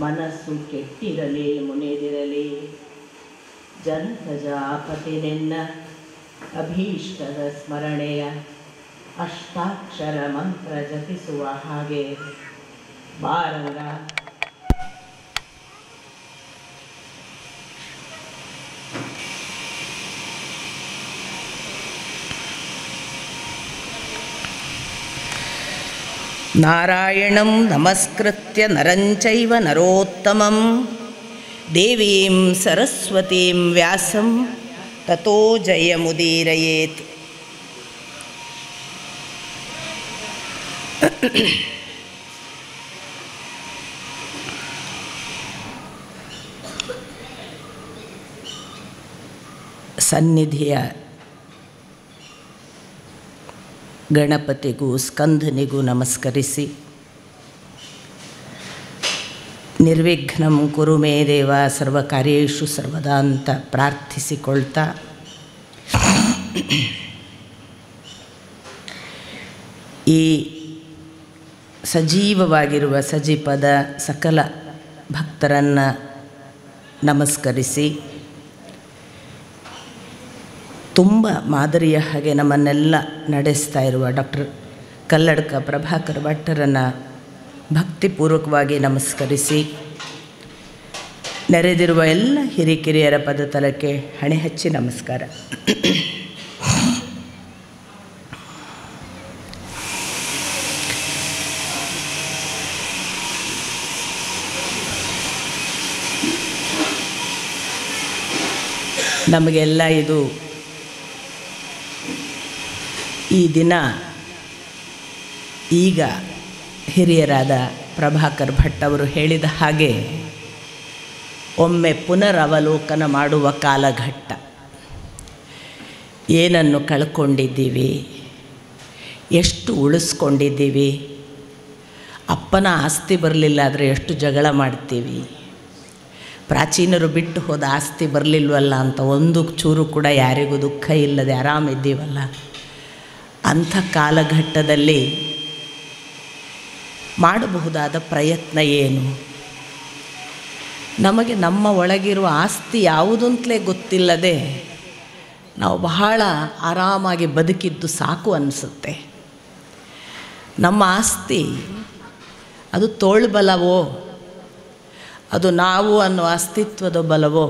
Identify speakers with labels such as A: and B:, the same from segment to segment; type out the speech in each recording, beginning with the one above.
A: ಮನಸ್ಸು ಕೆಟ್ಟಿರಲಿ ಮುನಿದಿರಲಿ ಜಂತಜಾಪತಿ ನಿನ್ನ ಅಭೀಷ್ಟದ ಸ್ಮರಣೆಯ ಅಷ್ಟಾಕ್ಷರ ಮಂತ್ರ ಜಪಿಸುವ ಹಾಗೆ ಬಾರಂಗ. ನಾರಾಯಣಂ ನಮಸ್ಕೃತ್ಯ ನರಂಚೈವ ನರೋತ್ತಮಂ ದೇವೀಂ ಸರಸ್ವತೀಂ ವ್ಯಾಸಂ ತತೋ ಜಯಮುದೀರಯೇತ್. ಸನ್ನಿಧಿಯ ಗಣಪತಿಗೂ ಸ್ಕಂದನಿಗೂ ನಮಸ್ಕರಿಸಿ, ನಿರ್ವಿಘ್ನಂ ಕುರು ಮೇ ದೇವ ಸರ್ವಕಾರ್ಯೇಷು ಸರ್ವದಾ ಅಂತ ಪ್ರಾರ್ಥಿಸಿಕೊಳ್ತಾ, ಈ ಸಜೀವವಾಗಿರುವ ಸಜಿಪದ ಸಕಲ ಭಕ್ತರನ್ನು ನಮಸ್ಕರಿಸಿ, ತುಂಬ ಮಾದರಿಯ ಹಾಗೆ ನಮ್ಮನ್ನೆಲ್ಲ ನಡೆಸ್ತಾ ಇರುವ ಡಾಕ್ಟರ್ ಕಲ್ಲಡ್ಕ ಪ್ರಭಾಕರ್ ಭಟ್ಟರನ್ನು ಭಕ್ತಿಪೂರ್ವಕವಾಗಿ ನಮಸ್ಕರಿಸಿ, ನೆರೆದಿರುವ ಎಲ್ಲ ಹಿರಿಕಿರಿಯರ ಪದತಲಕ್ಕೆ ಹಣೆ ಹಚ್ಚಿ ನಮಸ್ಕಾರ. ನಮಗೆಲ್ಲ ಇದು ಈ ದಿನ ಈಗ ಹಿರಿಯರಾದ ಪ್ರಭಾಕರ್ ಭಟ್ ಅವರು ಹೇಳಿದ ಹಾಗೆ ಒಮ್ಮೆ ಪುನರವಲೋಕನ ಮಾಡುವ ಕಾಲಘಟ್ಟ. ಏನನ್ನು ಕಳ್ಕೊಂಡಿದ್ದೀವಿ, ಎಷ್ಟು ಉಳಿಸ್ಕೊಂಡಿದ್ದೀವಿ, ಅಪ್ಪನ ಆಸ್ತಿ ಬರಲಿಲ್ಲ ಆದರೆ ಎಷ್ಟು ಜಗಳ ಮಾಡ್ತೀವಿ, ಪ್ರಾಚೀನರು ಬಿಟ್ಟು ಹೋದ ಆಸ್ತಿ ಬರಲಿಲ್ವಲ್ಲ ಅಂತ ಒಂದು ಚೂರು ಕೂಡ ಯಾರಿಗೂ ದುಃಖ ಇಲ್ಲದೆ ಆರಾಮಿದ್ದೀವಲ್ಲ. ಅಂಥ ಕಾಲಘಟ್ಟದಲ್ಲಿ ಮಾಡಬಹುದಾದ ಪ್ರಯತ್ನ ಏನು? ನಮಗೆ ನಮ್ಮ ಒಳಗಿರುವ ಆಸ್ತಿ ಯಾವುದು ಅಂತಲೇ ಗೊತ್ತಿಲ್ಲದೆ ನಾವು ಬಹಳ ಆರಾಮಾಗಿ ಬದುಕಿದ್ದು ಸಾಕು ಅನಿಸುತ್ತೆ. ನಮ್ಮ ಆಸ್ತಿ ಅದು ತೋಳ್ಬಲವೋ, ಅದು ನಾವು ಅನ್ನೋ ಅಸ್ತಿತ್ವದ ಬಲವೋ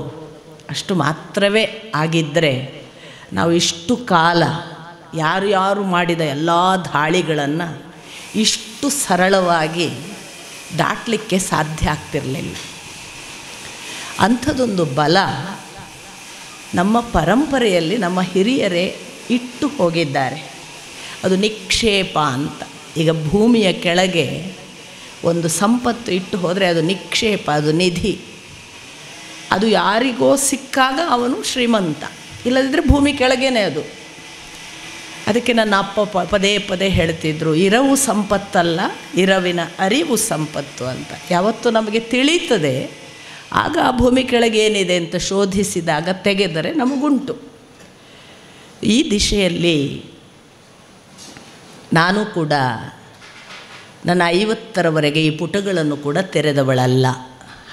A: ಅಷ್ಟು ಮಾತ್ರವೇ ಆಗಿದ್ದರೆ ನಾವು ಇಷ್ಟು ಕಾಲ ಯಾರು ಮಾಡಿದ ಎಲ್ಲ ದಾಳಿಗಳನ್ನು ಇಷ್ಟು ಸರಳವಾಗಿ ದಾಟಲಿಕ್ಕೆ ಸಾಧ್ಯ ಆಗ್ತಿರಲಿಲ್ಲ. ಅಂಥದ್ದೊಂದು ಬಲ ನಮ್ಮ ಪರಂಪರೆಯಲ್ಲಿ ನಮ್ಮ ಹಿರಿಯರೇ ಇಟ್ಟು ಹೋಗಿದ್ದಾರೆ. ಅದು ನಿಕ್ಷೇಪ ಅಂತ. ಈಗ ಭೂಮಿಯ ಕೆಳಗೆ ಒಂದು ಸಂಪತ್ತು ಇಟ್ಟು ಹೋದರೆ ಅದು ನಿಕ್ಷೇಪ, ಅದು ನಿಧಿ. ಅದು ಯಾರಿಗೋ ಸಿಕ್ಕಾಗ ಅವನು ಶ್ರೀಮಂತ, ಇಲ್ಲದಿದ್ದರೆ ಭೂಮಿ ಕೆಳಗೇನೆ ಅದು. ಅದಕ್ಕೆ ನನ್ನ ಅಪ್ಪ ಪದೇ ಪದೇ ಹೇಳ್ತಿದ್ರು, ಇರವು ಸಂಪತ್ತಲ್ಲ, ಇರವಿನ ಅರಿವು ಸಂಪತ್ತು ಅಂತ. ಯಾವತ್ತು ನಮಗೆ ತಿಳಿಯುತ್ತದೆ ಆಗ ಆ ಭೂಮಿ ಕೆಳಗೆ ಏನಿದೆ ಅಂತ ಶೋಧಿಸಿದಾಗ ತೆಗೆದರೆ ನಮಗುಂಟು. ಈ ದಿಶೆಯಲ್ಲಿ ನಾನು ಕೂಡ ನನ್ನ 50ರವರೆಗೆ ಈ ಪುಟಗಳನ್ನು ಕೂಡ ತೆರೆದವಳಲ್ಲ.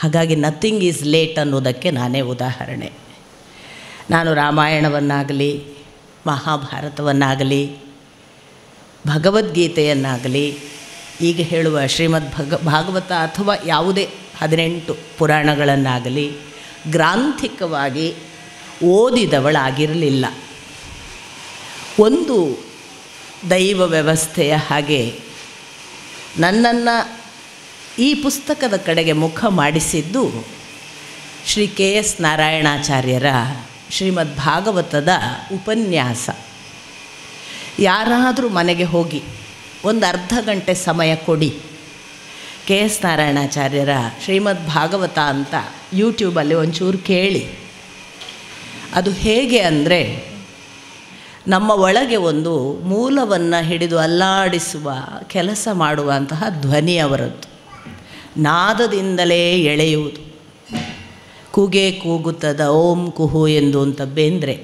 A: ಹಾಗಾಗಿ ನಥಿಂಗ್ ಈಸ್ ಲೇಟ್ ಅನ್ನೋದಕ್ಕೆ ನಾನೇ ಉದಾಹರಣೆ. ನಾನು ರಾಮಾಯಣವನ್ನಾಗಲಿ, ಮಹಾಭಾರತವನ್ನಾಗಲಿ, ಭಗವದ್ಗೀತೆಯನ್ನಾಗಲಿ, ಈಗ ಹೇಳುವ ಶ್ರೀಮದ್ ಭಾಗವತ ಅಥವಾ ಯಾವುದೇ 18 ಪುರಾಣಗಳನ್ನಾಗಲಿ ಗ್ರಾಂಥಿಕವಾಗಿ ಓದಿದವಳಾಗಿರಲಿಲ್ಲ. ಒಂದು ದೈವ ವ್ಯವಸ್ಥೆಯ ಹಾಗೆ ನನ್ನನ್ನು ಈ ಪುಸ್ತಕದ ಕಡೆಗೆ ಮುಖ ಮಾಡಿಸಿದ್ದು ಶ್ರೀ KS ನಾರಾಯಣಾಚಾರ್ಯರ ಶ್ರೀಮದ್ ಭಾಗವತದ ಉಪನ್ಯಾಸ. ಯಾರಾದರೂ ಮನೆಗೆ ಹೋಗಿ ಒಂದು ಅರ್ಧ ಗಂಟೆ ಸಮಯ ಕೊಡಿ, KS ನಾರಾಯಣಾಚಾರ್ಯರ ಶ್ರೀಮದ್ ಭಾಗವತ ಅಂತ ಯೂಟ್ಯೂಬಲ್ಲಿ ಒಂಚೂರು ಕೇಳಿ. ಅದು ಹೇಗೆ ಅಂದರೆ, ನಮ್ಮ ಒಳಗೆ ಒಂದು ಮೂಲವನ್ನು ಹಿಡಿದು ಅಲ್ಲಾಡಿಸುವ ಕೆಲಸ ಮಾಡುವಂತಹ ಧ್ವನಿ ಅವರದ್ದು. ನಾದದಿಂದಲೇ ಎಳೆಯುವುದು. ಕೂಗೆ ಕೂಗುತ್ತದ ಓಂ ಕುಹು ಎಂದು ಅಂತ ಬೇಂದ್ರೆ.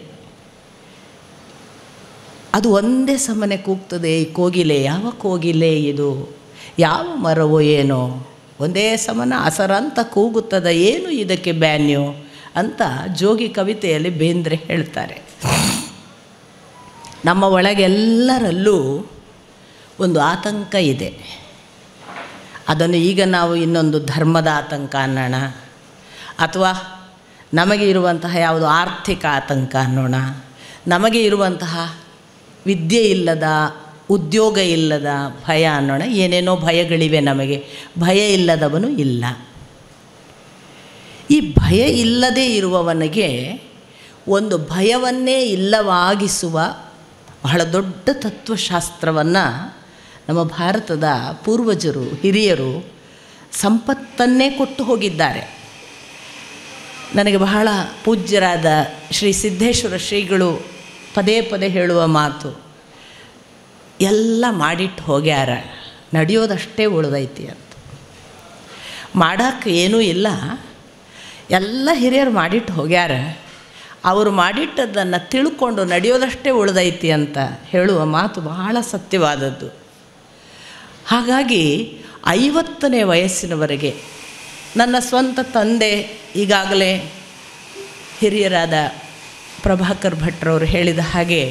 A: ಅದು ಒಂದೇ ಸಮನೆ ಕೂಗ್ತದೆ ಈ ಕೋಗಿಲೆ. ಯಾವ ಕೋಗಿಲೆ ಇದು? ಯಾವ ಮರವೋ ಏನೋ? ಒಂದೇ ಸಮನ ಅಸರಂತ ಕೂಗುತ್ತದ ಏನು ಇದಕ್ಕೆ ಬ್ಯಾನ್ಯೋ ಅಂತ ಜೋಗಿ ಕವಿತೆಯಲ್ಲಿ ಬೇಂದ್ರೆ ಹೇಳ್ತಾರೆ. ನಮ್ಮ ಒಳಗೆಲ್ಲರಲ್ಲೂ ಒಂದು ಆತಂಕ ಇದೆ. ಅದನ್ನು ಈಗ ನಾವು ಇನ್ನೊಂದು ಧರ್ಮದ ಆತಂಕ ಅನ್ನೋಣ, ಅಥವಾ ನಮಗೆ ಇರುವಂತಹ ಯಾವುದು ಆರ್ಥಿಕ ಆತಂಕ ಅನ್ನೋಣ, ನಮಗೆ ಇರುವಂತಹ ವಿದ್ಯೆ ಇಲ್ಲದ, ಉದ್ಯೋಗ ಇಲ್ಲದ ಭಯ ಅನ್ನೋಣ. ಏನೇನೋ ಭಯಗಳಿವೆ ನಮಗೆ. ಭಯ ಇಲ್ಲದವನು ಇಲ್ಲ. ಈ ಭಯ ಇಲ್ಲದೇ ಇರುವವನಿಗೆ ಒಂದು ಭಯವನ್ನೇ ಇಲ್ಲವಾಗಿಸುವ ಬಹಳ ದೊಡ್ಡ ತತ್ವಶಾಸ್ತ್ರವನ್ನು ನಮ್ಮ ಭಾರತದ ಪೂರ್ವಜರು, ಹಿರಿಯರು ಸಂಪತ್ತನ್ನೇ ಕೊಟ್ಟು ಹೋಗಿದ್ದಾರೆ. ನನಗೆ ಬಹಳ ಪೂಜ್ಯರಾದ ಶ್ರೀ ಸಿದ್ದೇಶ್ವರ ಶ್ರೀಗಳು ಪದೇ ಪದೇ ಹೇಳುವ ಮಾತು, ಎಲ್ಲ ಮಾಡಿಟ್ಟು ಹೋಗ್ಯಾರ, ನಡೆಯೋದಷ್ಟೇ ಉಳಿದೈತಿ ಅಂತ. ಮಾಡೋಕ್ಕೆ ಏನೂ ಇಲ್ಲ, ಎಲ್ಲ ಹಿರಿಯರು ಮಾಡಿಟ್ಟು ಹೋಗ್ಯಾರ, ಅವರು ಮಾಡಿಟ್ಟದನ್ನು ತಿಳ್ಕೊಂಡು ನಡೆಯೋದಷ್ಟೇ ಉಳಿದೈತಿ ಅಂತ ಹೇಳುವ ಮಾತು ಬಹಳ ಸತ್ಯವಾದದ್ದು. ಹಾಗಾಗಿ 50ನೇ ವಯಸ್ಸಿನವರೆಗೆ ನನ್ನ ಸ್ವಂತ ತಂದೆ, ಈಗಾಗಲೇ ಹಿರಿಯರಾದ ಪ್ರಭಾಕರ್ ಭಟ್ರವರು ಹೇಳಿದ ಹಾಗೆ,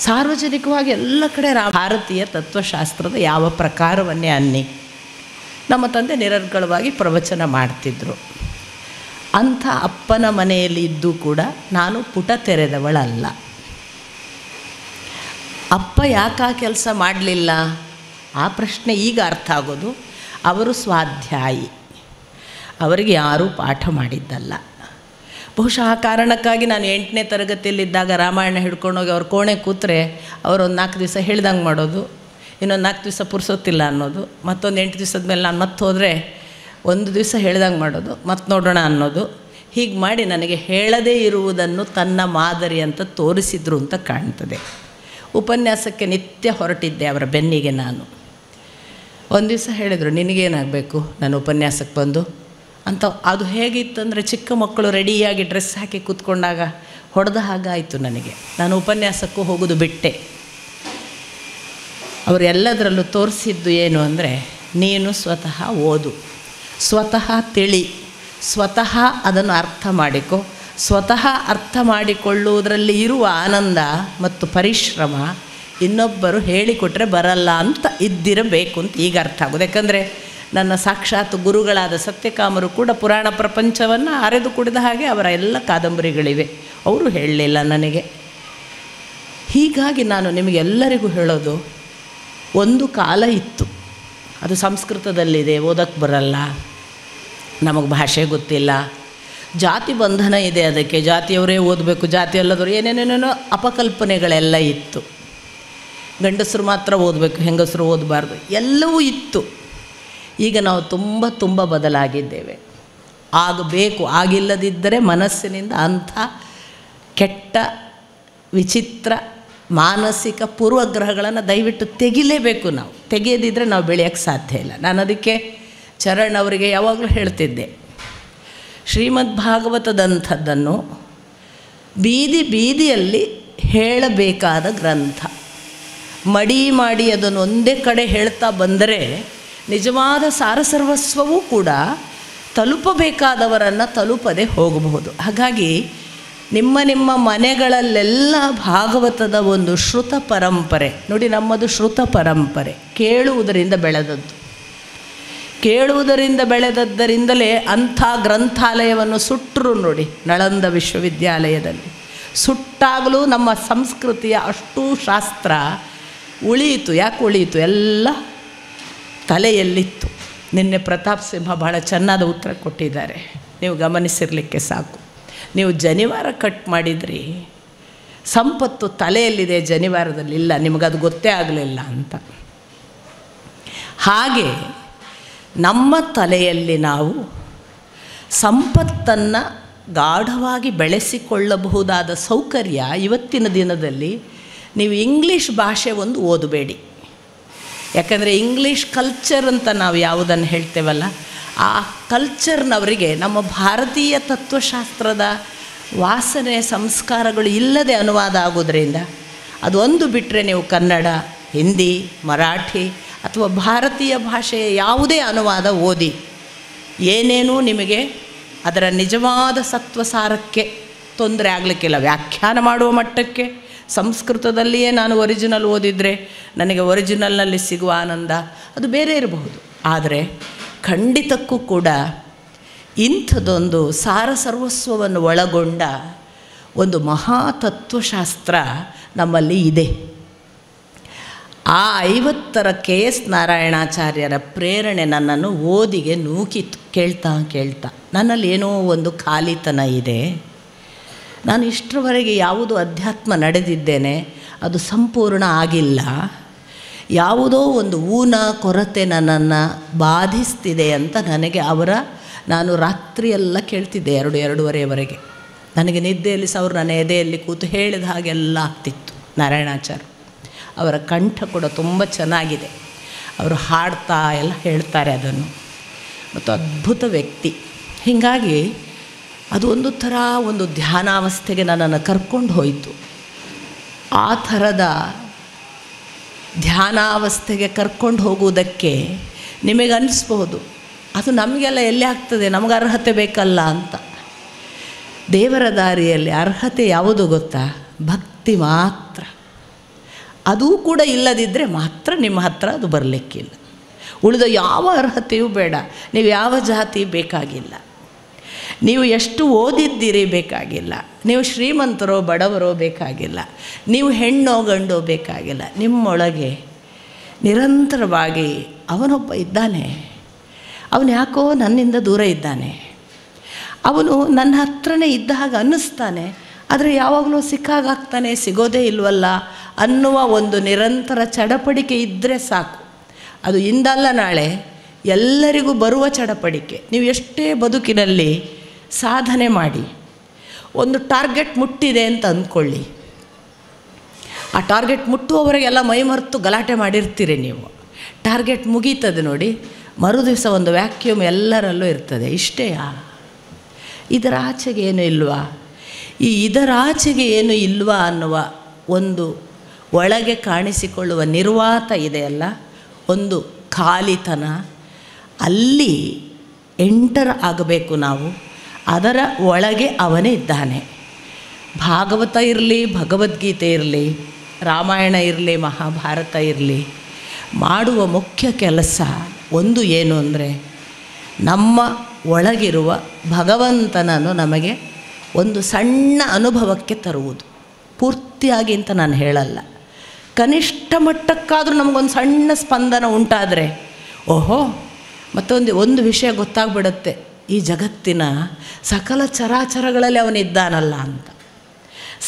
A: ಸಾರ್ವಜನಿಕವಾಗಿ ಎಲ್ಲ ಕಡೆ ಭಾರತೀಯ ತತ್ವಶಾಸ್ತ್ರದ ಯಾವ ಪ್ರಕಾರವನ್ನೇ ಅನ್ನಿ ನಮ್ಮ ತಂದೆ ನಿರರ್ಗಳವಾಗಿ ಪ್ರವಚನ ಮಾಡ್ತಿದ್ದರು. ಅಂಥ ಅಪ್ಪನ ಮನೆಯಲ್ಲಿ ಇದ್ದೂ ಕೂಡ ನಾನು ಪುಟ ತೆರೆದವಳಲ್ಲ. ಅಪ್ಪ ಯಾಕೆ ಆ ಕೆಲಸ ಮಾಡಲಿಲ್ಲ ಆ ಪ್ರಶ್ನೆ ಈಗ ಅರ್ಥ ಆಗೋದು. ಅವರು ಸ್ವಾಧ್ಯಾಯಿ, ಅವರಿಗೆ ಯಾರೂ ಪಾಠ ಮಾಡಿದ್ದಲ್ಲ. ಬಹುಶಃ ಆ ಕಾರಣಕ್ಕಾಗಿ ನಾನು 8ನೇ ತರಗತಿಯಲ್ಲಿದ್ದಾಗ ರಾಮಾಯಣ ಹಿಡ್ಕೊಂಡೋಗಿ ಅವ್ರ ಕೋಣೆ ಕೂತ್ರೆ ಅವರೊಂದು 4 ದಿವಸ ಹೇಳ್ದಂಗೆ ಮಾಡೋದು, ಇನ್ನೊಂದು 4 ದಿವಸ ಪುರ್ಸೊತ್ತಿಲ್ಲ ಅನ್ನೋದು, ಮತ್ತೊಂದು 8 ದಿವಸದ ಮೇಲೆ ನಾನು ಮತ್ತೆ ಹೋದರೆ 1 ದಿವಸ ಹೇಳ್ದಂಗೆ ಮಾಡೋದು, ಮತ್ತೆ ನೋಡೋಣ ಅನ್ನೋದು. ಹೀಗೆ ಮಾಡಿ ನನಗೆ ಹೇಳದೇ ಇರುವುದನ್ನು ತನ್ನ ಮಾದರಿ ಅಂತ ತೋರಿಸಿದ್ರು ಅಂತ ಕಾಣ್ತದೆ. ಉಪನ್ಯಾಸಕ್ಕೆ ನಿತ್ಯ ಹೊರಟಿದ್ದೆ ಅವರ ಬೆನ್ನಿಗೆ ನಾನು. ಒಂದು ದಿವಸ ಹೇಳಿದರು, ನಿನಗೇನಾಗಬೇಕು ನಾನು ಉಪನ್ಯಾಸಕ್ಕೆ ಬಂದು ಅಂತ. ಅದು ಹೇಗಿತ್ತಂದರೆ, ಚಿಕ್ಕ ಮಕ್ಕಳು ರೆಡಿಯಾಗಿ ಡ್ರೆಸ್ ಹಾಕಿ ಕೂತ್ಕೊಂಡಾಗ ಹೊಡೆದ ಹಾಗಾಯಿತು ನನಗೆ. ನಾನು ಉಪನ್ಯಾಸಕ್ಕೂ ಹೋಗೋದು ಬಿಟ್ಟೆ. ಅವರು ಎಲ್ಲದರಲ್ಲೂ ತೋರಿಸಿದ್ದು ಏನು ಅಂದರೆ, ನೀನು ಸ್ವತಃ ಓದು, ಸ್ವತಃ ತಿಳಿ, ಸ್ವತಃ ಅದನ್ನು ಅರ್ಥ ಮಾಡಿಕೊ. ಸ್ವತಃ ಅರ್ಥ ಮಾಡಿಕೊಳ್ಳುವುದರಲ್ಲಿ ಇರುವ ಆನಂದ ಮತ್ತು ಪರಿಶ್ರಮ ಇನ್ನೊಬ್ಬರು ಹೇಳಿಕೊಟ್ರೆ ಬರಲ್ಲ ಅಂತ ಇದ್ದಿರಬೇಕು ಅಂತ ಈಗ ಅರ್ಥ ಆಗೋದು. ಯಾಕಂದರೆ ನನ್ನ ಸಾಕ್ಷಾತ್ ಗುರುಗಳಾದ ಸತ್ಯಕಾಮರು ಕೂಡ ಪುರಾಣ ಪ್ರಪಂಚವನ್ನು ಅರೆದು ಕುಡಿದ ಹಾಗೆ ಅವರ ಎಲ್ಲ ಕಾದಂಬರಿಗಳಿವೆ. ಅವರು ಹೇಳಲಿಲ್ಲ ನನಗೆ. ಹೀಗಾಗಿ ನಾನು ನಿಮಗೆಲ್ಲರಿಗೂ ಹೇಳೋದು, ಒಂದು ಕಾಲ ಇತ್ತು, ಅದು ಸಂಸ್ಕೃತದಲ್ಲಿದೆ, ಓದಕ್ಕೆ ಬರಲ್ಲ, ನಮಗೆ ಭಾಷೆ ಗೊತ್ತಿಲ್ಲ, ಜಾತಿ ಬಂಧನ ಇದೆ, ಅದಕ್ಕೆ ಜಾತಿಯವರೇ ಓದಬೇಕು, ಜಾತಿ ಅಲ್ಲದವರು ಏನೇನೇನೋ ಅಪಕಲ್ಪನೆಗಳೆಲ್ಲ ಇತ್ತು. ಗಂಡಸರು ಮಾತ್ರ ಓದಬೇಕು, ಹೆಂಗಸರು ಓದಬಾರ್ದು, ಎಲ್ಲವೂ ಇತ್ತು. ಈಗ ನಾವು ತುಂಬ ಬದಲಾಗಿದ್ದೇವೆ. ಆಗಬೇಕು, ಆಗಿಲ್ಲದಿದ್ದರೆ ಮನಸ್ಸಿನಿಂದ ಅಂಥ ಕೆಟ್ಟ ವಿಚಿತ್ರ ಮಾನಸಿಕ ಪೂರ್ವಗ್ರಹಗಳನ್ನು ದಯವಿಟ್ಟು ತೆಗಿಲೇಬೇಕು. ನಾವು ತೆಗೆಯದಿದ್ದರೆ ನಾವು ಬೆಳೆಯೋಕ್ಕೆ ಸಾಧ್ಯ ಇಲ್ಲ. ನಾನು ಅದಕ್ಕೆ ಚರಣ್ ಅವರಿಗೆ ಯಾವಾಗಲೂ ಹೇಳ್ತಿದ್ದೆ, ಶ್ರೀಮದ್ ಭಾಗವತದಂಥದ್ದನ್ನು ಬೀದಿಯಲ್ಲಿ ಹೇಳಬೇಕಾದ ಗ್ರಂಥ. ಮಡಿ ಮಾಡಿ ಅದನ್ನು ಒಂದೇ ಕಡೆ ಹೇಳ್ತಾ ಬಂದರೆ ನಿಜವಾದ ಸಾರಸರ್ವಸ್ವವೂ ಕೂಡ ತಲುಪಬೇಕಾದವರನ್ನು ತಲುಪದೆ ಹೋಗಬಹುದು. ಹಾಗಾಗಿ ನಿಮ್ಮ ಮನೆಗಳಲ್ಲೆಲ್ಲ ಭಾಗವತದ ಒಂದು ಶ್ರುತ ಪರಂಪರೆ ನೋಡಿ. ನಮ್ಮದು ಶ್ರುತ ಪರಂಪರೆ, ಕೇಳುವುದರಿಂದ ಬೆಳೆದದ್ದು. ಕೇಳುವುದರಿಂದ ಬೆಳೆದದ್ದರಿಂದಲೇ ಅಂಥ ಗ್ರಂಥಾಲಯವನ್ನು ಸುಟ್ಟರು ನೋಡಿ. ನಳಂದ ವಿಶ್ವವಿದ್ಯಾಲಯದಲ್ಲಿ ಸುಟ್ಟಾಗಲೂ ನಮ್ಮ ಸಂಸ್ಕೃತಿಯ ಅಷ್ಟೂ ಶಾಸ್ತ್ರ ಉಳಿಯಿತು. ಯಾಕೆ ಉಳಿಯಿತು? ಎಲ್ಲ ತಲೆಯಲ್ಲಿತ್ತು. ನಿನ್ನೆ ಪ್ರತಾಪ್ ಸಿಂಹ ಭಾಳ ಚೆನ್ನಾದ ಉತ್ತರ ಕೊಟ್ಟಿದ್ದಾರೆ, ನೀವು ಗಮನಿಸಿರಲಿಕ್ಕೆ ಸಾಕು. ನೀವು ಜನಿವಾರ ಕಟ್ ಮಾಡಿದ್ರಿ, ಸಂಪತ್ತು ತಲೆಯಲ್ಲಿದೆ, ಜನಿವಾರದಲ್ಲಿ ಇಲ್ಲ, ನಿಮಗದು ಗೊತ್ತೇ ಆಗಲಿಲ್ಲ ಅಂತ. ಹಾಗೆ ನಮ್ಮ ತಲೆಯಲ್ಲಿ ನಾವು ಸಂಪತ್ತನ್ನು ಗಾಢವಾಗಿ ಬೆಳೆಸಿಕೊಳ್ಳಬಹುದಾದ ಸೌಕರ್ಯ ಇವತ್ತಿನ ದಿನದಲ್ಲಿ. ನೀವು ಇಂಗ್ಲೀಷ್ ಭಾಷೆ ಒಂದು ಓದಬೇಡಿ, ಯಾಕಂದರೆ ಇಂಗ್ಲೀಷ್ ಕಲ್ಚರ್ ಅಂತ ನಾವು ಯಾವುದನ್ನು ಹೇಳ್ತೇವಲ್ಲ, ಆ ಕಲ್ಚರ್ನವರಿಗೆ ನಮ್ಮ ಭಾರತೀಯ ತತ್ವಶಾಸ್ತ್ರದ ವಾಸನೆ ಸಂಸ್ಕಾರಗಳು ಇಲ್ಲದೆ ಅನುವಾದ ಆಗೋದ್ರಿಂದ ಅದೊಂದು ಬಿಟ್ಟರೆ ನೀವು ಕನ್ನಡ, ಹಿಂದಿ, ಮರಾಠಿ ಅಥವಾ ಭಾರತೀಯ ಭಾಷೆಯ ಯಾವುದೇ ಅನುವಾದ ಓದಿ, ಏನೇನೂ ನಿಮಗೆ ಅದರ ನಿಜವಾದ ಸತ್ವಸಾರಕ್ಕೆ ತೊಂದರೆ ಆಗಲಿಕ್ಕಿಲ್ಲ. ವ್ಯಾಖ್ಯಾನ ಮಾಡುವ ಮಟ್ಟಕ್ಕೆ ಸಂಸ್ಕೃತದಲ್ಲಿಯೇ ನಾನು ಒರಿಜಿನಲ್ ಓದಿದರೆ ನನಗೆ ಒರಿಜಿನಲ್ನಲ್ಲಿ ಸಿಗುವ ಆನಂದ ಅದು ಬೇರೆ ಇರಬಹುದು. ಆದರೆ ಖಂಡಿತಕ್ಕೂ ಕೂಡ ಇಂಥದ್ದೊಂದು ಸಾರಸರ್ವಸ್ವವನ್ನು ಒಳಗೊಂಡ ಒಂದು ಮಹಾತತ್ವಶಾಸ್ತ್ರ ನಮ್ಮಲ್ಲಿ ಇದೆ. ಆ 50ರ KS ನಾರಾಯಣಾಚಾರ್ಯರ ಪ್ರೇರಣೆ ನನ್ನನ್ನು ಓದಿಗೆ ನೂಕಿತು. ಕೇಳ್ತಾ ನನ್ನಲ್ಲಿ ಏನೋ ಒಂದು ಖಾಲಿತನ ಇದೆ. ನಾನು ಇಷ್ಟರವರೆಗೆ ಯಾವುದು ಅಧ್ಯಾತ್ಮ ನಡೆದಿದ್ದೇನೆ ಅದು ಸಂಪೂರ್ಣ ಆಗಿಲ್ಲ. ಯಾವುದೋ ಒಂದು ಊನ ಕೊರತೆ ನನ್ನನ್ನು ಬಾಧಿಸ್ತಿದೆ ಅಂತ ನನಗೆ ನಾನು ರಾತ್ರಿಯೆಲ್ಲ ಕೇಳ್ತಿದ್ದೆ 2-2:30ವರೆಗೆ. ನನಗೆ ನಿದ್ದೆಯಲ್ಲಿ ಅವರು ನನ್ನ ಎದೆಯಲ್ಲಿ ಕೂತು ಹೇಳಿದ ಹಾಗೆಲ್ಲ ಆಗ್ತಿತ್ತು. ನಾರಾಯಣಾಚಾರ್ಯ ಅವರ ಕಂಠ ಕೂಡ ತುಂಬ ಚೆನ್ನಾಗಿದೆ. ಅವರು ಹಾಡ್ತಾ ಎಲ್ಲ ಹೇಳ್ತಾರೆ ಅದನ್ನು, ಮತ್ತು ಅದ್ಭುತ ವ್ಯಕ್ತಿ. ಹೀಗಾಗಿ ಅದು ಒಂದು ಥರ ಒಂದು ಧ್ಯಾನಾವಸ್ಥೆಗೆ ನನ್ನನ್ನು ಕರ್ಕೊಂಡು ಹೋಯಿತು. ಆ ಥರದ ಧ್ಯಾನಾವಸ್ಥೆಗೆ ಕರ್ಕೊಂಡು ಹೋಗುವುದಕ್ಕೆ ನಿಮಗೆ ಅನ್ನಿಸ್ಬಹುದು ಅದು ನಮಗೆಲ್ಲ ಎಲ್ಲಿ ಆಗ್ತದೆ, ನಮಗೆ ಅರ್ಹತೆ ಬೇಕಲ್ಲ ಅಂತ. ದೇವರ ದಾರಿಯಲ್ಲಿ ಅರ್ಹತೆ ಯಾವುದು ಗೊತ್ತಾ? ಭಕ್ತಿ ಮಾತ್ರ. ಅದೂ ಕೂಡ ಇಲ್ಲದಿದ್ದರೆ ಮಾತ್ರ ನಿಮ್ಮ ಹತ್ರ ಅದು ಬರಲಿಕ್ಕಿಲ್ಲ. ಉಳಿದ ಯಾವ ಅರ್ಹತೆಯೂ ಬೇಡ. ನೀವು ಯಾವ ಜಾತಿ ಬೇಕಾಗಿಲ್ಲ, ನೀವು ಎಷ್ಟು ಓದಿದ್ದೀರಿ ಬೇಕಾಗಿಲ್ಲ, ನೀವು ಶ್ರೀಮಂತರೋ ಬಡವರೋ ಬೇಕಾಗಿಲ್ಲ, ನೀವು ಹೆಣ್ಣೋ ಗಂಡೋ ಬೇಕಾಗಿಲ್ಲ. ನಿಮ್ಮೊಳಗೆ ನಿರಂತರವಾಗಿ ಅವನೊಬ್ಬ ಇದ್ದಾನೆ. ಅವನು ಯಾಕೋ ನನ್ನಿಂದ ದೂರ ಇದ್ದಾನೆ, ಅವನು ನನ್ನ ಹತ್ರನೇ ಇದ್ದ ಹಾಗೆ ಅನ್ನಿಸ್ತಾನೆ, ಆದರೆ ಯಾವಾಗಲೂ ಸಿಕ್ಕಾಗ್ತಾನೆ, ಸಿಗೋದೇ ಇಲ್ವಲ್ಲ ಅನ್ನುವ ಒಂದು ನಿರಂತರ ಚಡಪಡಿಕೆ ಇದ್ದರೆ ಸಾಕು. ಅದು ಇಂದಲ್ಲ ನಾಳೆ ಎಲ್ಲರಿಗೂ ಬರುವ ಚಡಪಡಿಕೆ. ನೀವು ಎಷ್ಟೇ ಬದುಕಿನಲ್ಲಿ ಸಾಧನೆ ಮಾಡಿ ಒಂದು ಟಾರ್ಗೆಟ್ ಮುಟ್ಟಿದೆ ಅಂತ ಅಂದ್ಕೊಳ್ಳಿ, ಆ ಟಾರ್ಗೆಟ್ ಮುಟ್ಟುವವರೆಗೆಲ್ಲ ಮೈಮರೆತು ಗಲಾಟೆ ಮಾಡಿರ್ತೀರಿ. ನೀವು ಟಾರ್ಗೆಟ್ ಮುಗೀತದೆ ನೋಡಿ, ಮರುದಿವಸ ಒಂದು ವ್ಯಾಕ್ಯೂಮ್ ಎಲ್ಲರಲ್ಲೂ ಇರ್ತದೆ. ಇಷ್ಟೇಯಾ? ಇದರ ಆಚೆಗೆ ಏನೂ ಇಲ್ವಾ? ಇದರ ಆಚೆಗೆ ಏನು ಇಲ್ವಾ ಅನ್ನುವ ಒಂದು ಒಳಗೆ ಕಾಣಿಸಿಕೊಳ್ಳುವ ನಿರ್ವಾತ ಇದೆಯಲ್ಲ, ಒಂದು ಖಾಲಿತನ, ಅಲ್ಲಿ ಎಂಟರ್ ಆಗಬೇಕು ನಾವು. ಅದರ ಒಳಗೆ ಅವನೇ ಇದ್ದಾನೆ. ಭಾಗವತ ಇರಲಿ, ಭಗವದ್ಗೀತೆ ಇರಲಿ, ರಾಮಾಯಣ ಇರಲಿ, ಮಹಾಭಾರತ ಇರಲಿ, ಮಾಡುವ ಮುಖ್ಯ ಕೆಲಸ ಒಂದು ಏನು ಅಂದರೆ ನಮ್ಮ ಒಳಗಿರುವ ಭಗವಂತನನ್ನು ನಮಗೆ ಒಂದು ಸಣ್ಣ ಅನುಭವಕ್ಕೆ ತರುವುದು. ಪೂರ್ತಿಯಾಗಿ ಅಂತ ನಾನು ಹೇಳಲ್ಲ, ಕನಿಷ್ಠ ಮಟ್ಟಕ್ಕಾದರೂ ನಮಗೊಂದು ಸಣ್ಣ ಸ್ಪಂದನ ಉಂಟಾದರೆ ಓಹೋ ಒಂದು ವಿಷಯ ಗೊತ್ತಾಗ್ಬಿಡುತ್ತೆ, ಈ ಜಗತ್ತಿನ ಸಕಲ ಚರಾಚರಗಳಲ್ಲಿ ಅವನಿದ್ದಾನಲ್ಲ ಅಂತ.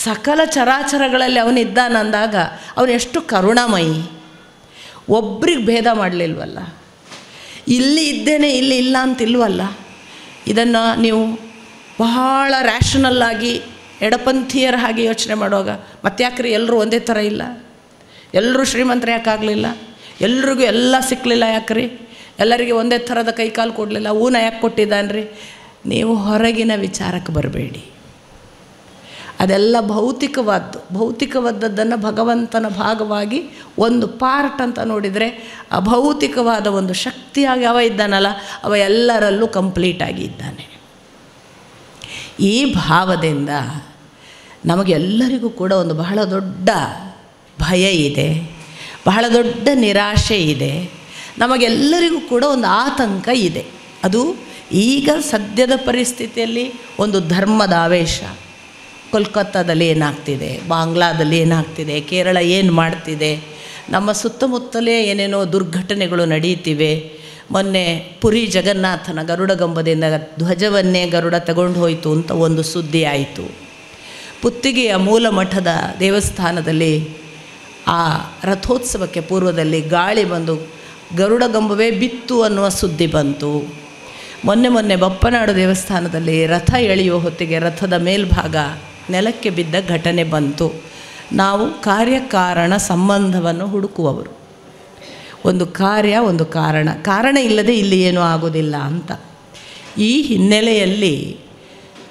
A: ಸಕಲ ಚರಾಚರಗಳಲ್ಲಿ ಅವನಿದ್ದಾನಂದಾಗ ಅವನು ಎಷ್ಟು ಕರುಣಾಮಯಿ. ಒಬ್ರಿಗೆ ಭೇದ ಮಾಡಲಿಲ್ವಲ್ಲ, ಇಲ್ಲಿ ಇದ್ದೇನೆ ಇಲ್ಲಿ ಇಲ್ಲ ಅಂತಿಲ್ವಲ್ಲ. ಇದನ್ನು ನೀವು ಬಹಳ ರ್ಯಾಷನಲ್ಲಾಗಿ ಎಡಪಂಥೀಯರ ಹಾಗೆ ಯೋಚನೆ ಮಾಡುವಾಗ ಮತ್ತ್ಯಾಕ್ರಿ ಎಲ್ಲರೂ ಒಂದೇ ಥರ ಇಲ್ಲ, ಎಲ್ಲರೂ ಶ್ರೀಮಂತರು ಯಾಕಾಗಲಿಲ್ಲ, ಎಲ್ರಿಗೂ ಎಲ್ಲ ಸಿಕ್ಕಲಿಲ್ಲ ಯಾಕ್ರಿ, ಎಲ್ಲರಿಗೆ ಒಂದೇ ಥರದ ಕೈಕಾಲು ಕೊಡಲಿಲ್ಲ, ಊನ ಯಾಕೆ ಕೊಟ್ಟಿದ್ದಾನ್ರಿ? ನೀವು ಹೊರಗಿನ ವಿಚಾರಕ್ಕೆ ಬರಬೇಡಿ. ಅದೆಲ್ಲ ಭೌತಿಕವಾದದ್ದನ್ನು ಭಗವಂತನ ಭಾಗವಾಗಿ ಒಂದು ಪಾರ್ಟ್ ಅಂತ ನೋಡಿದರೆ ಅಭೌತಿಕವಾದ ಒಂದು ಶಕ್ತಿಯಾಗಿ ಅವ ಇದ್ದಾನಲ್ಲ, ಅವ ಎಲ್ಲರಲ್ಲೂ ಕಂಪ್ಲೀಟಾಗಿ ಇದ್ದಾನೆ. ಈ ಭಾವದಿಂದ ನಮಗೆಲ್ಲರಿಗೂ ಕೂಡ ಒಂದು ಬಹಳ ದೊಡ್ಡ ಭಯ ಇದೆ, ಬಹಳ ದೊಡ್ಡ ನಿರಾಶೆ ಇದೆ, ನಮಗೆಲ್ಲರಿಗೂ ಕೂಡ ಒಂದು ಆತಂಕ ಇದೆ. ಅದು ಈಗ ಸದ್ಯದ ಪರಿಸ್ಥಿತಿಯಲ್ಲಿ ಒಂದು ಧರ್ಮದ ಆವೇಶ. ಕೋಲ್ಕತ್ತಾದಲ್ಲಿ ಏನಾಗ್ತಿದೆ, ಬಾಂಗ್ಲಾದಲ್ಲಿ ಏನಾಗ್ತಿದೆ, ಕೇರಳ ಏನು ಮಾಡ್ತಿದೆ, ನಮ್ಮ ಸುತ್ತಮುತ್ತಲೇ ಏನೇನೋ ದುರ್ಘಟನೆಗಳು ನಡೀತಿವೆ. ಮೊನ್ನೆ ಪುರಿ ಜಗನ್ನಾಥನ ಗರುಡಗಂಬದಿಂದ ಧ್ವಜವನ್ನೇ ಗರುಡ ತಗೊಂಡು ಹೋಯಿತು ಅಂತ ಒಂದು ಸುದ್ದಿ ಆಯಿತು. ಪುತ್ತಿಗೆಯ ಮೂಲ ಮಠದ ದೇವಸ್ಥಾನದಲ್ಲಿ ಆ ರಥೋತ್ಸವಕ್ಕೆ ಪೂರ್ವದಲ್ಲಿ ಗಾಳಿ ಬಂದು ಗರುಡಗಂಬವೇ ಬಿತ್ತು ಅನ್ನುವ ಸುದ್ದಿ ಬಂತು. ಮೊನ್ನೆ ಬಪ್ಪನಾಡು ದೇವಸ್ಥಾನದಲ್ಲಿ ರಥ ಎಳೆಯುವ ಹೊತ್ತಿಗೆ ರಥದ ಮೇಲ್ಭಾಗ ನೆಲಕ್ಕೆ ಬಿದ್ದ ಘಟನೆ ಬಂತು. ನಾವು ಕಾರ್ಯಕಾರಣ ಸಂಬಂಧವನ್ನು ಹುಡುಕುವವರು. ಒಂದು ಕಾರ್ಯ, ಒಂದು ಕಾರಣ ಇಲ್ಲದೆ ಇಲ್ಲಿ ಏನೂ ಆಗೋದಿಲ್ಲ ಅಂತ. ಈ ಹಿನ್ನೆಲೆಯಲ್ಲಿ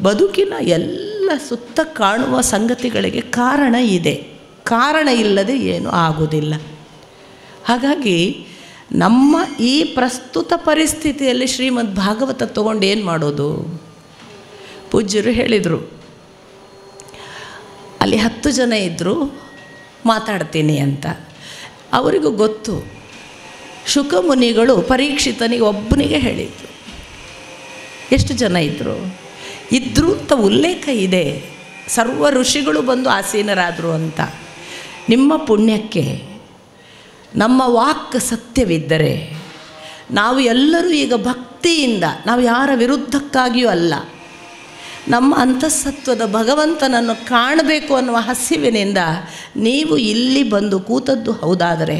A: ಬದುಕಿನ ಎಲ್ಲ ಸುತ್ತ ಕಾಣುವ ಸಂಗತಿಗಳಿಗೆ ಕಾರಣ ಇದೆ, ಕಾರಣ ಇಲ್ಲದೆ ಏನೂ ಆಗೋದಿಲ್ಲ. ಹಾಗಾಗಿ ನಮ್ಮ ಈ ಪ್ರಸ್ತುತ ಪರಿಸ್ಥಿತಿಯಲ್ಲಿ ಶ್ರೀಮದ್ ಭಾಗವತ ತಗೊಂಡು ಏನು ಮಾಡೋದು? ಪೂಜ್ಯರು ಹೇಳಿದರು, ಅಲ್ಲಿ 10 ಜನ ಇದ್ದರು, ಮಾತಾಡ್ತೀನಿ ಅಂತ. ಅವರಿಗೂ ಗೊತ್ತು. ಶುಕ ಮುನಿಗಳು ಪರೀಕ್ಷಿತನಿಗೆ ಒಬ್ಬನಿಗೆ ಹೇಳಿದರು. ಎಷ್ಟು ಜನ ಇದ್ದರು ಅಂತ ಉಲ್ಲೇಖ ಇದೆ. ಸರ್ವ ಋಷಿಗಳು ಬಂದು ಆಸೀನರಾದರು ಅಂತ. ನಿಮ್ಮ ಪುಣ್ಯಕ್ಕೆ ನಮ್ಮ ವಾಕ್ ಸತ್ಯವಿದ್ದರೆ ನಾವು ಎಲ್ಲರೂ ಈಗ ಭಕ್ತಿಯಿಂದ, ನಾವು ಯಾರ ವಿರುದ್ಧಕ್ಕಾಗಿಯೂ ಅಲ್ಲ, ನಮ್ಮ ಅಂತಃಸತ್ವದ ಭಗವಂತನನ್ನು ಕಾಣಬೇಕು ಅನ್ನುವ ಹಸಿವಿನಿಂದ ನೀವು ಇಲ್ಲಿ ಬಂದು ಕೂತದ್ದು ಹೌದಾದರೆ,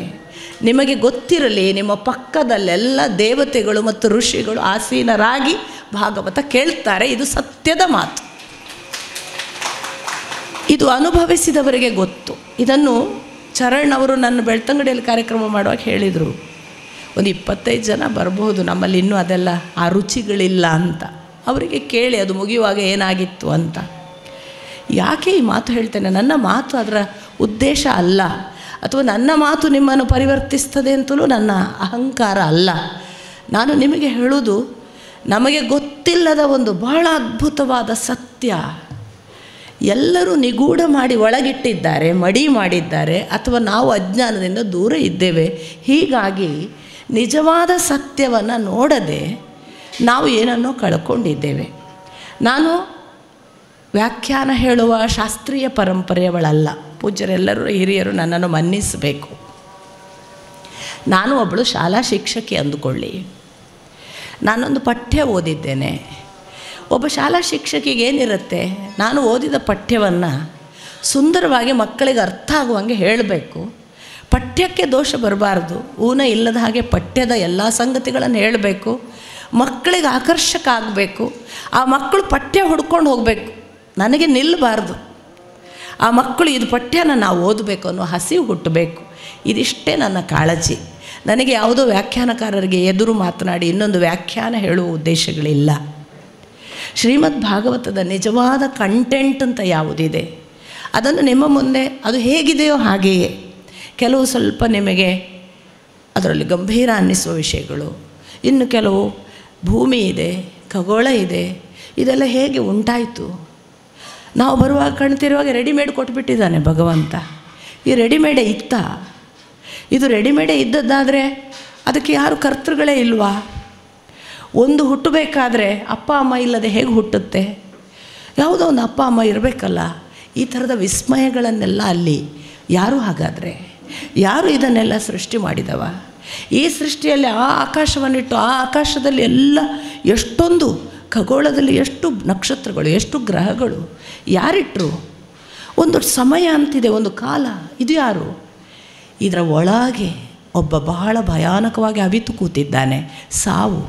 A: ನಿಮಗೆ ಗೊತ್ತಿರಲಿ, ನಿಮ್ಮ ಪಕ್ಕದಲ್ಲೆಲ್ಲ ದೇವತೆಗಳು ಮತ್ತು ಋಷಿಗಳು ಆಸೀನರಾಗಿ ಭಾಗವತ ಕೇಳ್ತಾರೆ. ಇದು ಸತ್ಯದ ಮಾತು. ಇದು ಅನುಭವಿಸಿದವರಿಗೆ ಗೊತ್ತು. ಇದನ್ನು ಚರಣ್ ಅವರು ನನ್ನ ಬೆಳ್ತಂಗಡಿಯಲ್ಲಿ ಕಾರ್ಯಕ್ರಮ ಮಾಡುವಾಗ ಹೇಳಿದರು, ಒಂದು 25 ಜನ ಬರ್ಬೋದು, ನಮ್ಮಲ್ಲಿ ಇನ್ನೂ ಅದೆಲ್ಲ ಆ ರುಚಿಗಳಿಲ್ಲ ಅಂತ. ಅವರಿಗೆ ಕೇಳಿ ಅದು ಮುಗಿಯುವಾಗ ಏನಾಗಿತ್ತು ಅಂತ. ಯಾಕೆ ಈ ಮಾತು ಹೇಳ್ತೇನೆ? ನನ್ನ ಮಾತು ಅದರ ಉದ್ದೇಶ ಅಲ್ಲ, ಅಥವಾ ನನ್ನ ಮಾತು ನಿಮ್ಮನ್ನು ಪರಿವರ್ತಿಸ್ತದೆ ಅಂತಲೂ ನನ್ನ ಅಹಂಕಾರ ಅಲ್ಲ. ನಾನು ನಿಮಗೆ ಹೇಳೋದು, ನಮಗೆ ಗೊತ್ತಿಲ್ಲದ ಒಂದು ಬಹಳ ಅದ್ಭುತವಾದ ಸತ್ಯ ಎಲ್ಲರೂ ನಿಗೂಢ ಮಾಡಿ ಒಳಗಿಟ್ಟಿದ್ದಾರೆ, ಮಡಿ ಮಾಡಿದ್ದಾರೆ, ಅಥವಾ ನಾವು ಅಜ್ಞಾನದಿಂದ ದೂರ ಇದ್ದೇವೆ. ಹೀಗಾಗಿ ನಿಜವಾದ ಸತ್ಯವನ್ನು ನೋಡದೆ ನಾವು ಏನನ್ನೋ ಕಳ್ಕೊಂಡಿದ್ದೇವೆ. ನಾನು ವ್ಯಾಖ್ಯಾನ ಹೇಳುವ ಶಾಸ್ತ್ರೀಯ ಪರಂಪರೆಯವಳಲ್ಲ. ಪೂಜ್ಯರೆಲ್ಲರೂ ಹಿರಿಯರು ನನ್ನನ್ನು ಮನ್ನಿಸಬೇಕು. ನಾನು ಒಬ್ಬಳು ಶಾಲಾ ಶಿಕ್ಷಕಿ ಅಂದುಕೊಳ್ಳಿ. ನಾನೊಂದು ಪಠ್ಯ ಓದಿದ್ದೇನೆ. ಒಬ್ಬ ಶಾಲಾ ಶಿಕ್ಷಕಿಗೆ ಏನಿರುತ್ತೆ, ನಾನು ಓದಿದ ಪಠ್ಯವನ್ನು ಸುಂದರವಾಗಿ ಮಕ್ಕಳಿಗೆ ಅರ್ಥ ಆಗುವಂಗೆ ಹೇಳಬೇಕು. ಪಠ್ಯಕ್ಕೆ ದೋಷ ಬರಬಾರ್ದು. ಊನ ಇಲ್ಲದ ಹಾಗೆ ಪಠ್ಯದ ಎಲ್ಲ ಸಂಗತಿಗಳನ್ನು ಹೇಳಬೇಕು. ಮಕ್ಕಳಿಗೆ ಆಕರ್ಷಕ ಆಗಬೇಕು. ಆ ಮಕ್ಕಳು ಪಠ್ಯ ಹುಡ್ಕೊಂಡು ಹೋಗಬೇಕು, ನನಗೆ ನಿಲ್ಲಬಾರ್ದು. ಆ ಮಕ್ಕಳು ಇದು ಪಠ್ಯನ ನಾವು ಓದಬೇಕು ಅನ್ನೋ ಹಸಿವು ಹುಟ್ಟಬೇಕು. ಇದಿಷ್ಟೇ ನನ್ನ ಕಾಳಜಿ. ನನಗೆ ಯಾವುದೋ ವ್ಯಾಖ್ಯಾನಕಾರರಿಗೆ ಎದುರು ಮಾತನಾಡಿ ಇನ್ನೊಂದು ವ್ಯಾಖ್ಯಾನ ಹೇಳುವ ಉದ್ದೇಶಗಳಿಲ್ಲ. ಶ್ರೀಮದ್ ಭಾಗವತದ ನಿಜವಾದ ಕಂಟೆಂಟ್ ಅಂತ ಯಾವುದಿದೆ ಅದನ್ನು ನಿಮ್ಮ ಮುಂದೆ ಅದು ಹೇಗಿದೆಯೋ ಹಾಗೆಯೇ, ಕೆಲವು ಸ್ವಲ್ಪ ನಿಮಗೆ ಅದರಲ್ಲಿ ಗಂಭೀರ ಅನ್ನಿಸುವ ವಿಷಯಗಳು, ಇನ್ನು ಕೆಲವು ಭೂಮಿ ಇದೆ, ಖಗೋಳ ಇದೆ, ಇದೆಲ್ಲ ಹೇಗೆ ಉಂಟಾಯಿತು. ನಾವು ಬರುವಾಗ ಕಾಣ್ತಿರುವಾಗ ರೆಡಿಮೇಡ್ ಕೊಟ್ಬಿಟ್ಟಿದ್ದಾನೆ ಭಗವಂತ. ಈ ರೆಡಿಮೇಡೇ ಇತ್ತ? ಇದು ರೆಡಿಮೇಡೇ ಇದ್ದದ್ದಾದರೆ ಅದಕ್ಕೆ ಯಾರು ಕರ್ತೃಗಳೇ ಇಲ್ವಾ? ಒಂದು ಹುಟ್ಟಬೇಕಾದ್ರೆ ಅಪ್ಪ ಅಮ್ಮ ಇಲ್ಲದೆ ಹೇಗೆ ಹುಟ್ಟುತ್ತೆ? ಯಾವುದೋ ಒಂದು ಅಪ್ಪ ಅಮ್ಮ ಇರಬೇಕಲ್ಲ. ಈ ಥರದ ವಿಸ್ಮಯಗಳನ್ನೆಲ್ಲ ಅಲ್ಲಿ ಯಾರು, ಹಾಗಾದರೆ ಯಾರು ಇದನ್ನೆಲ್ಲ ಸೃಷ್ಟಿ ಮಾಡಿದವ? ಈ ಸೃಷ್ಟಿಯಲ್ಲಿ ಆ ಆಕಾಶವನ್ನಿಟ್ಟು ಆ ಆಕಾಶದಲ್ಲಿ ಎಲ್ಲ ಎಷ್ಟೊಂದು ಖಗೋಳದಲ್ಲಿ ಎಷ್ಟು ನಕ್ಷತ್ರಗಳು, ಎಷ್ಟು ಗ್ರಹಗಳು ಯಾರಿಟ್ಟರು? ಒಂದು ಸಮಯ ಅಂತಿದೆ, ಒಂದು ಕಾಲ. ಇದು ಯಾರು? ಇದರ ಒಳಗೆ ಒಬ್ಬ ಬಹಳ ಭಯಾನಕವಾಗಿ ಅವಿತು ಕೂತಿದ್ದಾನೆ, ಸಾವು.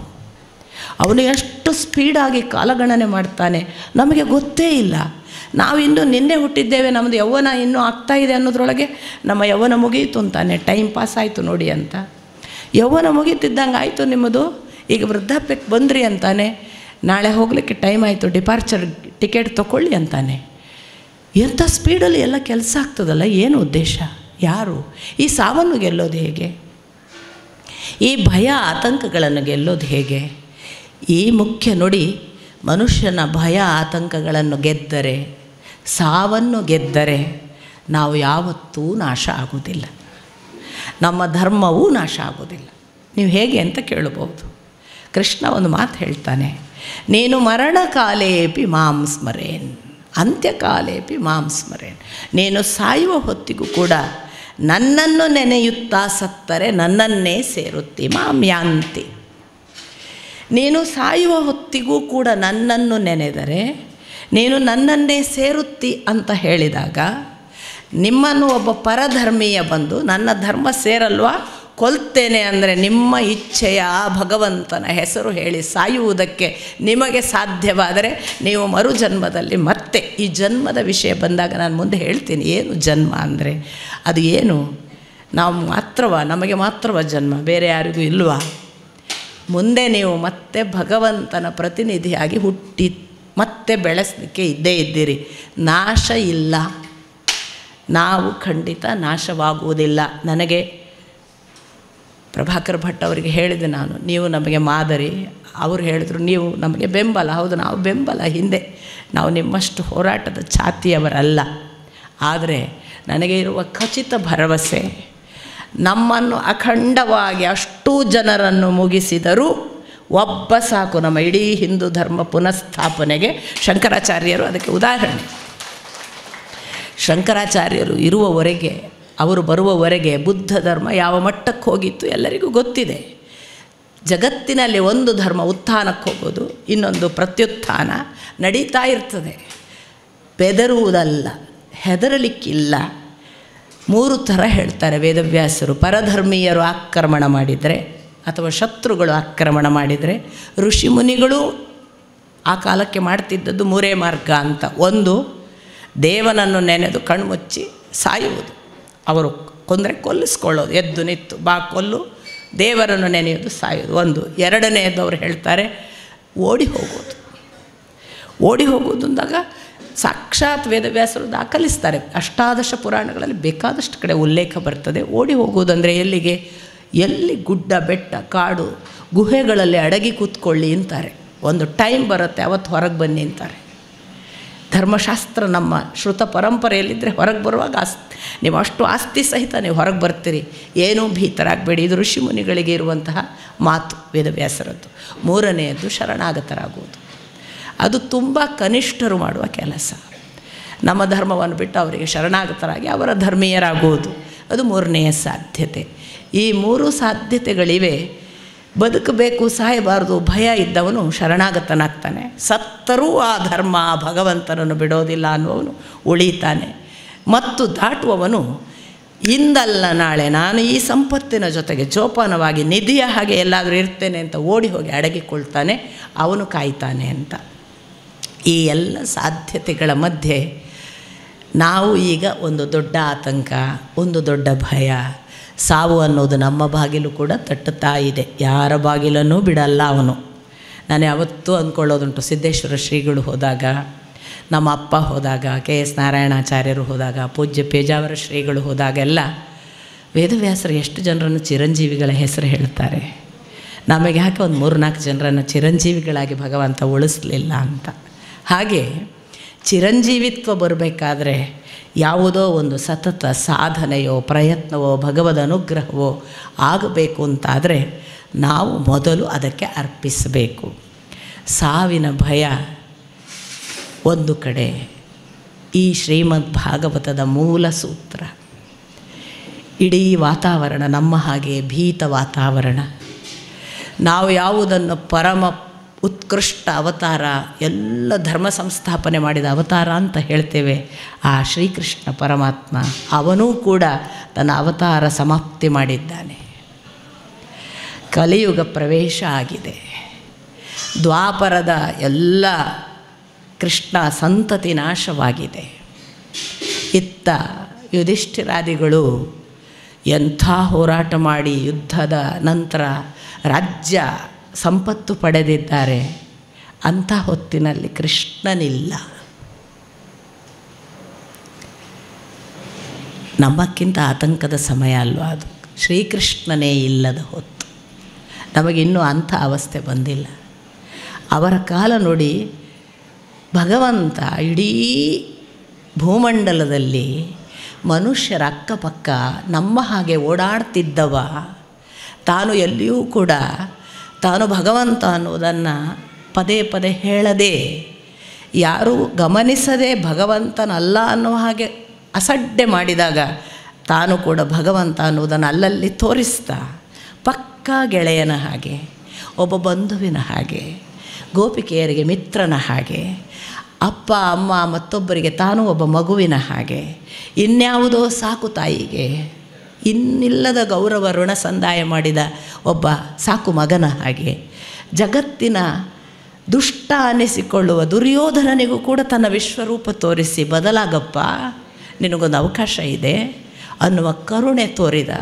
A: ಅವನು ಎಷ್ಟು ಸ್ಪೀಡಾಗಿ ಕಾಲಗಣನೆ ಮಾಡ್ತಾನೆ ನಮಗೆ ಗೊತ್ತೇ ಇಲ್ಲ. ನಾವಿನ್ನೂ ನಿನ್ನೆ ಹುಟ್ಟಿದ್ದೇವೆ, ನಮ್ಮದು ಯೌವನ ಇನ್ನೂ ಆಗ್ತಾಯಿದೆ ಅನ್ನೋದ್ರೊಳಗೆ ನಮ್ಮ ಯೌವನ ಮುಗೀತು ಅಂತಾನೆ. ಟೈಮ್ ಪಾಸ್ ಆಯಿತು ನೋಡಿ ಅಂತ. ಯೌವನ ಮುಗೀತಿದ್ದಂಗೆ ಆಯಿತು ನಿಮ್ಮದು, ಈಗ ವೃದ್ಧಾಪ್ಯಕ್ಕೆ ಬಂದ್ರಿ ಅಂತಾನೆ. ನಾಳೆ ಹೋಗಲಿಕ್ಕೆ ಟೈಮ್ ಆಯಿತು, ಡಿಪಾರ್ಚರ್ ಟಿಕೆಟ್ ತೊಗೊಳ್ಳಿ ಅಂತಾನೆ. ಎಂಥ ಸ್ಪೀಡಲ್ಲಿ ಎಲ್ಲ ಕೆಲಸ ಆಗ್ತದಲ್ಲ. ಏನು ಉದ್ದೇಶ? ಯಾರು? ಈ ಸಾವನ್ನು ಗೆಲ್ಲೋದು ಹೇಗೆ? ಈ ಭಯ ಆತಂಕಗಳನ್ನು ಗೆಲ್ಲೋದು ಹೇಗೆ? ಈ ಮುಖ್ಯ ನುಡಿ, ಮನುಷ್ಯನ ಭಯ ಆತಂಕಗಳನ್ನು ಗೆದ್ದರೆ, ಸಾವನ್ನು ಗೆದ್ದರೆ ನಾವು ಯಾವತ್ತೂ ನಾಶ ಆಗುವುದಿಲ್ಲ, ನಮ್ಮ ಧರ್ಮವೂ ನಾಶ ಆಗೋದಿಲ್ಲ. ನೀವು ಹೇಗೆ ಅಂತ ಕೇಳಬಹುದು. ಕೃಷ್ಣ ಒಂದು ಮಾತು ಹೇಳ್ತಾನೆ, ನೀನು ಮರಣಕಾಲೇಪಿ ಮಾಂ ಸ್ಮರೇನ್ ಅಂತ್ಯಕಾಲೇಪಿ ಮಾಂ ಸ್ಮರೇನ್. ನೀನು ಸಾಯುವ ಹೊತ್ತಿಗೂ ಕೂಡ ನನ್ನನ್ನು ನೆನೆಯುತ್ತಾ ಸತ್ತರೆ ನನ್ನನ್ನೇ ಸೇರುತ್ತಿ, ಮಾಂ ಯಾಂತಿ. ನೀನು ಸಾಯುವ ಹೊತ್ತಿಗೂ ಕೂಡ ನನ್ನನ್ನು ನೆನೆದರೆ ನೀನು ನನ್ನನ್ನೇ ಸೇರುತ್ತಿ ಅಂತ ಹೇಳಿದಾಗ, ನಿಮ್ಮನ್ನು ಒಬ್ಬ ಪರಧರ್ಮೀಯ ಬಂದು ನನ್ನ ಧರ್ಮ ಸೇರಲ್ವಾ, ಕೊಲ್ತೇನೆ ಅಂದರೆ ನಿಮ್ಮ ಇಚ್ಛೆಯ ಭಗವಂತನ ಹೆಸರು ಹೇಳಿ ಸಾಯುವುದಕ್ಕೆ ನಿಮಗೆ ಸಾಧ್ಯವಾದರೆ ನೀವು ಮರುಜನ್ಮದಲ್ಲಿ ಮತ್ತೆ, ಈ ಜನ್ಮದ ವಿಷಯ ಬಂದಾಗ ನಾನು ಮುಂದೆ ಹೇಳ್ತೀನಿ ಏನು ಜನ್ಮ ಅಂದರೆ ಅದು ಏನು, ನಾವು ಮಾತ್ರವ, ನಮಗೆ ಮಾತ್ರವ ಜನ್ಮ, ಬೇರೆ ಯಾರಿಗೂ ಇಲ್ವಾ? ಮುಂದೆ ನೀವು ಮತ್ತೆ ಭಗವಂತನ ಪ್ರತಿನಿಧಿಯಾಗಿ ಹುಟ್ಟಿ ಮತ್ತೆ ಬೆಳೆಸಲಿಕ್ಕೆ ಇದ್ದೇ ಇದ್ದೀರಿ. ನಾಶ ಇಲ್ಲ, ನಾವು ಖಂಡಿತ ನಾಶವಾಗುವುದಿಲ್ಲ. ನನಗೆ ಪ್ರಭಾಕರ್ ಭಟ್ ಅವರಿಗೆ ಹೇಳಿದೆ ನಾನು, ನೀವು ನಮಗೆ ಮಾದರಿ. ಅವರು ಹೇಳಿದರು, ನೀವು ನಮಗೆ ಬೆಂಬಲ. ಹೌದು, ನಾವು ಬೆಂಬಲ. ಹಿಂದೆ ನಾವು ನಿಮ್ಮಷ್ಟು ಹೋರಾಟದ ಛಾತಿಯವರಲ್ಲ. ಆದರೆ ನನಗೆ ಇರುವ ಖಚಿತ ಭರವಸೆ, ನಮ್ಮನ್ನು ಅಖಂಡವಾಗಿ ಅಷ್ಟೂ ಜನರನ್ನು ಮುಗಿಸಿದರೂ ಒಬ್ಬ ಸಾಕು ನಮ್ಮ ಇಡೀ ಹಿಂದೂ ಧರ್ಮ ಪುನಃಸ್ಥಾಪನೆಗೆ. ಶಂಕರಾಚಾರ್ಯರು ಅದಕ್ಕೆ ಉದಾಹರಣೆ. ಶಂಕರಾಚಾರ್ಯರು ಇರುವವರೆಗೆ, ಅವರು ಬರುವವರೆಗೆ ಬುದ್ಧ ಧರ್ಮ ಯಾವ ಮಟ್ಟಕ್ಕೆ ಹೋಗಿತ್ತು ಎಲ್ಲರಿಗೂ ಗೊತ್ತಿದೆ. ಜಗತ್ತಿನಲ್ಲಿ ಒಂದು ಧರ್ಮ ಉತ್ಥಾನಕ್ಕೆ ಹೋಗೋದು, ಇನ್ನೊಂದು ಪ್ರತ್ಯುತ್ಥಾನ ನಡೀತಾ ಇರ್ತದೆ. ಬೆದರುವುದಲ್ಲ, ಹೆದರಲಿಕ್ಕಿಲ್ಲ. 3 ಥರ ಹೇಳ್ತಾರೆ ವೇದವ್ಯಾಸರು. ಪರಧರ್ಮೀಯರು ಆಕ್ರಮಣ ಮಾಡಿದರೆ ಅಥವಾ ಶತ್ರುಗಳು ಆಕ್ರಮಣ ಮಾಡಿದರೆ, ಋಷಿಮುನಿಗಳು ಆ ಕಾಲಕ್ಕೆ ಮಾಡ್ತಿದ್ದದ್ದು 3 ಮಾರ್ಗ ಅಂತ. ಒಂದು, ದೇವನನ್ನು ನೆನೆದು ಕಣ್ಮುಚ್ಚಿ ಸಾಯುವುದು, ಅವರು ಕೊಂದರೆ ಕೊಲ್ಲಿಸ್ಕೊಳ್ಳೋದು, ಎದ್ದು ನಿಂತು ಬಾ ಕೊಲ್ಲು, ದೇವರನ್ನು ನೆನೆಯೋದು, ಸಾಯೋದು ಒಂದು. ಎರಡನೆಯದು ಅವರು ಹೇಳ್ತಾರೆ ಓಡಿ ಹೋಗೋದು. ಓಡಿ ಹೋಗೋದು ಅಂದಾಗ ಸಾಕ್ಷಾತ್ ವೇದವ್ಯಾಸರು ದಾಖಲಿಸ್ತಾರೆ. ಅಷ್ಟಾದಶ ಪುರಾಣಗಳಲ್ಲಿ ಬೇಕಾದಷ್ಟು ಕಡೆ ಉಲ್ಲೇಖ ಬರ್ತದೆ. ಓಡಿ ಹೋಗೋದಂದರೆ ಎಲ್ಲಿಗೆ? ಎಲ್ಲಿ ಗುಡ್ಡ ಬೆಟ್ಟ ಕಾಡು ಗುಹೆಗಳಲ್ಲಿ ಅಡಗಿ ಕೂತ್ಕೊಳ್ಳಿ ಅಂತಾರೆ. ಒಂದು ಟೈಮ್ ಬರುತ್ತೆ, ಅವತ್ತು ಹೊರಗೆ ಬನ್ನಿ ಅಂತಾರೆ. ಧರ್ಮಶಾಸ್ತ್ರ ನಮ್ಮ ಶ್ರುತ ಪರಂಪರೆಯಲ್ಲಿದ್ದರೆ ಹೊರಗೆ ಬರುವಾಗ ನೀವು ಅಷ್ಟು ಆಸ್ತಿ ಸಹಿತ ನೀವು ಹೊರಗೆ ಬರ್ತೀರಿ, ಏನೂ ಭೀತರಾಗಬೇಡಿ. ಇದು ಋಷಿಮುನಿಗಳಿಗೆ ಇರುವಂತಹ ಮಾತು ವೇದವ್ಯಾಸರದ್ದು. 3ನೆಯದ್ದು ಶರಣಾಗತರಾಗುವುದು. ಅದು ತುಂಬ ಕನಿಷ್ಠರು ಮಾಡುವ ಕೆಲಸ. ನಮ್ಮ ಧರ್ಮವನ್ನು ಬಿಟ್ಟು ಅವರಿಗೆ ಶರಣಾಗತರಾಗಿ ಅವರ ಧರ್ಮೀಯರಾಗುವುದು, ಅದು 3ನೆಯ ಸಾಧ್ಯತೆ. ಈ 3 ಸಾಧ್ಯತೆಗಳಿವೆ. ಬದುಕಬೇಕು, ಸಾಯಬಾರದು ಭಯ ಇದ್ದವನು ಶರಣಾಗತನಾಗ್ತಾನೆ. ಸತ್ತರೂ ಆ ಧರ್ಮ ಭಗವಂತನನ್ನು ಬಿಡೋದಿಲ್ಲ ಅನ್ನುವನು ಉಳಿತಾನೆ. ಮತ್ತು ದಾಟುವವನು ಇಂದಲ್ಲ ನಾಳೆ ನಾನು ಈ ಸಂಪತ್ತಿನ ಜೊತೆಗೆ ಜೋಪಾನವಾಗಿ ನಿಧಿಯ ಹಾಗೆ ಎಲ್ಲಾದರೂ ಇರ್ತೇನೆ ಅಂತ ಓಡಿ ಹೋಗಿ ಅಡಗಿಕೊಳ್ತಾನೆ, ಅವನು ಕಾಯ್ತಾನೆ ಅಂತ. ಈ ಎಲ್ಲ ಸಾಧ್ಯತೆಗಳ ಮಧ್ಯೆ ನಾವು ಈಗ ಒಂದು ದೊಡ್ಡ ಆತಂಕ, ಒಂದು ದೊಡ್ಡ ಭಯ, ಸಾವು ಅನ್ನೋದು ನಮ್ಮ ಬಾಗಿಲು ಕೂಡ ತಟ್ಟುತ್ತಾ ಇದೆ. ಯಾರ ಬಾಗಿಲನ್ನೂ ಬಿಡಲ್ಲ ಅವನು. ನಾನು ಯಾವತ್ತೂ ಅಂದ್ಕೊಳ್ಳೋದುಂಟು, ಸಿದ್ದೇಶ್ವರ ಶ್ರೀಗಳು ಹೋದಾಗ, ನಮ್ಮ ಅಪ್ಪ ಹೋದಾಗ, KS ನಾರಾಯಣಾಚಾರ್ಯರು ಹೋದಾಗ, ಪೂಜ್ಯ ಪೇಜಾವರ ಶ್ರೀಗಳು ಹೋದಾಗೆಲ್ಲ ವೇದವ್ಯಾಸರು ಎಷ್ಟು ಜನರನ್ನು ಚಿರಂಜೀವಿಗಳ ಹೆಸರು ಹೇಳ್ತಾರೆ. ನಮಗೆ ಯಾಕೆ ಒಂದು 3-4 ಜನರನ್ನು ಚಿರಂಜೀವಿಗಳಾಗಿ ಭಗವಂತ ಉಳಿಸಲಿಲ್ಲ ಅಂತ. ಹಾಗೆ ಚಿರಂಜೀವಿತ್ವ ಬರಬೇಕಾದ್ರೆ ಯಾವುದೋ ಒಂದು ಸತತ ಸಾಧನೆಯೋ ಪ್ರಯತ್ನವೋ ಭಗವದ್ ಅನುಗ್ರಹವೋ ಆಗಬೇಕು ಅಂತಾದರೆ ನಾವು ಮೊದಲು ಅದಕ್ಕೆ ಅರ್ಪಿಸಬೇಕು. ಸಾವಿನ ಭಯ ಒಂದು ಕಡೆ, ಈ ಶ್ರೀಮದ್ ಭಾಗವತದ ಮೂಲ ಸೂತ್ರ. ಇಡೀ ವಾತಾವರಣ ನಮ್ಮ ಹಾಗೆ ಭೀತ ವಾತಾವರಣ. ನಾವು ಯಾವುದನ್ನು ಪರಮ ಉತ್ಕೃಷ್ಟ ಅವತಾರ, ಎಲ್ಲ ಧರ್ಮ ಸಂಸ್ಥಾಪನೆ ಮಾಡಿದ ಅವತಾರ ಅಂತ ಹೇಳ್ತೇವೆ, ಆ ಶ್ರೀಕೃಷ್ಣ ಪರಮಾತ್ಮ ಅವನೂ ಕೂಡ ತನ್ನ ಅವತಾರ ಸಮಾಪ್ತಿ ಮಾಡಿದ್ದಾನೆ. ಕಲಿಯುಗ ಪ್ರವೇಶ ಆಗಿದೆ. ದ್ವಾಪರದ ಎಲ್ಲ ಕೃಷ್ಣ ಸಂತತಿ ನಾಶವಾಗಿದೆ. ಇತ್ತ ಯುಧಿಷ್ಠಿರಾದಿಗಳು ಎಂಥ ಹೋರಾಟ ಮಾಡಿ ಯುದ್ಧದ ನಂತರ ರಾಜ್ಯ ಸಂಪತ್ತು ಪಡೆದಿದ್ದಾರೆ. ಅಂಥ ಹೊತ್ತಿನಲ್ಲಿ ಕೃಷ್ಣನಿಲ್ಲ. ನಮ್ಮಕ್ಕಿಂತ ಆತಂಕದ ಸಮಯ ಅಲ್ವಾ ಅದು? ಶ್ರೀಕೃಷ್ಣನೇ ಇಲ್ಲದ ಹೊತ್ತು. ನಮಗಿನ್ನೂ ಅಂಥ ಅವಸ್ಥೆ ಬಂದಿಲ್ಲ. ಅವರ ಕಾಲ ನೋಡಿ, ಭಗವಂತ ಇಡೀ ಭೂಮಂಡಲದಲ್ಲಿ ಮನುಷ್ಯರ ಅಕ್ಕಪಕ್ಕ ನಮ್ಮ ಹಾಗೆ ಓಡಾಡ್ತಿದ್ದವ, ತಾನು ಎಲ್ಲಿಯೂ ಕೂಡ ತಾನು ಭಗವಂತ ಅನ್ನೋದನ್ನು ಪದೇ ಪದೇ ಹೇಳದೆ, ಯಾರೂ ಗಮನಿಸದೆ ಭಗವಂತನಲ್ಲ ಅನ್ನೋ ಹಾಗೆ ಅಸಡ್ಡೆ ಮಾಡಿದಾಗ ತಾನು ಕೂಡ ಭಗವಂತ ಅನ್ನೋದನ್ನು ಅಲ್ಲಲ್ಲಿ ತೋರಿಸ್ತಾ, ಪಕ್ಕ ಗೆಳೆಯನ ಹಾಗೆ, ಒಬ್ಬ ಬಂಧುವಿನ ಹಾಗೆ, ಗೋಪಿಕೆಯರಿಗೆ ಮಿತ್ರನ ಹಾಗೆ, ಅಪ್ಪ ಅಮ್ಮ ಮತ್ತೊಬ್ಬರಿಗೆ ತಾನು ಒಬ್ಬ ಮಗುವಿನ ಹಾಗೆ, ಇನ್ಯಾವುದೋ ಸಾಕು ತಾಯಿಗೆ ಇನ್ನಿಲ್ಲದ ಗೌರವ ಋಣ ಸಂದಾಯ ಮಾಡಿದ ಒಬ್ಬ ಸಾಕು ಮಗನ ಹಾಗೆ, ಜಗತ್ತಿನ ದುಷ್ಟ ಅನ್ನಿಸಿಕೊಳ್ಳುವ ದುರ್ಯೋಧನನಿಗೂ ಕೂಡ ತನ್ನ ವಿಶ್ವರೂಪ ತೋರಿಸಿ, ಬದಲಾಗಪ್ಪ ನಿನಗೊಂದು ಅವಕಾಶ ಇದೆ ಅನ್ನುವ ಕರುಣೆ ತೋರಿದ,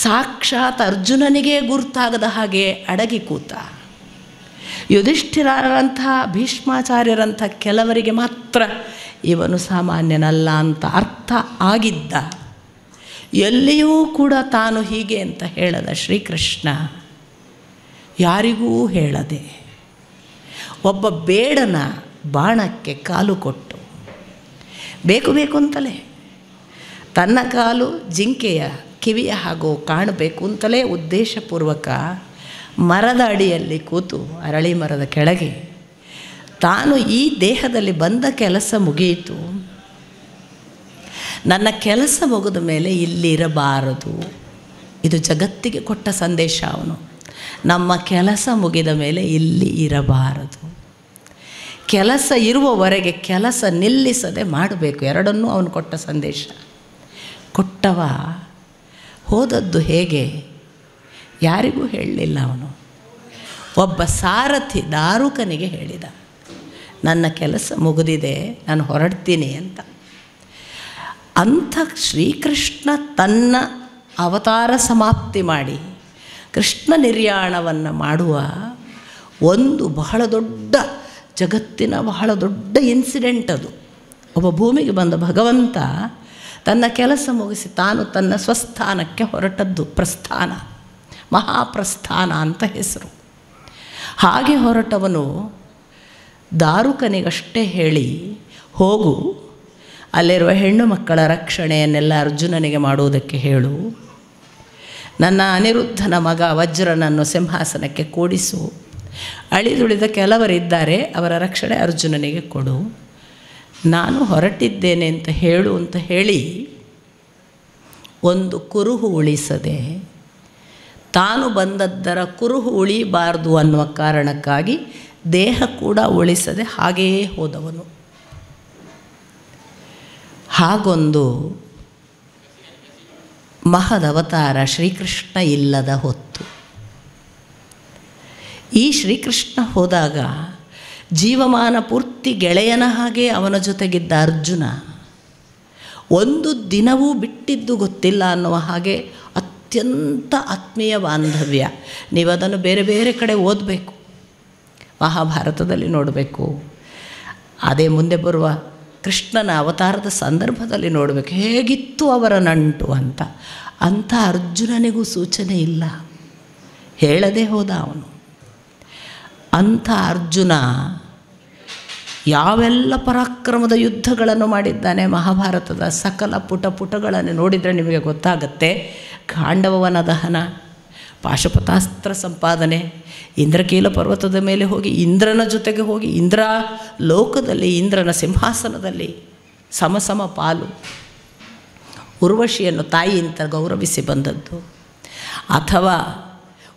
A: ಸಾಕ್ಷಾತ್ ಅರ್ಜುನನಿಗೆ ಗುರುತಾಗದ ಹಾಗೆ ಅಡಗಿ ಕೂತ, ಯುಧಿಷ್ಠಿರರಂಥ ಭೀಷ್ಮಾಚಾರ್ಯರಂಥ ಕೆಲವರಿಗೆ ಮಾತ್ರ ಇವನು ಸಾಮಾನ್ಯನಲ್ಲ ಅಂತ ಅರ್ಥ ಆಗಿದ್ದ, ಎಲ್ಲಿಯೂ ಕೂಡ ತಾನು ಹೀಗೆ ಅಂತ ಹೇಳದ ಶ್ರೀಕೃಷ್ಣ ಯಾರಿಗೂ ಹೇಳದೆ ಒಬ್ಬ ಬೇಡನ ಬಾಣಕ್ಕೆ ಕಾಲು ಕೊಟ್ಟು ಬೇಕು ಬೇಕು ಅಂತಲೇ ತನ್ನ ಕಾಲು ಜಿಂಕೆಯ ಕಿವಿಯ ಹಾಗೂ ಕಾಣಬೇಕು ಅಂತಲೇ ಉದ್ದೇಶಪೂರ್ವಕ ಮರದ ಅಡಿಯಲ್ಲಿ ಕೂತು ಅರಳಿ ಮರದ ಕೆಳಗೆ ತಾನು ಈ ದೇಹದಲ್ಲಿ ಬಂದ ಕೆಲಸ ಮುಗಿಯಿತು, ನನ್ನ ಕೆಲಸ ಮುಗಿದ ಮೇಲೆ ಇಲ್ಲಿರಬಾರದು, ಇದು ಜಗತ್ತಿಗೆ ಕೊಟ್ಟ ಸಂದೇಶ. ಅವನು ನಮ್ಮ ಕೆಲಸ ಮುಗಿದ ಮೇಲೆ ಇಲ್ಲಿ ಇರಬಾರದು, ಕೆಲಸ ಇರುವವರೆಗೆ ಕೆಲಸ ನಿಲ್ಲಿಸದೆ ಮಾಡಬೇಕು, ಎರಡನ್ನೂ ಅವನು ಕೊಟ್ಟ ಸಂದೇಶ. ಕೊಟ್ಟವ ಹೋದದ್ದು ಹೇಗೆ ಯಾರಿಗೂ ಹೇಳಲಿಲ್ಲ. ಅವನು ಒಬ್ಬ ಸಾರಥಿ ದಾರುಕನಿಗೆ ಹೇಳಿದ, ನನ್ನ ಕೆಲಸ ಮುಗಿದಿದೆ, ನಾನು ಹೊರಡ್ತೀನಿ ಅಂತ. ಅಂಥ ಶ್ರೀಕೃಷ್ಣ ತನ್ನ ಅವತಾರ ಸಮಾಪ್ತಿ ಮಾಡಿ ಕೃಷ್ಣ ನಿರ್ಯಾಣವನ್ನು ಮಾಡುವ ಒಂದು ಬಹಳ ದೊಡ್ಡ ಜಗತ್ತಿನ ಬಹಳ ದೊಡ್ಡ ಇನ್ಸಿಡೆಂಟ್ ಅದು. ಒಬ್ಬ ಭೂಮಿಗೆ ಬಂದ ಭಗವಂತ ತನ್ನ ಕೆಲಸ ಮುಗಿಸಿ ತಾನು ತನ್ನ ಸ್ವಸ್ಥಾನಕ್ಕೆ ಹೊರಟದ್ದು ಪ್ರಸ್ಥಾನ, ಮಹಾಪ್ರಸ್ಥಾನ ಅಂತ ಹೆಸರು. ಹಾಗೆ ಹೊರಟವನು ದಾರುಕನಿಗಷ್ಟೇ ಹೇಳಿ, ಹೋಗು, ಅಲ್ಲಿರುವ ಹೆಣ್ಣು ಮಕ್ಕಳ ರಕ್ಷಣೆಯನ್ನೆಲ್ಲ ಅರ್ಜುನನಿಗೆ ಮಾಡುವುದಕ್ಕೆ ಹೇಳು, ನನ್ನ ಅನಿರುದ್ಧನ ಮಗ ವಜ್ರನನ್ನು ಸಿಂಹಾಸನಕ್ಕೆ ಕೂಡಿಸು, ಅಳಿದುಳಿದ ಕೆಲವರಿದ್ದಾರೆ ಅವರ ರಕ್ಷಣೆ ಅರ್ಜುನನಿಗೆ ಕೊಡು, ನಾನು ಹೊರಟಿದ್ದೇನೆ ಅಂತ ಹೇಳು ಅಂತ ಹೇಳಿ ಒಂದು ಕುರುಹು ಉಳಿಸದೆ ತಾನು ಬಂದದ್ದರ ಕುರುಹು ಉಳಿಬಾರ್ದು ಅನ್ನುವ ಕಾರಣಕ್ಕಾಗಿ ದೇಹ ಕೂಡ ಉಳಿಸದೆ ಹಾಗೆಯೇ ಹೋದವನು. ಹಾಗೊಂದು ಮಹದವತಾರ ಶ್ರೀಕೃಷ್ಣ ಇಲ್ಲದ ಹೊತ್ತು. ಈ ಶ್ರೀಕೃಷ್ಣ ಹೋದಾಗ ಜೀವಮಾನ ಪೂರ್ತಿ ಗೆಳೆಯನ ಹಾಗೆ ಅವನ ಜೊತೆಗಿದ್ದ ಅರ್ಜುನ ಒಂದು ದಿನವೂ ಬಿಟ್ಟಿದ್ದು ಗೊತ್ತಿಲ್ಲ ಅನ್ನುವ ಹಾಗೆ ಅತ್ಯಂತ ಆತ್ಮೀಯ ಬಾಂಧವ್ಯ. ನೀವು ಅದನ್ನು ಬೇರೆ ಬೇರೆ ಕಡೆ ಓದಬೇಕು, ಮಹಾಭಾರತದಲ್ಲಿ ನೋಡಬೇಕು, ಅದೇ ಮುಂದೆ ಬರುವ ಕೃಷ್ಣನ ಅವತಾರದ ಸಂದರ್ಭದಲ್ಲಿ ನೋಡಬೇಕು ಹೇಗಿತ್ತು ಅವರ ನಂಟು ಅಂತ. ಅಂಥ ಅರ್ಜುನನಿಗೂ ಸೂಚನೆ ಇಲ್ಲ, ಹೇಳದೆ ಹೋದ ಅವನು. ಅಂಥ ಅರ್ಜುನ ಯಾವೆಲ್ಲ ಪರಾಕ್ರಮದ ಯುದ್ಧಗಳನ್ನು ಮಾಡಿದ್ದಾನೆ. ಮಹಾಭಾರತದ ಸಕಲ ಪುಟಗಳನ್ನು ನೋಡಿದರೆ ನಿಮಗೆ ಗೊತ್ತಾಗುತ್ತೆ. ಖಾಂಡವನ ದಹನ, ಪಾಶುಪತಾಸ್ತ್ರ ಸಂಪಾದನೆ, ಇಂದ್ರಕೀಲ ಪರ್ವತದ ಮೇಲೆ ಹೋಗಿ ಇಂದ್ರನ ಜೊತೆಗೆ ಹೋಗಿ ಇಂದ್ರ ಲೋಕದಲ್ಲಿ ಇಂದ್ರನ ಸಿಂಹಾಸನದಲ್ಲಿ ಸಮಸಮ ಪಾಲು, ಉರ್ವಶಿಯನ್ನು ತಾಯಿ ಅಂತ ಗೌರವಿಸಿ ಬಂದದ್ದು, ಅಥವಾ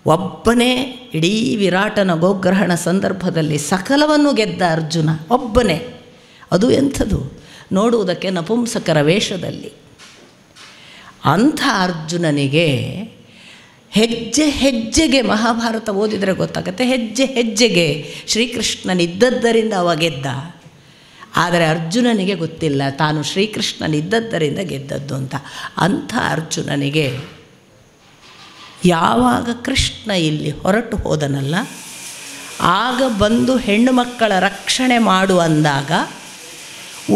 A: ಒಬ್ಬನೇ ಇಡೀ ವಿರಾಟನ ಗೋಗ್ರಹಣ ಸಂದರ್ಭದಲ್ಲಿ ಸಕಲವನ್ನು ಗೆದ್ದ ಅರ್ಜುನ ಒಬ್ಬನೇ. ಅದು ಎಂಥದು, ನೋಡುವುದಕ್ಕೆ ನಪುಂಸಕರ ವೇಷದಲ್ಲಿ. ಅಂಥ ಅರ್ಜುನನಿಗೆ ಹೆಜ್ಜೆ ಹೆಜ್ಜೆಗೆ, ಮಹಾಭಾರತ ಓದಿದರೆ ಗೊತ್ತಾಗುತ್ತೆ, ಹೆಜ್ಜೆ ಹೆಜ್ಜೆಗೆ ಶ್ರೀಕೃಷ್ಣನಿದ್ದದ್ದರಿಂದ ಅವ ಗೆದ್ದ. ಆದರೆ ಅರ್ಜುನನಿಗೆ ಗೊತ್ತಿಲ್ಲ ತಾನು ಶ್ರೀಕೃಷ್ಣನಿದ್ದದ್ದರಿಂದ ಗೆದ್ದದ್ದು ಅಂತ. ಅಂಥ ಅರ್ಜುನನಿಗೆ ಯಾವಾಗ ಕೃಷ್ಣ ಇಲ್ಲಿ ಹೊರಟು ಹೋದನಲ್ಲ, ಆಗ ಬಂದು ಹೆಣ್ಣು ಮಕ್ಕಳ ರಕ್ಷಣೆ ಮಾಡು ಅಂದಾಗ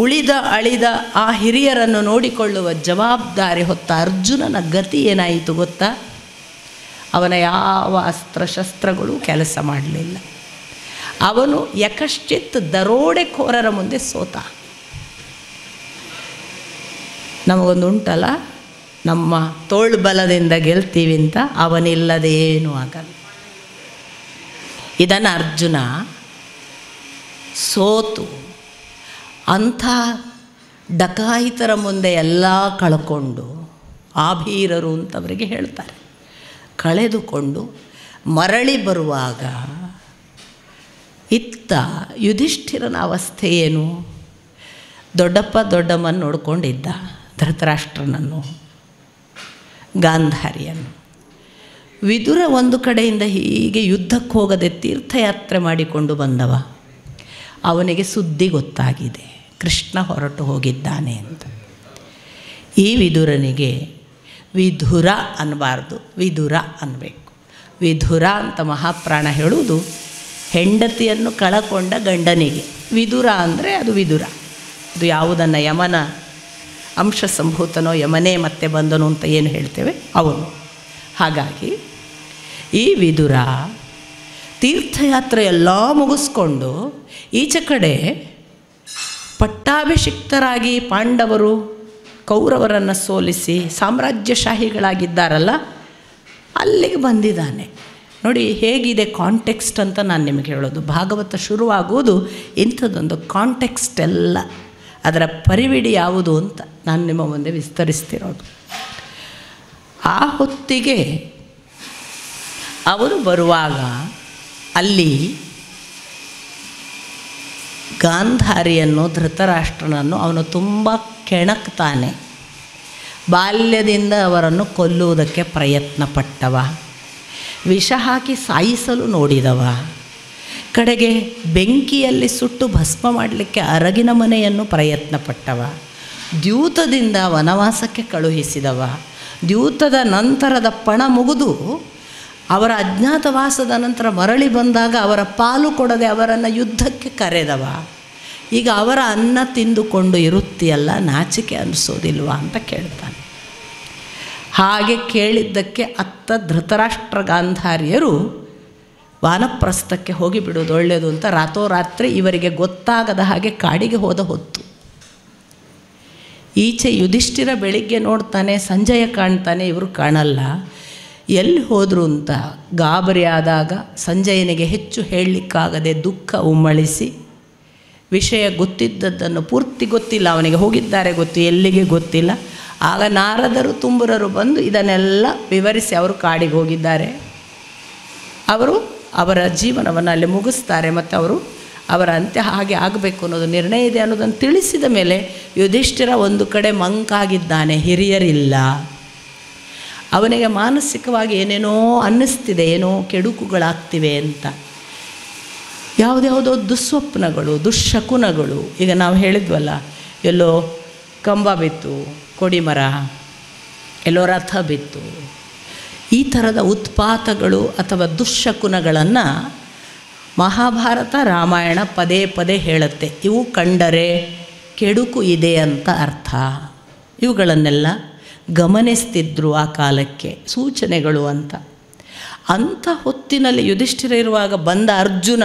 A: ಉಳಿದ ಅಳಿದ ಆ ಹಿರಿಯರನ್ನು ನೋಡಿಕೊಳ್ಳುವ ಜವಾಬ್ದಾರಿ ಹೊತ್ತ ಅರ್ಜುನನ ಗತಿ ಏನಾಯಿತು ಗೊತ್ತಾ? ಅವನ ಯಾವ ಅಸ್ತ್ರಶಸ್ತ್ರಗಳು ಕೆಲಸ ಮಾಡಲಿಲ್ಲ. ಅವನು ಯಕಶ್ಚಿತ್ ದರೋಡೆಕೋರರ ಮುಂದೆ ಸೋತ. ನಮಗೊಂದು ಉಂಟಲ್ಲ, ನಮ್ಮ ತೋಳ್ಬಲದಿಂದ ಗೆಲ್ತೀವಿ ಅಂತ, ಅವನಿಲ್ಲದೇನೂ ಆಗಲ್ಲ. ಇದನ್ನು ಅರ್ಜುನ ಸೋತು ಅಂಥ ಡಕಾಯಿತರ ಮುಂದೆ ಎಲ್ಲ ಕಳ್ಕೊಂಡು, ಆಭೀರರು ಅಂತವರಿಗೆ ಹೇಳ್ತಾರೆ, ಕಳೆದುಕೊಂಡು ಮರಳಿ ಬರುವಾಗ ಇತ್ತ ಯುಧಿಷ್ಠಿರನ ಅವಸ್ಥೆ ಏನು? ದೊಡ್ಡಪ್ಪ ದೊಡ್ಡಮ್ಮನ ನೋಡ್ಕೊಂಡಿದ್ದ, ಧೃತರಾಷ್ಟ್ರನನ್ನು, ಗಾಂಧಾರಿಯನ್ನು. ವಿದುರ ಒಂದು ಕಡೆಯಿಂದ ಹೀಗೆ ಯುದ್ಧಕ್ಕೆ ಹೋಗದೆ ತೀರ್ಥಯಾತ್ರೆ ಮಾಡಿಕೊಂಡು ಬಂದವ. ಅವನಿಗೆ ಸುದ್ದಿ ಗೊತ್ತಾಗಿದೆ, ಕೃಷ್ಣ ಹೊರಟು ಹೋಗಿದ್ದಾನೆ ಅಂತ. ಈ ವಿದುರನಿಗೆ ವಿಧುರ ಅನ್ನಬಾರ್ದು, ವಿದುರ ಅನ್ನಬೇಕು. ವಿಧುರ ಅಂತ ಮಹಾಪ್ರಾಣ ಹೇಳುವುದು ಹೆಂಡತಿಯನ್ನು ಕಳಕೊಂಡ ಗಂಡನಿಗೆ. ವಿದುರ ಅಂದರೆ ಅದು ವಿದುರ. ಅದು ಯಾವುದನ್ನು ಯಮನ ಅಂಶ ಸಂಭೂತನೋ ಯಮನೇ ಮತ್ತೆ ಬಂದನು ಅಂತ ಏನು ಹೇಳ್ತೇವೆ ಅವನು. ಹಾಗಾಗಿ ಈ ವಿದುರ ತೀರ್ಥಯಾತ್ರೆ ಎಲ್ಲ ಮುಗಿಸ್ಕೊಂಡು ಈಚೆ ಕಡೆ ಪಟ್ಟಾಭಿಷಿಕ್ತರಾಗಿ ಪಾಂಡವರು ಕೌರವರನ್ನು ಸೋಲಿಸಿ ಸಾಮ್ರಾಜ್ಯಶಾಹಿಗಳಾಗಿದ್ದಾರಲ್ಲ ಅಲ್ಲಿಗೆ ಬಂದಿದ್ದಾನೆ. ನೋಡಿ ಹೇಗಿದೆ ಕಾಂಟೆಕ್ಸ್ಟ್ ಅಂತ ನಾನು ನಿಮಗೆ ಹೇಳೋದು. ಭಾಗವತ ಶುರುವಾಗುವುದು ಇಂಥದ್ದೊಂದು ಕಾಂಟೆಕ್ಸ್ಟ್ ಎಲ್ಲ, ಅದರ ಪರಿವಿಡಿ ಯಾವುದು ಅಂತ ನಾನು ನಿಮ್ಮ ಮುಂದೆ ವಿಸ್ತರಿಸ್ತಿರೋದು. ಆ ಹೊತ್ತಿಗೆ ಅವರು ಬರುವಾಗ ಅಲ್ಲಿ ಗಾಂಧಾರಿಯನ್ನು ಧೃತರಾಷ್ಟ್ರನನ್ನು ಅವನು ತುಂಬ ಕೆಣಕ್ತಾನೆ. ಬಾಲ್ಯದಿಂದ ಅವರನ್ನು ಕೊಲ್ಲುವುದಕ್ಕೆ ಪ್ರಯತ್ನ ಪಟ್ಟವ, ವಿಷ ಹಾಕಿ ಸಾಯಿಸಲು ನೋಡಿದವ, ಕಡೆಗೆ ಬೆಂಕಿಯಲ್ಲಿ ಸುಟ್ಟು ಭಸ್ಮ ಮಾಡಲಿಕ್ಕೆ ಅರಗಿನ ಮನೆಯನ್ನು ಪ್ರಯತ್ನ ಪಟ್ಟವ, ದ್ಯೂತದಿಂದ ವನವಾಸಕ್ಕೆ ಕಳುಹಿಸಿದವ, ದ್ಯೂತದ ನಂತರದ ಪಣ ಮುಗಿದು ಅವರ ಅಜ್ಞಾತವಾಸದ ನಂತರ ಮರಳಿ ಬಂದಾಗ ಅವರ ಪಾಲು ಕೊಡದೆ ಅವರನ್ನು ಯುದ್ಧಕ್ಕೆ ಕರೆದವ. ಈಗ ಅವರ ಅನ್ನ ತಿಂದುಕೊಂಡು ಇರುತ್ತೀಯಲ್ಲ, ನಾಚಿಕೆ ಅನಿಸೋದಿಲ್ವಾ ಅಂತ ಕೇಳ್ತಾನೆ. ಹಾಗೆ ಕೇಳಿದ್ದಕ್ಕೆ ಅತ್ತ ಧೃತರಾಷ್ಟ್ರ ಗಾಂಧಾರಿಯರು ವಾನಪ್ರಸ್ಥಕ್ಕೆ ಹೋಗಿಬಿಡೋದು ಒಳ್ಳೆಯದು ಅಂತ ರಾತ್ರೋರಾತ್ರಿ ಇವರಿಗೆ ಗೊತ್ತಾಗದ ಹಾಗೆ ಕಾಡಿಗೆ ಹೋದ ಹೊತ್ತು. ಈಚೆ ಯುಧಿಷ್ಠಿರ ಬೆಳಿಗ್ಗೆ ನೋಡ್ತಾನೆ, ಸಂಜಯ ಕಾಣ್ತಾನೆ, ಇವರು ಕಾಣಲ್ಲ. ಎಲ್ಲಿ ಹೋದರು ಅಂತ ಗಾಬರಿ ಆದಾಗ ಸಂಜಯನಿಗೆ ಹೆಚ್ಚು ಹೇಳಲಿಕ್ಕಾಗದೆ ದುಃಖ ಉಮ್ಮಳಿಸಿ, ವಿಷಯ ಗೊತ್ತಿದ್ದದ್ದನ್ನು ಪೂರ್ತಿ ಗೊತ್ತಿಲ್ಲ ಅವನಿಗೆ, ಹೋಗಿದ್ದಾರೆ ಗೊತ್ತು, ಎಲ್ಲಿಗೆ ಗೊತ್ತಿಲ್ಲ. ಆಗ ನಾರದರು ತುಂಬುರರು ಬಂದು ಇದನ್ನೆಲ್ಲ ವಿವರಿಸಿ ಅವರು ಕಾಡಿಗೆ ಹೋಗಿದ್ದಾರೆ, ಅವರು ಅವರ ಜೀವನವನ್ನು ಅಲ್ಲಿ ಮುಗಿಸ್ತಾರೆ ಮತ್ತು ಅವರು ಅವರ ಅಂತ್ಯ ಹಾಗೆ ಆಗಬೇಕು ಅನ್ನೋದು ನಿರ್ಣಯ ಇದೆ ಅನ್ನೋದನ್ನು ತಿಳಿಸಿದ ಮೇಲೆ ಯುಧಿಷ್ಠಿರ ಒಂದು ಕಡೆ ಮಂಕಾಗಿದ್ದಾನೆ, ಹಿರಿಯರಿಲ್ಲ. ಅವನಿಗೆ ಮಾನಸಿಕವಾಗಿ ಏನೇನೋ ಅನ್ನಿಸ್ತಿದೆ, ಏನೋ ಕೆಡುಕುಗಳಾಗ್ತಿವೆ ಅಂತ. ಯಾವುದ್ಯಾವುದೋ ದುಸ್ವಪ್ನಗಳು, ದುಶ್ಶಕುನಗಳು. ಈಗ ನಾವು ಹೇಳಿದ್ವಲ್ಲ, ಎಲ್ಲೋ ಕಂಬ ಬಿತ್ತು, ಕೊಡಿಮರ, ಎಲ್ಲೋ ರಥ ಬಿತ್ತು, ಈ ಥರದ ಉತ್ಪಾತಗಳು ಅಥವಾ ದುಶ್ಶಕುನಗಳನ್ನು ಮಹಾಭಾರತ ರಾಮಾಯಣ ಪದೇ ಪದೇ ಹೇಳುತ್ತೆ. ಇವು ಕಂಡರೆ ಕೆಡುಕು ಇದೆ ಅಂತ ಅರ್ಥ. ಇವುಗಳನ್ನೆಲ್ಲ ಗಮನಿಸ್ತಿದ್ರು ಆ ಕಾಲಕ್ಕೆ, ಸೂಚನೆಗಳು ಅಂತ. ಅಂಥ ಹೊತ್ತಿನಲ್ಲಿ ಯುಧಿಷ್ಠಿರ ಇರುವಾಗ ಬಂದ ಅರ್ಜುನ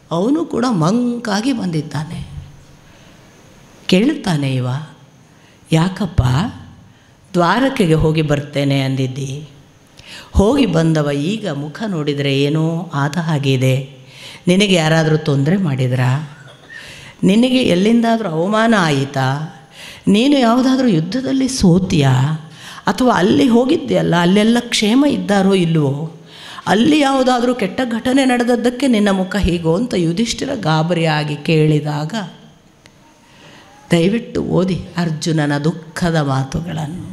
A: ಅವನು ಕೂಡ ಮಂಕಾಗಿ ಬಂದಿದ್ದಾನೆ. ಕೇಳ್ತಾನೆ ಇವ, ಯಾಕಪ್ಪ ದ್ವಾರಕೆಗೆ ಹೋಗಿ ಬರ್ತೇನೆ ಅಂದಿದ್ದಿ, ಹೋಗಿ ಬಂದವ ಈಗ ಮುಖ ನೋಡಿದರೆ ಏನೋ ಆದ ಹಾಗಿದೆ, ನಿನಗೆ ಯಾರಾದರೂ ತೊಂದರೆ ಮಾಡಿದ್ರಾ, ನಿನಗೆ ಎಲ್ಲಿಂದಾದರೂ ಅವಮಾನ ಆಯಿತಾ, ನೀನು ಯಾವುದಾದ್ರೂ ಯುದ್ಧದಲ್ಲಿ ಸೋತಿಯಾ, ಅಥವಾ ಅಲ್ಲಿ ಹೋಗಿದ್ದೆಯಲ್ಲ ಅಲ್ಲೆಲ್ಲ ಕ್ಷೇಮ ಇದ್ದಾರೋ ಇಲ್ವೋ, ಅಲ್ಲಿ ಯಾವುದಾದ್ರೂ ಕೆಟ್ಟ ಘಟನೆ ನಡೆದದ್ದಕ್ಕೆ ನಿನ್ನ ಮುಖ ಹೀಗೋ ಅಂತ ಯುಧಿಷ್ಠಿರ ಗಾಬರಿಯಾಗಿ ಕೇಳಿದಾಗ ದಯವಿಟ್ಟು ಓದಿ ಅರ್ಜುನನ ದುಃಖದ ಮಾತುಗಳನ್ನು.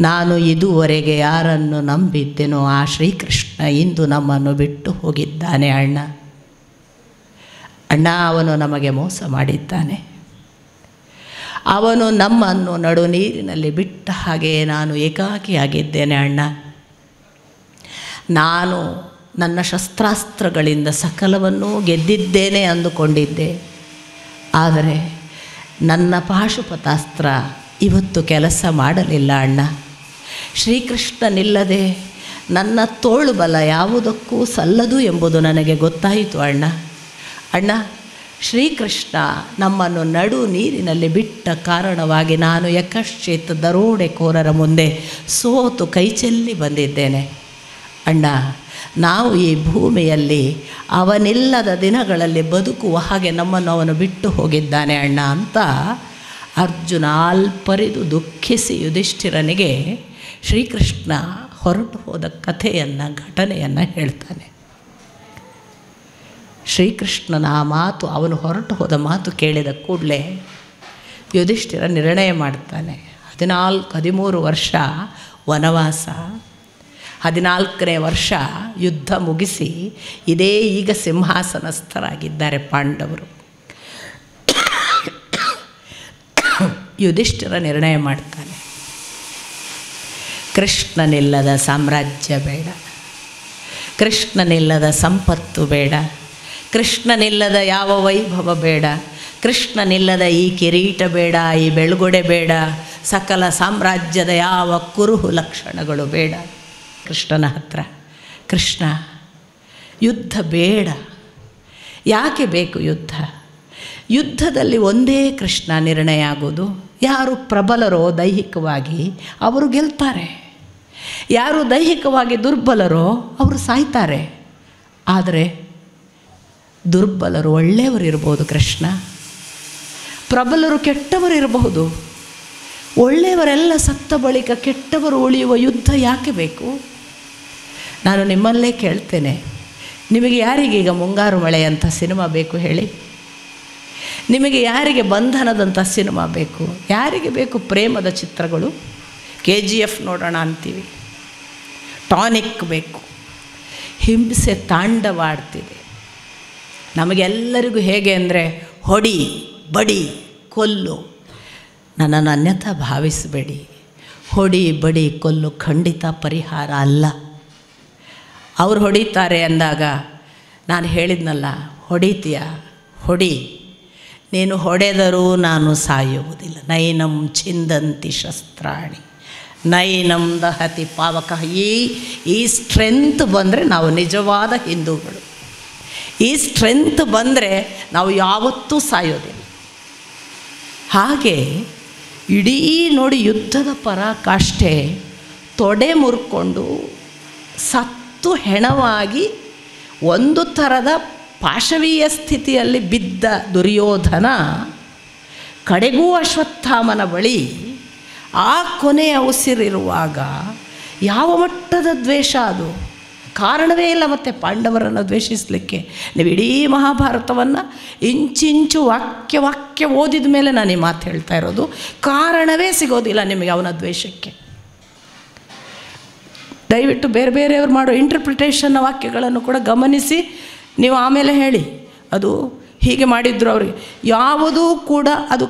A: ನಾನು ಇದುವರೆಗೆ ಯಾರನ್ನು ನಂಬಿದ್ದೆನೋ ಆ ಶ್ರೀಕೃಷ್ಣ ಇಂದು ನಮ್ಮನ್ನು ಬಿಟ್ಟು ಹೋಗಿದ್ದಾನೆ ಅಣ್ಣ. ಅಣ್ಣ, ಅವನು ನಮಗೆ ಮೋಸ ಮಾಡಿದ್ದಾನೆ. ಅವನು ನಮ್ಮನ್ನು ನಡು ನೀರಿನಲ್ಲಿ ಬಿಟ್ಟ ಹಾಗೆ ನಾನು ಏಕಾಕಿಯಾಗಿದ್ದೇನೆ ಅಣ್ಣ. ನಾನು ನನ್ನ ಶಸ್ತ್ರಾಸ್ತ್ರಗಳಿಂದ ಸಕಲವನ್ನೂ ಗೆದ್ದಿದ್ದೇನೆ ಅಂದುಕೊಂಡಿದ್ದೆ, ಆದರೆ ನನ್ನ ಪಾಶುಪತಾಸ್ತ್ರ ಇವತ್ತು ಕೆಲಸ ಮಾಡಲಿಲ್ಲ ಅಣ್ಣ. ಶ್ರೀಕೃಷ್ಣನಿಲ್ಲದೆ ನನ್ನ ತೋಳು ಬಲ ಯಾವುದಕ್ಕೂ ಸಲ್ಲದು ಎಂಬುದು ನನಗೆ ಗೊತ್ತಾಯಿತು ಅಣ್ಣ. ಅಣ್ಣ, ಶ್ರೀಕೃಷ್ಣ ನಮ್ಮನ್ನು ನಡು ನೀರಿನಲ್ಲಿ ಬಿಟ್ಟ ಕಾರಣವಾಗಿ ನಾನು ಯಕಶ್ಚಿತ್ ದರೋಡೆಕೋರರ ಮುಂದೆ ಸೋತು ಕೈಚೆಲ್ಲಿ ಬಂದಿದ್ದೇನೆ ಅಣ್ಣ. ನಾವು ಈ ಭೂಮಿಯಲ್ಲಿ ಅವನಿಲ್ಲದ ದಿನಗಳಲ್ಲಿ ಬದುಕುವ ಹಾಗೆ ನಮ್ಮನ್ನು ಅವನು ಬಿಟ್ಟು ಹೋಗಿದ್ದಾನೆ ಅಣ್ಣ ಅಂತ ಅರ್ಜುನ ಆಲ್ಪರಿದು ದುಃಖಿಸಿ ಯುಧಿಷ್ಠಿರನಿಗೆ ಶ್ರೀಕೃಷ್ಣ ಹೊರಟು ಹೋದ ಕಥೆಯನ್ನು, ಘಟನೆಯನ್ನು ಹೇಳ್ತಾನೆ. ಶ್ರೀಕೃಷ್ಣನ ಆ ಮಾತು, ಅವನು ಹೊರಟು ಹೋದ ಮಾತು ಕೇಳಿದ ಕೂಡಲೇ ಯುಧಿಷ್ಠಿರ ನಿರ್ಣಯ ಮಾಡ್ತಾನೆ. 13 ವರ್ಷ ವನವಾಸ, 14ನೇ ವರ್ಷ ಯುದ್ಧ ಮುಗಿಸಿ ಇದೇ ಈಗ ಸಿಂಹಾಸನಸ್ಥರಾಗಿದ್ದಾರೆ ಪಾಂಡವರು. ಯುಧಿಷ್ಠಿರ ನಿರ್ಣಯ ಮಾಡ್ತಾನೆ, ಕೃಷ್ಣನಿಲ್ಲದ ಸಾಮ್ರಾಜ್ಯ ಬೇಡ, ಕೃಷ್ಣನಿಲ್ಲದ ಸಂಪತ್ತು ಬೇಡ, ಕೃಷ್ಣನಿಲ್ಲದ ಯಾವ ವೈಭವ ಬೇಡ, ಕೃಷ್ಣನಿಲ್ಲದ ಈ ಕಿರೀಟ ಬೇಡ, ಈ ಬೆಳ್ಗೊಡೆ ಬೇಡ, ಸಕಲ ಸಾಮ್ರಾಜ್ಯದ ಯಾವ ಕುರುಹು ಲಕ್ಷಣಗಳು ಬೇಡ ಕೃಷ್ಣನ ಹತ್ರ. ಕೃಷ್ಣ, ಯುದ್ಧ ಬೇಡ. ಯಾಕೆ ಬೇಕು ಯುದ್ಧ? ಯುದ್ಧದಲ್ಲಿ ಒಂದೇ ಕೃಷ್ಣ ನಿರ್ಣಯ ಆಗೋದು. ಯಾರು ಪ್ರಬಲರೋ ದೈಹಿಕವಾಗಿ ಅವರು ಗೆಲ್ತಾರೆ, ಯಾರು ದೈಹಿಕವಾಗಿ ದುರ್ಬಲರೋ ಅವರು ಸಾಯ್ತಾರೆ. ಆದರೆ ದುರ್ಬಲರು ಒಳ್ಳೆಯವರು ಇರ್ಬೋದು ಕೃಷ್ಣ, ಪ್ರಬಲರು ಕೆಟ್ಟವರು ಇರಬಹುದು. ಒಳ್ಳೆಯವರೆಲ್ಲ ಸತ್ತ ಬಳಿಕ ಕೆಟ್ಟವರು ಉಳಿಯುವ ಯುದ್ಧ ಯಾಕೆ ಬೇಕು? ನಾನು ನಿಮ್ಮಲ್ಲೇ ಕೇಳ್ತೇನೆ, ನಿಮಗೆ ಯಾರಿಗೀಗ ಮುಂಗಾರು ಮಳೆ ಅಂತ ಸಿನಿಮಾ ಬೇಕು ಹೇಳಿ? ನಿಮಗೆ ಯಾರಿಗೆ ಬಂಧನದಂಥ ಸಿನಿಮಾ ಬೇಕು? ಯಾರಿಗೆ ಬೇಕು ಪ್ರೇಮದ ಚಿತ್ರಗಳು? KGF ನೋಡೋಣ ಅಂತೀವಿ, ಟಾನಿಕ್ ಬೇಕು. ಹಿಂಸೆ ತಾಂಡವಾಡ್ತಿದೆ. ನಮಗೆಲ್ಲರಿಗೂ ಹೇಗೆ ಅಂದರೆ ಹೊಡಿ, ಬಡಿ, ಕೊಲ್ಲು. ನನ್ನನ್ನು ಅನ್ಯಥಾ ಭಾವಿಸಬೇಡಿ. ಹೊಡಿ, ಬಡಿ, ಕೊಲ್ಲು ಖಂಡಿತ ಪರಿಹಾರ ಅಲ್ಲ. ಅವ್ರು ಹೊಡಿತಾರೆ ಅಂದಾಗ ನಾನು ಹೇಳಿದ್ನಲ್ಲ, ಹೊಡಿತೀಯ ಹೊಡಿ, ನೀನು ಹೊಡೆದರೂ ನಾನು ಸಾಯುವುದಿಲ್ಲ. ನೈನಂ ಛಿಂದಂತಿ ಶಸ್ತ್ರಾಣಿ ನೈನಂ ದಹತಿ ಪಾವಕ. ಈ ಸ್ಟ್ರೆಂತ್ ಬಂದರೆ ನಾವು ನಿಜವಾದ ಹಿಂದೂಗಳು. ಈ ಸ್ಟ್ರೆಂತ್ ಬಂದರೆ ನಾವು ಯಾವತ್ತೂ ಸಾಯೋದಿಲ್ಲ. ಹಾಗೆ ಇಡೀ ನೋಡಿ ಯುದ್ಧದ ಪರಾಕಾಷ್ಠೆ, ತೊಡೆ ಮುರ್ಕೊಂಡು ಸತ್ತು ಹೆಣವಾಗಿ ಒಂದು ಥರದ ಪಾಶವೀಯ ಸ್ಥಿತಿಯಲ್ಲಿ ಬಿದ್ದ ದುರ್ಯೋಧನ ಕಡೆಗೂ ಅಶ್ವತ್ಥಾಮನ ಬಳಿ ಆ ಕೊನೆಯ ಉಸಿರಿರುವಾಗ ಯಾವ ಮಟ್ಟದ ದ್ವೇಷ ಅದು! ಕಾರಣವೇ ಇಲ್ಲ ಮತ್ತೆ ಪಾಂಡವರನ್ನು ದ್ವೇಷಿಸಲಿಕ್ಕೆ. ನೀವು ಇಡೀ ಮಹಾಭಾರತವನ್ನು ಇಂಚಿಂಚು ವಾಕ್ಯ ಓದಿದ ಮೇಲೆ ನಾನು ಈ ಮಾತು ಹೇಳ್ತಾ ಇರೋದು. ಕಾರಣವೇ ಸಿಗೋದಿಲ್ಲ ನಿಮಗೆ ಅವನ ದ್ವೇಷಕ್ಕೆ. ದಯವಿಟ್ಟು ಬೇರೆ ಬೇರೆಯವ್ರು ಮಾಡೋ ಇಂಟರ್ಪ್ರಿಟೇಷನ್ನ ವಾಕ್ಯಗಳನ್ನು ಕೂಡ ಗಮನಿಸಿ ನೀವು ಆಮೇಲೆ ಹೇಳಿ, ಅದು ಹೀಗೆ ಮಾಡಿದ್ರು ಅವರಿಗೆ. ಯಾವುದೂ ಕೂಡ ಅದು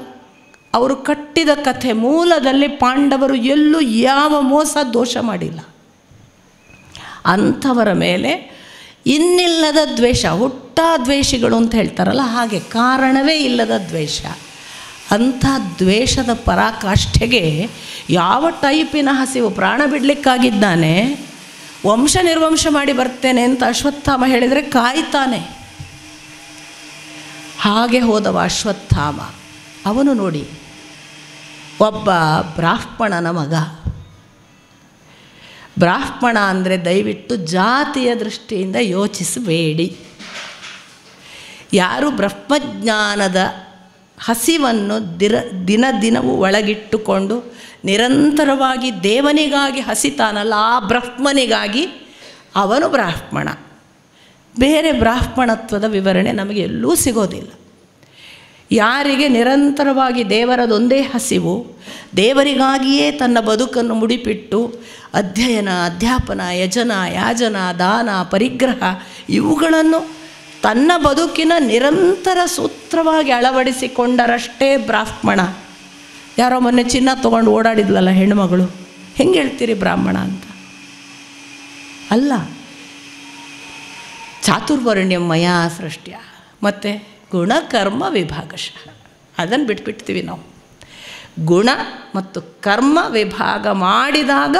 A: ಅವರು ಕಟ್ಟಿದ ಕಥೆ ಮೂಲದಲ್ಲಿ ಪಾಂಡವರು ಎಲ್ಲೂ ಯಾವ ಮೋಸ ದೋಷ ಮಾಡಿಲ್ಲ. ಅಂಥವರ ಮೇಲೆ ಇನ್ನಿಲ್ಲದ ದ್ವೇಷ, ಹುಟ್ಟಾ ದ್ವೇಷಿಗಳು ಅಂತ ಹೇಳ್ತಾರಲ್ಲ ಹಾಗೆ, ಕಾರಣವೇ ಇಲ್ಲದ ದ್ವೇಷ. ಅಂಥ ದ್ವೇಷದ ಪರಾಕಾಷ್ಠೆಗೆ ಯಾವ ಟೈಪಿನ ಹಸಿವು, ಪ್ರಾಣ ಬಿಡಲಿಕ್ಕಾಗಿದ್ದಾನೆ, ವಂಶ ನಿರ್ವಂಶ ಮಾಡಿ ಬರ್ತೇನೆ ಅಂತ ಅಶ್ವತ್ಥಾಮ ಹೇಳಿದರೆ ಕಾಯ್ತಾನೆ. ಹಾಗೆ ಹೋದವ ಅಶ್ವತ್ಥಾಮ. ಅವನು ನೋಡಿ ಒಬ್ಬ ಬ್ರಾಹ್ಮಣನ ಮಗ. ಬ್ರಾಹ್ಮಣ ಅಂದರೆ ದಯವಿಟ್ಟು ಜಾತಿಯ ದೃಷ್ಟಿಯಿಂದ ಯೋಚಿಸಬೇಡಿ. ಯಾರು ಬ್ರಹ್ಮಜ್ಞಾನದ ಹಸಿವನ್ನು ದಿನ ದಿನವೂ ಒಳಗಿಟ್ಟುಕೊಂಡು ನಿರಂತರವಾಗಿ ದೇವನಿಗಾಗಿ ಹಸಿತಾನಲ್ಲ, ಆ ಬ್ರಹ್ಮನಿಗಾಗಿ ಅವನು ಬ್ರಾಹ್ಮಣ. ಬೇರೆ ಬ್ರಾಹ್ಮಣತ್ವದ ವಿವರಣೆ ನಮಗೆ ಎಲ್ಲೂ ಸಿಗೋದಿಲ್ಲ. ಯಾರಿಗೆ ನಿರಂತರವಾಗಿ ದೇವರದೊಂದೇ ಹಸಿವು, ದೇವರಿಗಾಗಿಯೇ ತನ್ನ ಬದುಕನ್ನು ಮುಡಿಪಿಟ್ಟು ಅಧ್ಯಯನ, ಅಧ್ಯಾಪನ, ಯಜನ, ಯಾಜನ, ದಾನ, ಪರಿಗ್ರಹ ಇವುಗಳನ್ನು ತನ್ನ ಬದುಕಿನ ನಿರಂತರ ಸೂತ್ರವಾಗಿ ಅಳವಡಿಸಿಕೊಂಡರಷ್ಟೇ ಬ್ರಾಹ್ಮಣ. ಯಾರೋ ಮೊನ್ನೆ ಚಿನ್ನ ತೊಗೊಂಡು ಓಡಾಡಿದ್ಲಲ್ಲ ಹೆಣ್ಣುಮಗಳು, ಹೆಂಗೆ ಹೇಳ್ತೀರಿ ಬ್ರಾಹ್ಮಣ ಅಂತ? ಅಲ್ಲ, ಚಾತುರ್ವರ್ಣ್ಯಂ ಮಯಾ ಸೃಷ್ಟ್ಯ, ಮತ್ತು ಗುಣಕರ್ಮ ವಿಭಾಗಶಃ ಅದನ್ನು ಬಿಟ್ಬಿಡ್ತೀವಿ ನಾವು. ಗುಣ ಮತ್ತು ಕರ್ಮ ವಿಭಾಗ ಮಾಡಿದಾಗ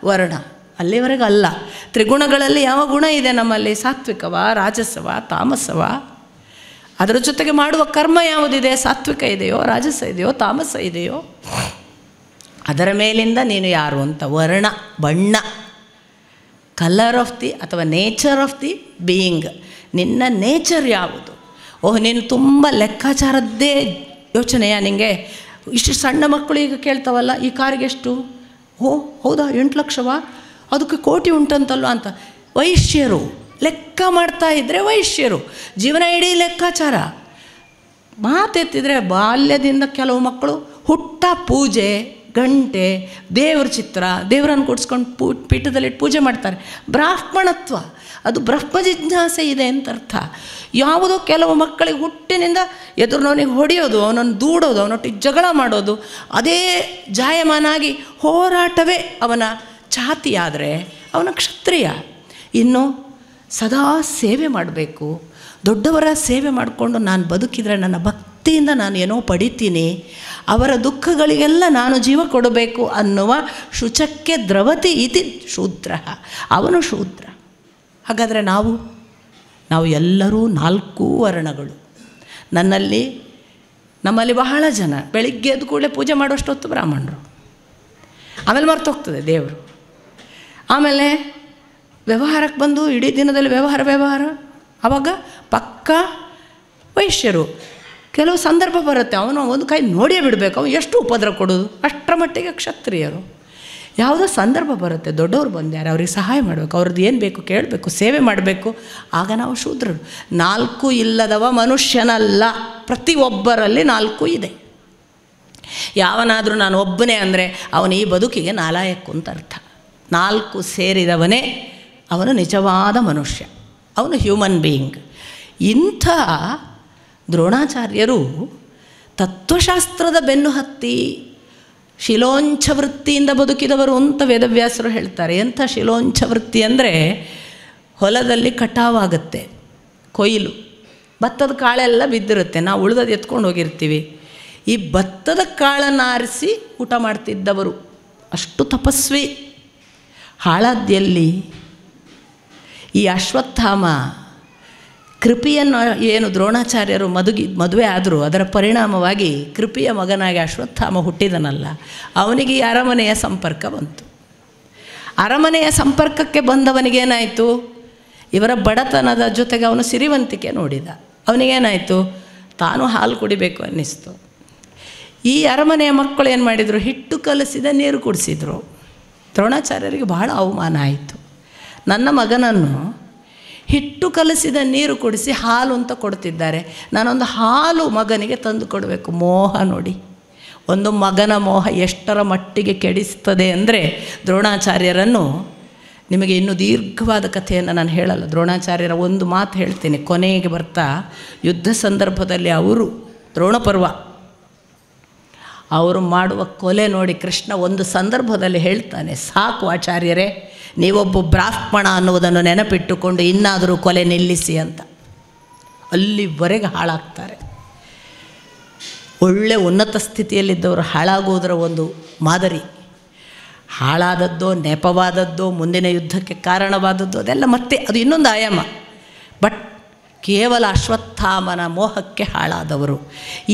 A: ವರ್ಣ, ಅಲ್ಲಿವರೆಗೆ ಅಲ್ಲ. ತ್ರಿಗುಣಗಳಲ್ಲಿ ಯಾವ ಗುಣ ಇದೆ ನಮ್ಮಲ್ಲಿ? ಸಾತ್ವಿಕವ, ರಾಜಸವ, ತಾಮಸವ? ಅದರ ಜೊತೆಗೆ ಮಾಡುವ ಕರ್ಮ ಯಾವುದಿದೆ? ಸಾತ್ವಿಕ ಇದೆಯೋ, ರಾಜಸ ಇದೆಯೋ, ತಾಮಸ ಇದೆಯೋ? ಅದರ ಮೇಲಿಂದ ನೀನು ಯಾರು ಅಂತ ವರ್ಣ, ಬಣ್ಣ, ಕಲರ್ ಆಫ್ ದಿ ಅಥವಾ ನೇಚರ್ ಆಫ್ ದಿ ಬೀಯಿಂಗ್. ನಿನ್ನ ನೇಚರ್ ಯಾವುದು? ಓಹ್, ನೀನು ತುಂಬ ಲೆಕ್ಕಾಚಾರದ್ದೇ ಯೋಚನೆಯಾ ನಿನಗೆ? ಇಷ್ಟು ಸಣ್ಣ ಮಕ್ಕಳು ಈಗ ಕೇಳ್ತಾವಲ್ಲ, ಈ ಕಾರಿಗೆ ಎಷ್ಟು? ಓ ಹೌದಾ, 8 ಲಕ್ಷವಾ? ಅದಕ್ಕೆ ಕೋಟಿ ಉಂಟಂತಲ್ವ ಅಂತ. ವೈಶ್ಯರು ಲೆಕ್ಕ ಮಾಡ್ತಾ ಇದ್ದರೆ ವೈಶ್ಯರು. ಜೀವನ ಇಡೀ ಲೆಕ್ಕಾಚಾರ. ಮಾತೆತ್ತಿದ್ರೆ ಬಾಲ್ಯದಿಂದ ಕೆಲವು ಮಕ್ಕಳು ಹುಟ್ಟ ಪೂಜೆ, ಗಂಟೆ, ದೇವ್ರ ಚಿತ್ರ, ದೇವರನ್ನು ಕೂಡಿಸ್ಕೊಂಡು ಪೀಠದಲ್ಲಿಟ್ಟು ಪೂಜೆ ಮಾಡ್ತಾರೆ. ಬ್ರಾಹ್ಮಣತ್ವ ಅದು ಬ್ರಹ್ಮ ಜಿಜ್ಞಾಸೆ ಇದೆ ಅಂತ ಅರ್ಥ. ಯಾವುದೋ ಕೆಲವು ಮಕ್ಕಳಿಗೆ ಹುಟ್ಟಿನಿಂದ ಎದುರಿನವನಿಗೆ ಹೊಡೆಯೋದು, ಅವನನ್ನು ದೂಡೋದು, ಅವನೊಟ್ಟಿಗೆ ಜಗಳ ಮಾಡೋದು, ಅದೇ ಜಾಯಮಾನಾಗಿ ಹೋರಾಟವೇ ಅವನ ಛಾತಿಯಾದರೆ ಅವನ ಕ್ಷತ್ರಿಯ. ಇನ್ನು ಸದಾ ಸೇವೆ ಮಾಡಬೇಕು, ದೊಡ್ಡವರ ಸೇವೆ ಮಾಡಿಕೊಂಡು ನಾನು ಬದುಕಿದರೆ ನನ್ನ ಭಕ್ತಿಯಿಂದ ನಾನು ಏನೋ ಪಡಿತೀನಿ, ಅವರ ದುಃಖಗಳಿಗೆಲ್ಲ ನಾನು ಜೀವ ಕೊಡಬೇಕು ಅನ್ನುವ ಶುಚಕ್ಕೆ ದ್ರವತಿ ಇತಿ ಶೂದ್ರ, ಅವನು ಶೂದ್ರ. ಹಾಗಾದರೆ ನಾವು ಎಲ್ಲರೂ 4 ವರ್ಣಗಳು. ನಮ್ಮಲ್ಲಿ ಬಹಳ ಜನ ಬೆಳಿಗ್ಗೆ ಎದ್ದು ಕೂಡಲೇ ಪೂಜೆ ಮಾಡೋಷ್ಟೊತ್ತು ಬ್ರಾಹ್ಮಣರು, ಆಮೇಲೆ ಮರ್ತೋಗ್ತದೆ ದೇವರು. ಆಮೇಲೆ ವ್ಯವಹಾರಕ್ಕೆ ಬಂದು ಇಡೀ ದಿನದಲ್ಲಿ ವ್ಯವಹಾರ ಆವಾಗ ಪಕ್ಕ ವೈಶ್ಯರು. ಕೆಲವು ಸಂದರ್ಭ ಬರುತ್ತೆ, ಅವನು ಒಂದು ಕೈ ನೋಡಿಯೇ ಬಿಡಬೇಕು, ಅವನು ಎಷ್ಟು ಉಪದ್ರ ಕೊಡೋದು, ಅಷ್ಟರ ಮಟ್ಟಿಗೆ ಕ್ಷತ್ರಿಯರು. ಯಾವುದೋ ಸಂದರ್ಭ ಬರುತ್ತೆ, ದೊಡ್ಡವರು ಬಂದ್ಯಾರೆ, ಅವ್ರಿಗೆ ಸಹಾಯ ಮಾಡಬೇಕು, ಅವ್ರದ್ದು ಏನು ಬೇಕು ಕೇಳಬೇಕು, ಸೇವೆ ಮಾಡಬೇಕು, ಆಗ ನಾವು ಶೂದ್ರರು. 4 ಇಲ್ಲದವ ಮನುಷ್ಯನಲ್ಲ, ಪ್ರತಿಯೊಬ್ಬರಲ್ಲಿ 4 ಇದೆ. ಯಾವನಾದರೂ ನಾನು ಒಬ್ಬನೇ ಅಂದರೆ ಅವನು ಈ ಬದುಕಿಗೆ ನಾಲಾಯಕ್ಕು ಅಂತ ಅರ್ಥ. 4 ಸೇರಿದವನೇ ಅವನು ನಿಜವಾದ ಮನುಷ್ಯ, ಅವನು ಹ್ಯೂಮನ್ ಬೀಯಿಂಗ್. ಇಂಥ ದ್ರೋಣಾಚಾರ್ಯರು ತತ್ವಶಾಸ್ತ್ರದ ಬೆನ್ನು ಹತ್ತಿ ಶಿಲೋಂಚ ವೃತ್ತಿಯಿಂದ ಬದುಕಿದವರು ಅಂತ ವೇದವ್ಯಾಸರು ಹೇಳ್ತಾರೆ. ಎಂಥ ಶಿಲೋಂಚ ವೃತ್ತಿ ಅಂದರೆ, ಹೊಲದಲ್ಲಿ ಕಟಾವಾಗುತ್ತೆ, ಕೊಯ್ಲು, ಭತ್ತದ ಕಾಳೆಲ್ಲ ಬಿದ್ದಿರುತ್ತೆ, ನಾವು ಉಳಿದದ್ದು ಎತ್ಕೊಂಡು ಹೋಗಿರ್ತೀವಿ. ಈ ಭತ್ತದ ಕಾಳನ್ನು ಆರಿಸಿ ಊಟ ಮಾಡ್ತಿದ್ದವರು, ಅಷ್ಟು ತಪಸ್ವಿ. ಹಾಳಾದ್ಯಲ್ಲಿ ಈ ಅಶ್ವತ್ಥಾಮ ಕೃಪಿಯನ್ನು ಏನು ದ್ರೋಣಾಚಾರ್ಯರು ಮದುವೆ ಆದರೂ ಅದರ ಪರಿಣಾಮವಾಗಿ ಕೃಪಿಯ ಮಗನಾಗಿ ಅಶ್ವತ್ಥಾಮ ಹುಟ್ಟಿದನಲ್ಲ, ಅವನಿಗೆ ಈ ಅರಮನೆಯ ಸಂಪರ್ಕ ಬಂತು. ಅರಮನೆಯ ಸಂಪರ್ಕಕ್ಕೆ ಬಂದವನಿಗೇನಾಯಿತು, ಇವರ ಬಡತನದ ಜೊತೆಗೆ ಅವನು ಸಿರಿವಂತಿಕೆ ನೋಡಿದ. ಅವನಿಗೇನಾಯಿತು, ತಾನು ಹಾಲು ಕುಡಿಬೇಕು ಅನ್ನಿಸ್ತು. ಈ ಅರಮನೆಯ ಮಕ್ಕಳು ಏನು ಮಾಡಿದರು, ಹಿಟ್ಟು ಕಲಸಿದ ನೀರು ಕುಡಿಸಿದ್ರು. ದ್ರೋಣಾಚಾರ್ಯರಿಗೆ ಬಹಳ ಅವಮಾನ ಆಯಿತು. ನನ್ನ ಮಗನನ್ನು ಹಿಟ್ಟು ಕಲಸಿದ ನೀರು ಕುಡಿಸಿ ಹಾಲು ಅಂತ ಕೊಡ್ತಿದ್ದಾರೆ, ನಾನೊಂದು ಹಾಲು ಮಗನಿಗೆ ತಂದು ಕೊಡಬೇಕು. ಮೋಹ ನೋಡಿ, ಒಂದು ಮಗನ ಮೋಹ ಎಷ್ಟರ ಮಟ್ಟಿಗೆ ಕೆಡಿಸ್ತದೆ ಅಂದರೆ ದ್ರೋಣಾಚಾರ್ಯರನ್ನು. ನಿಮಗೆ ಇನ್ನೂ ದೀರ್ಘವಾದ ಕಥೆಯನ್ನು ನಾನು ಹೇಳಲ್ಲ, ದ್ರೋಣಾಚಾರ್ಯರ ಒಂದು ಮಾತು ಹೇಳ್ತೀನಿ. ಕೊನೆಗೆ ಬರ್ತಾ ಯುದ್ಧ ಸಂದರ್ಭದಲ್ಲಿ ಅವರು ದ್ರೋಣಪರ್ವ ಅವರು ಮಾಡುವ ಕೊಲೆ ನೋಡಿ ಕೃಷ್ಣ ಒಂದು ಸಂದರ್ಭದಲ್ಲಿ ಹೇಳ್ತಾನೆ, ಸಾಕು ಆಚಾರ್ಯರೇ, ನೀವೊಬ್ಬ ಬ್ರಾಹ್ಮಣ ಅನ್ನುವುದನ್ನು ನೆನಪಿಟ್ಟುಕೊಂಡು ಇನ್ನಾದರೂ ಕೊಲೆ ನಿಲ್ಲಿಸಿ ಅಂತ. ಅಲ್ಲಿವರೆಗೆ ಹಾಳಾಗ್ತಾರೆ. ಒಳ್ಳೆ ಉನ್ನತ ಸ್ಥಿತಿಯಲ್ಲಿದ್ದವರು ಹಾಳಾಗುವುದರ ಒಂದು ಮಾದರಿ. ಹಾಳಾದದ್ದೋ, ನೆಪವಾದದ್ದೋ, ಮುಂದಿನ ಯುದ್ಧಕ್ಕೆ ಕಾರಣವಾದದ್ದು, ಅದೆಲ್ಲ ಮತ್ತೆ ಅದು ಇನ್ನೊಂದು ಆಯಾಮ. ಬಟ್ ಕೇವಲ ಅಶ್ವತ್ಥಾಮನ ಮೋಹಕ್ಕೆ ಹಾಳಾದವರು.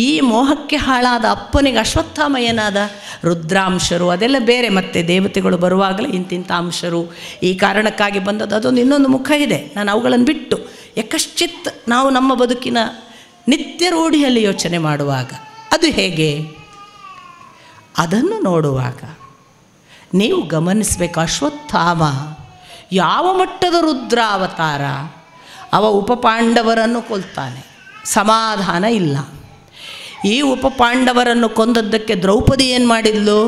A: ಈ ಮೋಹಕ್ಕೆ ಹಾಳಾದ ಅಪ್ಪನಿಗೆ ಅಶ್ವತ್ಥಾಮ ಏನಾದ, ರುದ್ರಾಂಶರು, ಅದೆಲ್ಲ ಬೇರೆ. ಮತ್ತು ದೇವತೆಗಳು ಬರುವಾಗಲೇ ಇಂತಿಂಥ ಅಂಶರು ಈ ಕಾರಣಕ್ಕಾಗಿ ಬಂದದ್ದು, ಅದೊಂದು ಇನ್ನೊಂದು ಮುಖ ಇದೆ. ನಾನು ಅವುಗಳನ್ನು ಬಿಟ್ಟು ಯಕಶ್ಚಿತ್ ನಾವು ನಮ್ಮ ಬದುಕಿನ ನಿತ್ಯ ರೂಢಿಯಲ್ಲಿ ಯೋಚನೆ ಮಾಡುವಾಗ ಅದು ಹೇಗೆ, ಅದನ್ನು ನೋಡುವಾಗ ನೀವು ಗಮನಿಸಬೇಕು. ಅಶ್ವತ್ಥಾಮ ಯಾವ ಮಟ್ಟದ ರುದ್ರಾವತಾರ, ಅವ ಉಪಪಾಂಡವರನ್ನು ಕೊಲ್ತಾನೆ, ಸಮಾಧಾನ ಇಲ್ಲ. ಈ ಉಪಪಾಂಡವರನ್ನು ಕೊಂದದ್ದಕ್ಕೆ ದ್ರೌಪದಿ ಏನು ಮಾಡಿದ್ಲು,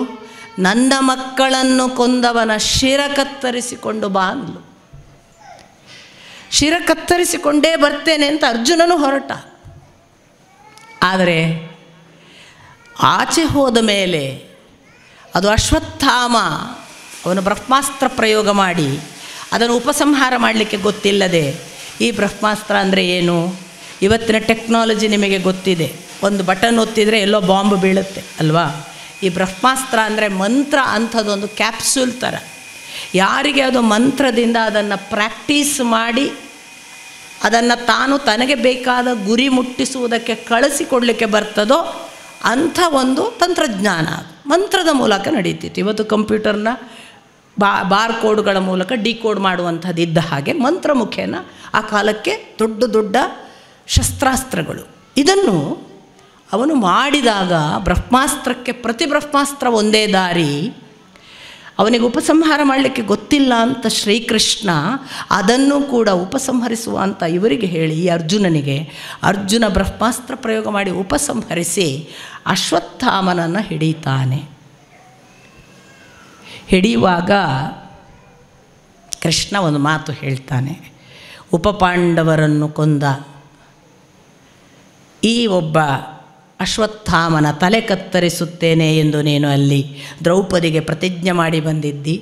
A: ನನ್ನ ಮಕ್ಕಳನ್ನು ಕೊಂದವನ ಶಿರ ಕತ್ತರಿಸಿಕೊಂಡು ಬಾ ಅಂದ್ಲು. ಶಿರ ಕತ್ತರಿಸಿಕೊಂಡೇ ಬರ್ತೇನೆ ಅಂತ ಅರ್ಜುನನು ಹೊರಟ. ಆದರೆ ಆಚೆ ಹೋದ ಮೇಲೆ ಅದು ಅಶ್ವತ್ಥಾಮ ಅವನು ಬ್ರಹ್ಮಾಸ್ತ್ರ ಪ್ರಯೋಗ ಮಾಡಿ ಅದನ್ನು ಉಪಸಂಹಾರ ಮಾಡಲಿಕ್ಕೆ ಗೊತ್ತಿಲ್ಲದೆ, ಈ ಬ್ರಹ್ಮಾಸ್ತ್ರ ಅಂದರೆ ಏನು, ಇವತ್ತಿನ ಟೆಕ್ನಾಲಜಿ ನಿಮಗೆ ಗೊತ್ತಿದೆ, ಒಂದು ಬಟನ್ ಒತ್ತಿದರೆ ಎಲ್ಲೋ ಬಾಂಬ್ ಬೀಳುತ್ತೆ ಅಲ್ವಾ. ಈ ಬ್ರಹ್ಮಾಸ್ತ್ರ ಅಂದರೆ ಮಂತ್ರ ಅಂಥದ್ದೊಂದು ಕ್ಯಾಪ್ಸೂಲ್ ಥರ. ಯಾರಿಗೆ ಅದು ಮಂತ್ರದಿಂದ ಅದನ್ನು ಪ್ರಾಕ್ಟೀಸ್ ಮಾಡಿ ಅದನ್ನು ತಾನು ತನಗೆ ಬೇಕಾದ ಗುರಿ ಮುಟ್ಟಿಸುವುದಕ್ಕೆ ಕಳಿಸಿಕೊಡಲಿಕ್ಕೆ ಬರ್ತದೋ ಅಂಥ ಒಂದು ತಂತ್ರಜ್ಞಾನ ಮಂತ್ರದ ಮೂಲಕ ನಡೀತಿತ್ತು. ಇವತ್ತು ಕಂಪ್ಯೂಟರ್ನ ಬಾರ್ ಕೋಡ್ಗಳ ಮೂಲಕ ಡಿಕೋಡ್ ಮಾಡುವಂಥದ್ದು ಇದ್ದ ಹಾಗೆ ಮಂತ್ರ ಮುಖೇನ ಆ ಕಾಲಕ್ಕೆ ದೊಡ್ಡ ದೊಡ್ಡ ಶಸ್ತ್ರಾಸ್ತ್ರಗಳು. ಇದನ್ನು ಅವನು ಮಾಡಿದಾಗ ಬ್ರಹ್ಮಾಸ್ತ್ರಕ್ಕೆ ಪ್ರತಿ ಬ್ರಹ್ಮಾಸ್ತ್ರ ಒಂದೇ ದಾರಿ. ಅವನಿಗೆ ಉಪಸಂಹಾರ ಮಾಡಲಿಕ್ಕೆ ಗೊತ್ತಿಲ್ಲ ಅಂತ ಶ್ರೀಕೃಷ್ಣ ಅದನ್ನು ಕೂಡ ಉಪಸಂಹರಿಸುವ ಅಂತ ಇವರಿಗೆ ಹೇಳಿ, ಈ ಅರ್ಜುನನಿಗೆ ಅರ್ಜುನ ಬ್ರಹ್ಮಾಸ್ತ್ರ ಪ್ರಯೋಗ ಮಾಡಿ ಉಪಸಂಹರಿಸಿ ಅಶ್ವತ್ಥಾಮನನ್ನು ಹಿಡಿತಾನೆ. ಹಿಡಿಯುವಾಗ ಕೃಷ್ಣ ಒಂದು ಮಾತು ಹೇಳ್ತಾನೆ, ಉಪಪಾಂಡವರನ್ನು ಕೊಂದ ಈ ಒಬ್ಬ ಅಶ್ವತ್ಥಾಮನ ತಲೆ ಕತ್ತರಿಸುತ್ತೇನೆ ಎಂದು ನೀನು ಅಲ್ಲಿ ದ್ರೌಪದಿಗೆ ಪ್ರತಿಜ್ಞೆ ಮಾಡಿ ಬಂದಿದ್ದಿ.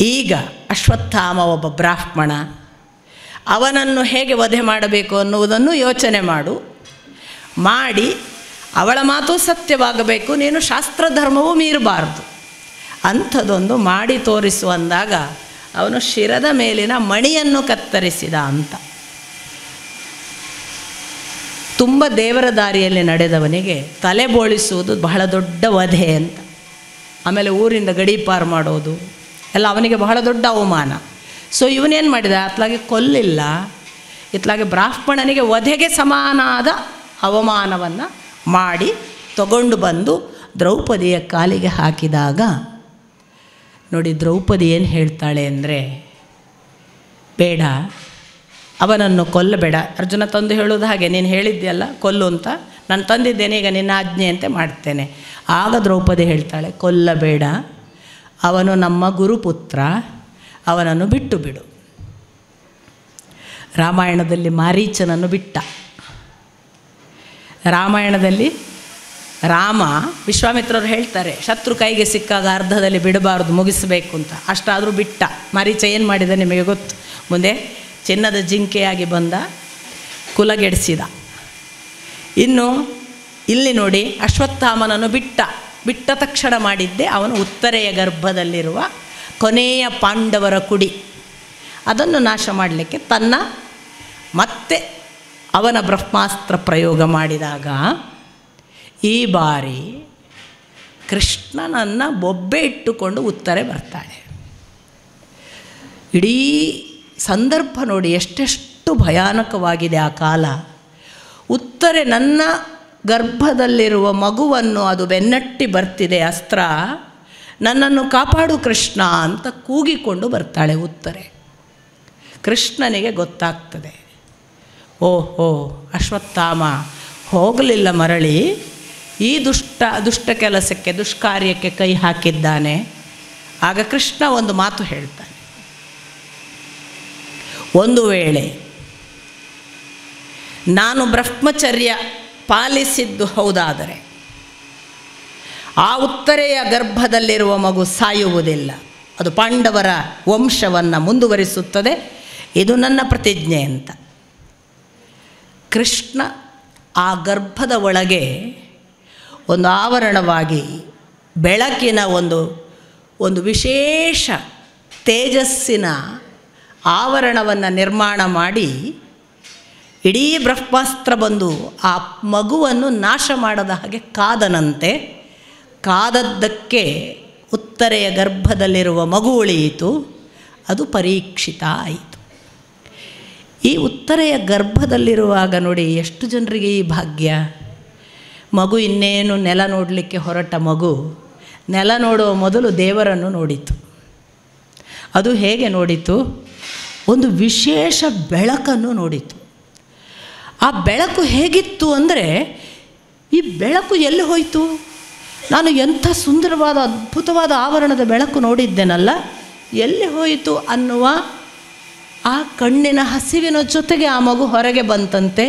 A: ಈಗ ಅಶ್ವತ್ಥಾಮ ಒಬ್ಬ ಬ್ರಾಹ್ಮಣ, ಅವನನ್ನು ಹೇಗೆ ವಧೆ ಮಾಡಬೇಕು ಅನ್ನುವುದನ್ನು ಯೋಚನೆ ಮಾಡು. ಮಾಡಿ ಅವಳ ಮಾತು ಸತ್ಯವಾಗಬೇಕು, ನೀನು ಶಾಸ್ತ್ರಧರ್ಮವೂ ಮೀರಬಾರ್ದು ಅಂಥದ್ದೊಂದು ಮಾಡಿ ತೋರಿಸು ಅಂದಾಗ ಅವನು ಶಿರದ ಮೇಲಿನ ಮಣಿಯನ್ನು ಕತ್ತರಿಸಿದ ಅಂತ. ತುಂಬ ದೇವರ ದಾರಿಯಲ್ಲಿ ನಡೆದವನಿಗೆ ತಲೆ ಬೋಳಿಸುವುದು ಬಹಳ ದೊಡ್ಡ ವಧೆ ಅಂತ. ಆಮೇಲೆ ಊರಿಂದ ಗಡೀಪಾರು ಮಾಡೋದು ಎಲ್ಲ ಅವನಿಗೆ ಬಹಳ ದೊಡ್ಡ ಅವಮಾನ. ಸೊ ಇವನೇನು ಮಾಡಿದ, ಅತ್ಲಾಗೆ ಕೊಲ್ಲಿಲ್ಲ, ಇತ್ಲಾಗೆ ಬ್ರಾಹ್ಮಣನಿಗೆ ವಧೆಗೆ ಸಮಾನಾದ ಅವಮಾನವನ್ನು ಮಾಡಿ ತಗೊಂಡು ಬಂದು ದ್ರೌಪದಿಯ ಕಾಲಿಗೆ ಹಾಕಿದಾಗ ನೋಡಿ ದ್ರೌಪದಿ ಏನು ಹೇಳ್ತಾಳೆ ಅಂದರೆ, ಬೇಡ ಅವನನ್ನು ಕೊಲ್ಲಬೇಡ. ಅರ್ಜುನ ತಂದು ಹೇಳೋದು ಹಾಗೆ, ನೀನು ಹೇಳಿದ್ಯಲ್ಲ ಕೊಲ್ಲು ಅಂತ, ನಾನು ತಂದಿದ್ದೇನೆ, ಈಗ ನಿನ್ನ ಆಜ್ಞೆಯಂತೆ ಮಾಡ್ತೇನೆ. ಆಗ ದ್ರೌಪದಿ ಹೇಳ್ತಾಳೆ, ಕೊಲ್ಲಬೇಡ, ಅವನು ನಮ್ಮ ಗುರುಪುತ್ರ, ಅವನನ್ನು ಬಿಟ್ಟು ಬಿಡು. ರಾಮಾಯಣದಲ್ಲಿ ಮಾರೀಚನನ್ನು ಬಿಟ್ಟ. ರಾಮಾಯಣದಲ್ಲಿ ರಾಮ, ವಿಶ್ವಾಮಿತ್ರರು ಹೇಳ್ತಾರೆ ಶತ್ರು ಕೈಗೆ ಸಿಕ್ಕಾಗ ಅರ್ಧದಲ್ಲಿ ಬಿಡಬಾರ್ದು, ಮುಗಿಸಬೇಕು ಅಂತ. ಅಷ್ಟಾದರೂ ಬಿಟ್ಟ. ಮಾರೀಚ ಏನು ಮಾಡಿದ ನಿಮಗೆ ಗೊತ್ತು. ಮುಂದೆ ಚಿನ್ನದ ಜಿಂಕೆಯಾಗಿ ಬಂದ, ಕುಲಗೆಡಿಸಿದ. ಇನ್ನು ಇಲ್ಲಿ ನೋಡಿ ಅಶ್ವತ್ಥಾಮನನ್ನು ಬಿಟ್ಟ ತಕ್ಷಣ ಮಾಡಿದ್ದೆ ಅವನು ಉತ್ತರೆಯ ಗರ್ಭದಲ್ಲಿರುವ ಕೊನೆಯ ಪಾಂಡವರ ಕುಡಿ, ಅದನ್ನು ನಾಶ ಮಾಡಲಿಕ್ಕೆ ಮತ್ತೆ ಅವನ ಬ್ರಹ್ಮಾಸ್ತ್ರ ಪ್ರಯೋಗ ಮಾಡಿದಾಗ ಈ ಬಾರಿ ಕೃಷ್ಣನನ್ನು ಬೊಬ್ಬೆ ಇಟ್ಟುಕೊಂಡು ಉತ್ತರೆ ಬರ್ತಾಳೆ. ಇಡೀ ಸಂದರ್ಭ ನೋಡಿ ಎಷ್ಟೆಷ್ಟು ಭಯಾನಕವಾಗಿದೆ ಆ ಕಾಲ. ಉತ್ತರೆ ನನ್ನ ಗರ್ಭದಲ್ಲಿರುವ ಮಗುವನ್ನು ಅದು ಬೆನ್ನಟ್ಟಿ ಬರ್ತಿದೆ ಅಸ್ತ್ರ, ನನ್ನನ್ನು ಕಾಪಾಡು ಕೃಷ್ಣ ಅಂತ ಕೂಗಿಕೊಂಡು ಬರ್ತಾಳೆ ಉತ್ತರೆ. ಕೃಷ್ಣನಿಗೆ ಗೊತ್ತಾಗ್ತದೆ, ಓಹೋ ಅಶ್ವತ್ಥಾಮ ಹೋಗಲಿಲ್ಲ ಮರಳಿ, ಈ ದುಷ್ಟ ಕೆಲಸಕ್ಕೆ ದುಷ್ಕಾರ್ಯಕ್ಕೆ ಕೈ ಹಾಕಿದ್ದಾನೆ. ಆಗ ಕೃಷ್ಣ ಒಂದು ಮಾತು ಹೇಳ್ತಾನೆ, ಒಂದು ವೇಳೆ ನಾನು ಬ್ರಹ್ಮಚರ್ಯ ಪಾಲಿಸಿದ್ದು ಹೌದಾದರೆ ಆ ಉತ್ತರೆಯ ಗರ್ಭದಲ್ಲಿರುವ ಮಗು ಸಾಯುವುದಿಲ್ಲ, ಅದು ಪಾಂಡವರ ವಂಶವನ್ನು ಮುಂದುವರಿಸುತ್ತದೆ, ಇದು ನನ್ನ ಪ್ರತಿಜ್ಞೆ ಅಂತ. ಕೃಷ್ಣ ಆ ಗರ್ಭದ ಒಳಗೆ ಒಂದು ಆವರಣವಾಗಿ ಬೆಳಕಿನ ಒಂದು ವಿಶೇಷ ತೇಜಸ್ಸಿನ ಆವರಣವನ್ನು ನಿರ್ಮಾಣ ಮಾಡಿ ಇಡೀ ಬ್ರಹ್ಮಾಸ್ತ್ರ ಬಂದು ಆ ಮಗುವನ್ನು ನಾಶ ಮಾಡದ ಹಾಗೆ ಕಾದನಂತೆ. ಕಾದದ್ದಕ್ಕೆ ಉತ್ತರೆಯ ಗರ್ಭದಲ್ಲಿರುವ ಮಗು ಉಳಿಯಿತು, ಅದು ಪರೀಕ್ಷಿತ ಆಯಿತು. ಈ ಉತ್ತರೆಯ ಗರ್ಭದಲ್ಲಿರುವಾಗ ನೋಡಿ ಎಷ್ಟು ಜನರಿಗೆ ಈ ಭಾಗ್ಯ. ಮಗು ಇನ್ನೇನು ನೆಲ ನೋಡಲಿಕ್ಕೆ ಹೊರಟ ಮಗು ನೆಲ ನೋಡುವ ಮೊದಲು ದೇವರನ್ನು ನೋಡಿತು. ಅದು ಹೇಗೆ ನೋಡಿತು, ಒಂದು ವಿಶೇಷ ಬೆಳಕನ್ನು ನೋಡಿತು. ಆ ಬೆಳಕು ಹೇಗಿತ್ತು ಅಂದರೆ, ಈ ಬೆಳಕು ಎಲ್ಲಿ ಹೋಯಿತು, ನಾನು ಎಂಥ ಸುಂದರವಾದ ಅದ್ಭುತವಾದ ಆವರಣದ ಬೆಳಕು ನೋಡಿದ್ದೇನಲ್ಲ, ಎಲ್ಲಿ ಹೋಯಿತು ಅನ್ನುವ ಆ ಕಣ್ಣಿನ ಹಸಿವಿನ ಜೊತೆಗೆ ಆ ಮಗು ಹೊರಗೆ ಬಂತಂತೆ.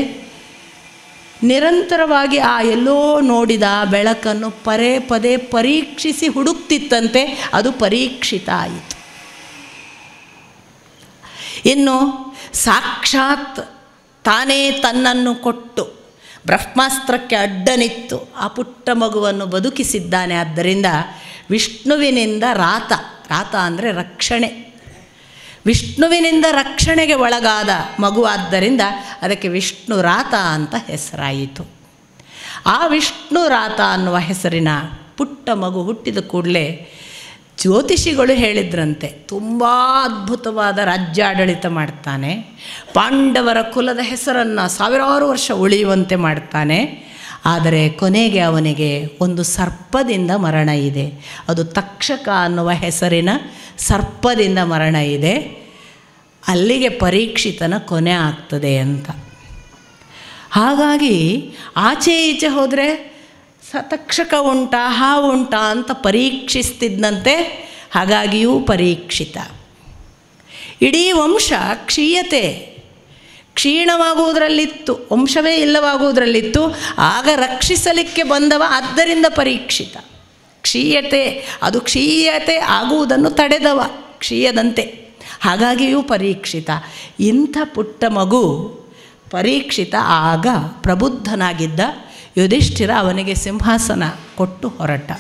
A: ನಿರಂತರವಾಗಿ ಆ ಎಲ್ಲೋ ನೋಡಿದ ಬೆಳಕನ್ನು ಪದೇ ಪರೀಕ್ಷಿಸಿ ಹುಡುಕ್ತಿತ್ತಂತೆ, ಅದು ಪರೀಕ್ಷಿತ ಆಯಿತು. ಇನ್ನು ಸಾಕ್ಷಾತ್ ತಾನೇ ತನ್ನನ್ನು ಕೊಟ್ಟು ಬ್ರಹ್ಮಾಸ್ತ್ರಕ್ಕೆ ಅಡ್ಡ ನಿಂತು ಆ ಪುಟ್ಟ ಮಗುವನ್ನು ಬದುಕಿಸಿದ್ದಾನೆ. ಆದ್ದರಿಂದ ವಿಷ್ಣುವಿನಿಂದ ರಾತ ಅಂದರೆ ರಕ್ಷಣೆ, ವಿಷ್ಣುವಿನಿಂದ ರಕ್ಷಣೆಗೆ ಒಳಗಾದ ಮಗು ಆದ್ದರಿಂದ ಅದಕ್ಕೆ ವಿಷ್ಣು ರಾತ ಅಂತ ಹೆಸರಾಯಿತು. ಆ ವಿಷ್ಣು ರಾತ ಅನ್ನುವ ಹೆಸರಿನ ಪುಟ್ಟ ಮಗು ಹುಟ್ಟಿದ ಕೂಡಲೇ ಜ್ಯೋತಿಷಿಗಳು ಹೇಳಿದ್ರಂತೆ, ತುಂಬ ಅದ್ಭುತವಾದ ರಾಜ್ಯಾಡಳಿತ ಮಾಡ್ತಾನೆ, ಪಾಂಡವರ ಕುಲದ ಹೆಸರನ್ನು ಸಾವಿರಾರು ವರ್ಷ ಉಳಿಯುವಂತೆ ಮಾಡ್ತಾನೆ. ಆದರೆ ಕೊನೆಗೆ ಅವನಿಗೆ ಒಂದು ಸರ್ಪದಿಂದ ಮರಣ ಇದೆ, ಅದು ತಕ್ಷಕ ಅನ್ನುವ ಹೆಸರಿನ ಸರ್ಪದಿಂದ ಮರಣ ಇದೆ. ಅಲ್ಲಿಗೆ ಪರೀಕ್ಷಿತನ ಕೊನೆ ಆಗ್ತದೆ ಅಂತ. ಹಾಗಾಗಿ ಆಚೆ ಈಚೆ ಹೋದರೆ ತಕ್ಷಕ ಉಂಟಾ ಹಾವು ಉಂಟಾ ಅಂತ ಪರೀಕ್ಷಿಸ್ತಿದ್ದಂತೆ. ಹಾಗಾಗಿಯೂ ಪರೀಕ್ಷಿತ. ಇಡೀ ವಂಶ ಕ್ಷೀಣವಾಗುವುದರಲ್ಲಿತ್ತು, ವಂಶವೇ ಇಲ್ಲವಾಗುವುದರಲ್ಲಿತ್ತು. ಆಗ ರಕ್ಷಿಸಲಿಕ್ಕೆ ಬಂದವ, ಆದ್ದರಿಂದ ಪರೀಕ್ಷಿತ. ಅದು ಕ್ಷೀಯತೆ ಆಗುವುದನ್ನು ತಡೆದವ, ಕ್ಷೀಯದಂತೆ. ಹಾಗಾಗಿಯೂ ಪರೀಕ್ಷಿತ. ಇಂಥ ಪುಟ್ಟ ಮಗು ಪರೀಕ್ಷಿತ ಆಗ ಪ್ರಬುದ್ಧನಾಗಿದ್ದ. ಯುಧಿಷ್ಠಿರ ಅವನಿಗೆ ಸಿಂಹಾಸನ ಕೊಟ್ಟು ಹೊರಟ.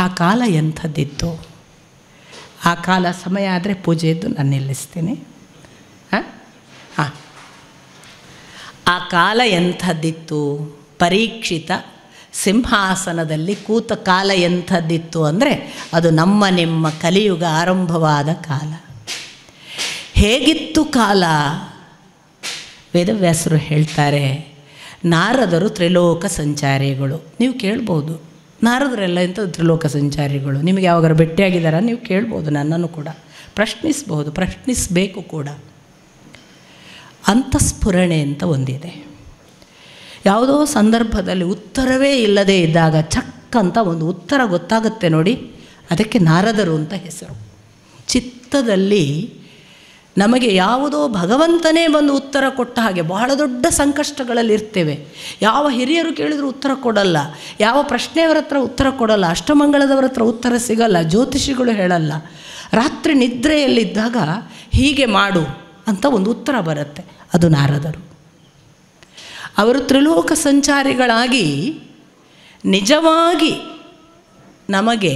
A: ಆ ಕಾಲ ಎಂಥದ್ದಿತ್ತು? ಆ ಕಾಲ ಸಮಯ ಆದರೆ ಪೂಜೆಯದ್ದು ನಾನು ನಿಲ್ಲಿಸ್ತೀನಿ. ಹಾಂ, ಆ ಕಾಲ ಎಂಥದ್ದಿತ್ತು? ಪರೀಕ್ಷಿತ ಸಿಂಹಾಸನದಲ್ಲಿ ಕೂತ ಕಾಲ ಎಂಥದ್ದಿತ್ತು ಅಂದರೆ ಅದು ನಿಮ್ಮ ಕಲಿಯುಗ ಆರಂಭವಾದ ಕಾಲ. ಹೇಗಿತ್ತು ಕಾಲ? ವೇದವ್ಯಾಸರು ಹೇಳ್ತಾರೆ, ನಾರದರು ತ್ರಿಲೋಕ ಸಂಚಾರಿಗಳು. ನೀವು ಕೇಳ್ಬೋದು, ನಾರದರೆಲ್ಲ ಇಂಥ ತ್ರಿಲೋಕ ಸಂಚಾರಿಗಳು. ನಿಮಗೆ ಯಾವಾಗಾರು ಭೇಟಿಯಾಗಿದ್ದಾರ? ನೀವು ಕೇಳ್ಬೋದು, ನನ್ನನ್ನು ಕೂಡ ಪ್ರಶ್ನಿಸ್ಬೋದು, ಪ್ರಶ್ನಿಸಬೇಕು ಕೂಡ. ಅಂತಃಸ್ಫುರಣೆ ಅಂತ ಒಂದಿದೆ. ಯಾವುದೋ ಸಂದರ್ಭದಲ್ಲಿ ಉತ್ತರವೇ ಇಲ್ಲದೇ ಇದ್ದಾಗ ಚಕ್ ಅಂತ ಒಂದು ಉತ್ತರ ಗೊತ್ತಾಗುತ್ತೆ ನೋಡಿ, ಅದಕ್ಕೆ ನಾರದರು ಅಂತ ಹೆಸರು. ಚಿತ್ತದಲ್ಲಿ ನಮಗೆ ಯಾವುದೋ ಭಗವಂತನೇ ಬಂದು ಉತ್ತರ ಕೊಟ್ಟ ಹಾಗೆ ಬಹಳ ದೊಡ್ಡ ಸಂಕಷ್ಟಗಳಲ್ಲಿ ಇರ್ತೇವೆ. ಯಾವ ಹಿರಿಯರು ಕೇಳಿದರೂ ಉತ್ತರ ಕೊಡಲ್ಲ, ಯಾವ ಪ್ರಶ್ನೆಯವರ ಹತ್ರ ಉತ್ತರ ಕೊಡಲ್ಲ, ಅಷ್ಟಮಂಗಳದವರ ಹತ್ರ ಉತ್ತರ ಸಿಗಲ್ಲ, ಜ್ಯೋತಿಷಿಗಳು ಹೇಳಲ್ಲ. ರಾತ್ರಿ ನಿದ್ರೆಯಲ್ಲಿದ್ದಾಗ ಹೀಗೆ ಮಾಡು ಅಂತ ಒಂದು ಉತ್ತರ ಬರುತ್ತೆ, ಅದು ನಾರದರು. ಅವರು ತ್ರಿಲೋಕ ಸಂಚಾರಿಗಳಾಗಿ ನಿಜವಾಗಿ ನಮಗೆ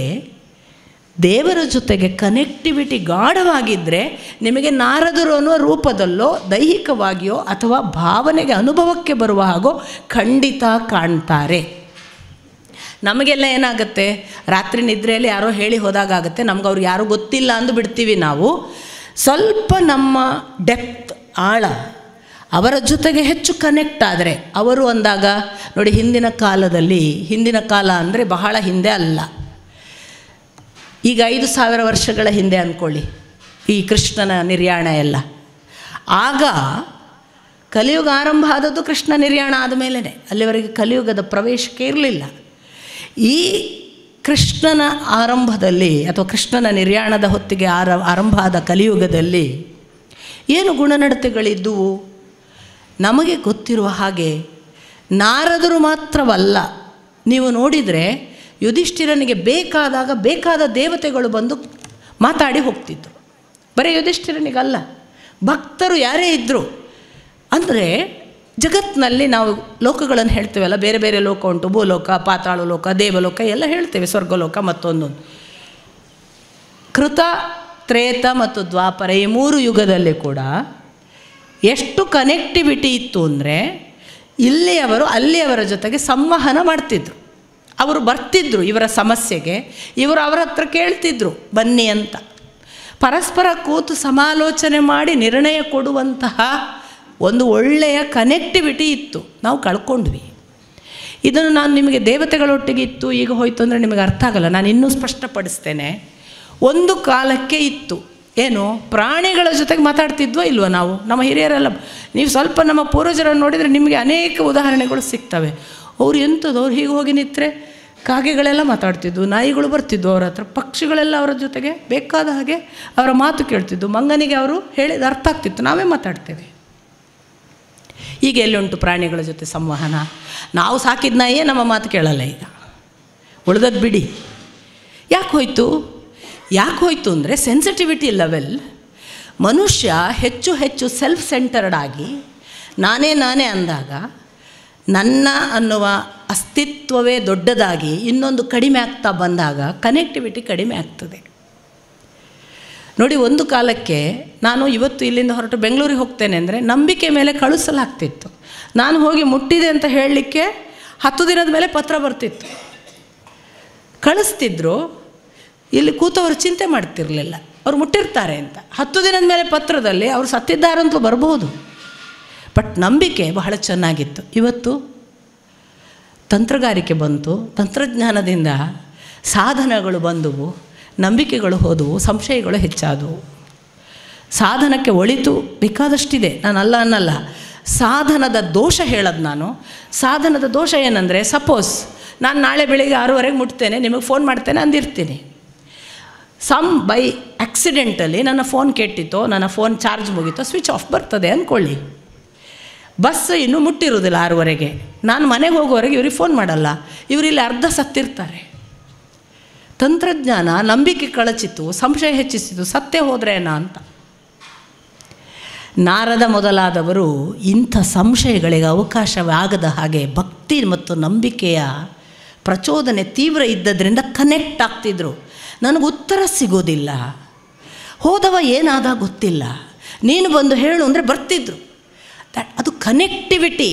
A: ದೇವರ ಜೊತೆಗೆ ಕನೆಕ್ಟಿವಿಟಿ ಗಾಢವಾಗಿದ್ದರೆ ನಿಮಗೆ ನಾರದರು ಅನ್ನುವ ರೂಪದಲ್ಲೋ ದೈಹಿಕವಾಗಿಯೋ ಅಥವಾ ಭಾವನೆಗೆ ಅನುಭವಕ್ಕೆ ಬರುವ ಹಾಗೋ ಖಂಡಿತ ಕಾಣ್ತಾರೆ. ನಮಗೆಲ್ಲ ಏನಾಗುತ್ತೆ, ರಾತ್ರಿ ನಿದ್ರೆಯಲ್ಲಿ ಯಾರೋ ಹೇಳಿ ಹೋದಾಗುತ್ತೆ, ನಮ್ಗೆ ಅವ್ರಿಗೆ ಯಾರೂ ಗೊತ್ತಿಲ್ಲ ಅಂದು ಬಿಡ್ತೀವಿ ನಾವು. ಸ್ವಲ್ಪ ನಮ್ಮ ಡೆಪ್ತ್, ಆಳ, ಅವರ ಜೊತೆಗೆ ಹೆಚ್ಚು ಕನೆಕ್ಟ್ ಆದರೆ ಅವರು ಅಂದಾಗ ನೋಡಿ, ಹಿಂದಿನ ಕಾಲ ಅಂದರೆ ಬಹಳ ಹಿಂದೆ ಅಲ್ಲ, ಈಗ 5,000 ವರ್ಷಗಳ ಹಿಂದೆ ಅಂದ್ಕೊಳ್ಳಿ, ಈ ಕೃಷ್ಣನ ನಿರ್ಯಾಣ ಎಲ್ಲ. ಆಗ ಕಲಿಯುಗ ಆರಂಭ ಆದದ್ದು ಕೃಷ್ಣ ನಿರ್ಯಾಣ ಆದ ಮೇಲೇ, ಅಲ್ಲಿವರೆಗೆ ಕಲಿಯುಗದ ಪ್ರವೇಶಕ್ಕೆ ಇರಲಿಲ್ಲ. ಈ ಕೃಷ್ಣನ ಆರಂಭದಲ್ಲಿ ಅಥವಾ ಕೃಷ್ಣನ ನಿರ್ಯಾಣದ ಹೊತ್ತಿಗೆ ಆರಂಭ ಆದ ಕಲಿಯುಗದಲ್ಲಿ ಏನು ಗುಣನಡತೆಗಳಿದ್ದುವು? ನಮಗೆ ಗೊತ್ತಿರುವ ಹಾಗೆ ನಾರದರು ಮಾತ್ರವಲ್ಲ, ನೀವು ನೋಡಿದರೆ ಯುಧಿಷ್ಠಿರನಿಗೆ ಬೇಕಾದಾಗ ಬೇಕಾದ ದೇವತೆಗಳು ಬಂದು ಮಾತಾಡಿ ಹೋಗ್ತಿದ್ರು. ಬರೀ ಯುಧಿಷ್ಠಿರನಿಗಲ್ಲ, ಭಕ್ತರು ಯಾರೇ ಇದ್ದರು. ಅಂದರೆ ಜಗತ್ತಿನಲ್ಲಿ ನಾವು ಲೋಕಗಳನ್ನು ಹೇಳ್ತೇವಲ್ಲ, ಬೇರೆ ಬೇರೆ ಲೋಕ ಉಂಟು, ಭೂಲೋಕ, ಪಾತಾಳ ಲೋಕ, ದೇವಲೋಕ ಎಲ್ಲ ಹೇಳ್ತೇವೆ, ಸ್ವರ್ಗಲೋಕ ಮತ್ತೊಂದೊಂದು. ಕೃತ, ತ್ರೇತ ಮತ್ತು ದ್ವಾಪರ ಈ 3 ಯುಗದಲ್ಲಿ ಕೂಡ ಎಷ್ಟು ಕನೆಕ್ಟಿವಿಟಿ ಇತ್ತು ಅಂದರೆ ಇಲ್ಲಿಯವರು ಅಲ್ಲಿಯವರ ಜೊತೆಗೆ ಸಂವಹನ ಮಾಡ್ತಿದ್ರು. ಅವರು ಬರ್ತಿದ್ರು ಇವರ ಸಮಸ್ಯೆಗೆ, ಇವರು ಅವರ ಹತ್ರ ಕೇಳ್ತಿದ್ರು ಬನ್ನಿ ಅಂತ. ಪರಸ್ಪರ ಕೂತು ಸಮಾಲೋಚನೆ ಮಾಡಿ ನಿರ್ಣಯ ಕೊಡುವಂತಹ ಒಂದು ಒಳ್ಳೆಯ ಕನೆಕ್ಟಿವಿಟಿ ಇತ್ತು, ನಾವು ಕಳ್ಕೊಂಡ್ವಿ. ಇದನ್ನು ನಾನು ನಿಮಗೆ ದೇವತೆಗಳೊಟ್ಟಿಗೆ ಇತ್ತು ಈಗ ಹೋಯಿತು ಅಂದರೆ ನಿಮಗೆ ಅರ್ಥ ಆಗಲ್ಲ, ನಾನು ಇನ್ನೂ ಸ್ಪಷ್ಟಪಡಿಸ್ತೇನೆ. ಒಂದು ಕಾಲಕ್ಕೆ ಇತ್ತು, ಏನು ಪ್ರಾಣಿಗಳ ಜೊತೆಗೆ ಮಾತಾಡ್ತಿದ್ವೋ ಇಲ್ವೋ ನಾವು? ನಮ್ಮ ಹಿರಿಯರೆಲ್ಲ, ನೀವು ಸ್ವಲ್ಪ ನಮ್ಮ ಪೂರ್ವಜರನ್ನು ನೋಡಿದರೆ ನಿಮಗೆ ಅನೇಕ ಉದಾಹರಣೆಗಳು ಸಿಗ್ತವೆ. ಅವ್ರು ಎಂಥದ್ದು, ಅವ್ರು ಹೀಗೆ ಹೋಗಿ ನಿಂತರೆ ಕಾಗೆಗಳೆಲ್ಲ ಮಾತಾಡ್ತಿದ್ವು, ನಾಯಿಗಳು ಬರ್ತಿದ್ವು ಅವ್ರ ಹತ್ರ, ಪಕ್ಷಿಗಳೆಲ್ಲ ಅವರ ಜೊತೆಗೆ ಬೇಕಾದ ಹಾಗೆ ಅವರ ಮಾತು ಕೇಳ್ತಿದ್ವು. ಮಂಗನಿಗೆ ಅವರು ಹೇಳಿದ ಅರ್ಥ ಆಗ್ತಿತ್ತು, ನಾವೇ ಮಾತಾಡ್ತೇವೆ. ಈಗ ಎಲ್ಲುಂಟು ಪ್ರಾಣಿಗಳ ಜೊತೆ ಸಂವಹನ? ನಾವು ಸಾಕಿದ ನಾಯಿಯೇ ನಮ್ಮ ಮಾತು ಕೇಳಲ್ಲ ಈಗ, ಉಳಿದದ್ದು ಬಿಡಿ. ಯಾಕೆ ಹೋಯ್ತು ಅಂದರೆ ಸೆನ್ಸಿಟಿವಿಟಿ ಲೆವೆಲ್. ಮನುಷ್ಯ ಹೆಚ್ಚು ಹೆಚ್ಚು ಸೆಲ್ಫ್ ಸೆಂಟರ್ಡ್ ಆಗಿ ನಾನೇ ಅಂದಾಗ ನನ್ನ ಅನ್ನುವ ಅಸ್ತಿತ್ವವೇ ದೊಡ್ಡದಾಗಿ ಇನ್ನೊಂದು ಕಡಿಮೆ ಆಗ್ತಾ ಬಂದಾಗ ಕನೆಕ್ಟಿವಿಟಿ ಕಡಿಮೆ ಆಗ್ತದೆ. ನೋಡಿ, ಒಂದು ಕಾಲಕ್ಕೆ ನಾನು ಇವತ್ತು ಇಲ್ಲಿಂದ ಹೊರಟು ಬೆಂಗಳೂರಿಗೆ ಹೋಗ್ತೇನೆ ಅಂದರೆ ನಂಬಿಕೆ ಮೇಲೆ ಕಳಿಸಲಾಗ್ತಿತ್ತು. ನಾನು ಹೋಗಿ ಮುಟ್ಟಿದೆ ಅಂತ ಹೇಳಲಿಕ್ಕೆ 10 ದಿನದ ಮೇಲೆ ಪತ್ರ ಬರ್ತಿತ್ತು, ಕಳಿಸ್ತಿದ್ರು. ಇಲ್ಲಿ ಕೂತವರು ಚಿಂತೆ ಮಾಡ್ತಿರಲಿಲ್ಲ, ಅವ್ರು ಮುಟ್ಟಿರ್ತಾರೆ ಅಂತ. 10 ದಿನದ ಮೇಲೆ ಪತ್ರದಲ್ಲಿ ಅವರು ಸತ್ತಿದ್ದಾರಂತೂ ಬರ್ಬೋದು, ಬಟ್ ನಂಬಿಕೆ ಬಹಳ ಚೆನ್ನಾಗಿತ್ತು. ಇವತ್ತು ತಂತ್ರಗಾರಿಕೆ ಬಂತು, ತಂತ್ರಜ್ಞಾನದಿಂದ ಸಾಧನಗಳು ಬಂದವು, ನಂಬಿಕೆಗಳು ಹೋದವು, ಸಂಶಯಗಳು ಹೆಚ್ಚಾದವು. ಸಾಧನಕ್ಕೆ ಒಳಿತು ಬೇಕಾದಷ್ಟಿದೆ, ನಾನು ಅಲ್ಲ ಅನ್ನಲ್ಲ. ಸಾಧನದ ದೋಷ ಹೇಳೋದು ನಾನು. ಸಾಧನದ ದೋಷ ಏನಂದರೆ, ಸಪೋಸ್ ನಾನು ನಾಳೆ ಬೆಳಿಗ್ಗೆ 6:30 ಮುಟ್ತೇನೆ, ನಿಮಗೆ ಫೋನ್ ಮಾಡ್ತೇನೆ ಅಂದಿರ್ತೀನಿ. ಬೈ ಆಕ್ಸಿಡೆಂಟಲ್ಲಿ ನನ್ನ ಫೋನ್ ಕೆಟ್ಟಿತ್ತೋ, ನನ್ನ ಫೋನ್ ಚಾರ್ಜ್ ಮುಗಿತೋ, ಸ್ವಿಚ್ ಆಫ್ ಬರ್ತದೆ ಅಂದ್ಕೊಳ್ಳಿ. ಬಸ್ ಇನ್ನೂ ಮುಟ್ಟಿರೋದಿಲ್ಲ 6:30, ನಾನು ಮನೆಗೆ ಹೋಗೋವರೆಗೆ ಇವ್ರಿಗೆ ಫೋನ್ ಮಾಡಲ್ಲ, ಇವರಿಲ್ಲಿ ಅರ್ಧ ಸತ್ತಿರ್ತಾರೆ. ತಂತ್ರಜ್ಞಾನ ನಂಬಿಕೆ ಕಳಚಿತು, ಸಂಶಯ ಹೆಚ್ಚಿಸಿತು, ಸತ್ತೇ ಹೋದ್ರೇನಾ ಅಂತ. ನಾರದ ಮೊದಲಾದವರು ಇಂಥ ಸಂಶಯಗಳಿಗೆ ಅವಕಾಶವಾಗದ ಹಾಗೆ ಭಕ್ತಿ ಮತ್ತು ನಂಬಿಕೆಯ ಪ್ರಚೋದನೆ ತೀವ್ರ ಇದ್ದದ್ರಿಂದ ಕನೆಕ್ಟ್ ಆಗ್ತಿದ್ರು. ನನಗೆ ಉತ್ತರ ಸಿಗೋದಿಲ್ಲ, ಹೋದವ ಏನಾದ ಗೊತ್ತಿಲ್ಲ, ನೀನು ಬಂದು ಹೇಳು ಅಂದರೆ ಬರ್ತಿದ್ರು. ಅದು ಕನೆಕ್ಟಿವಿಟಿ.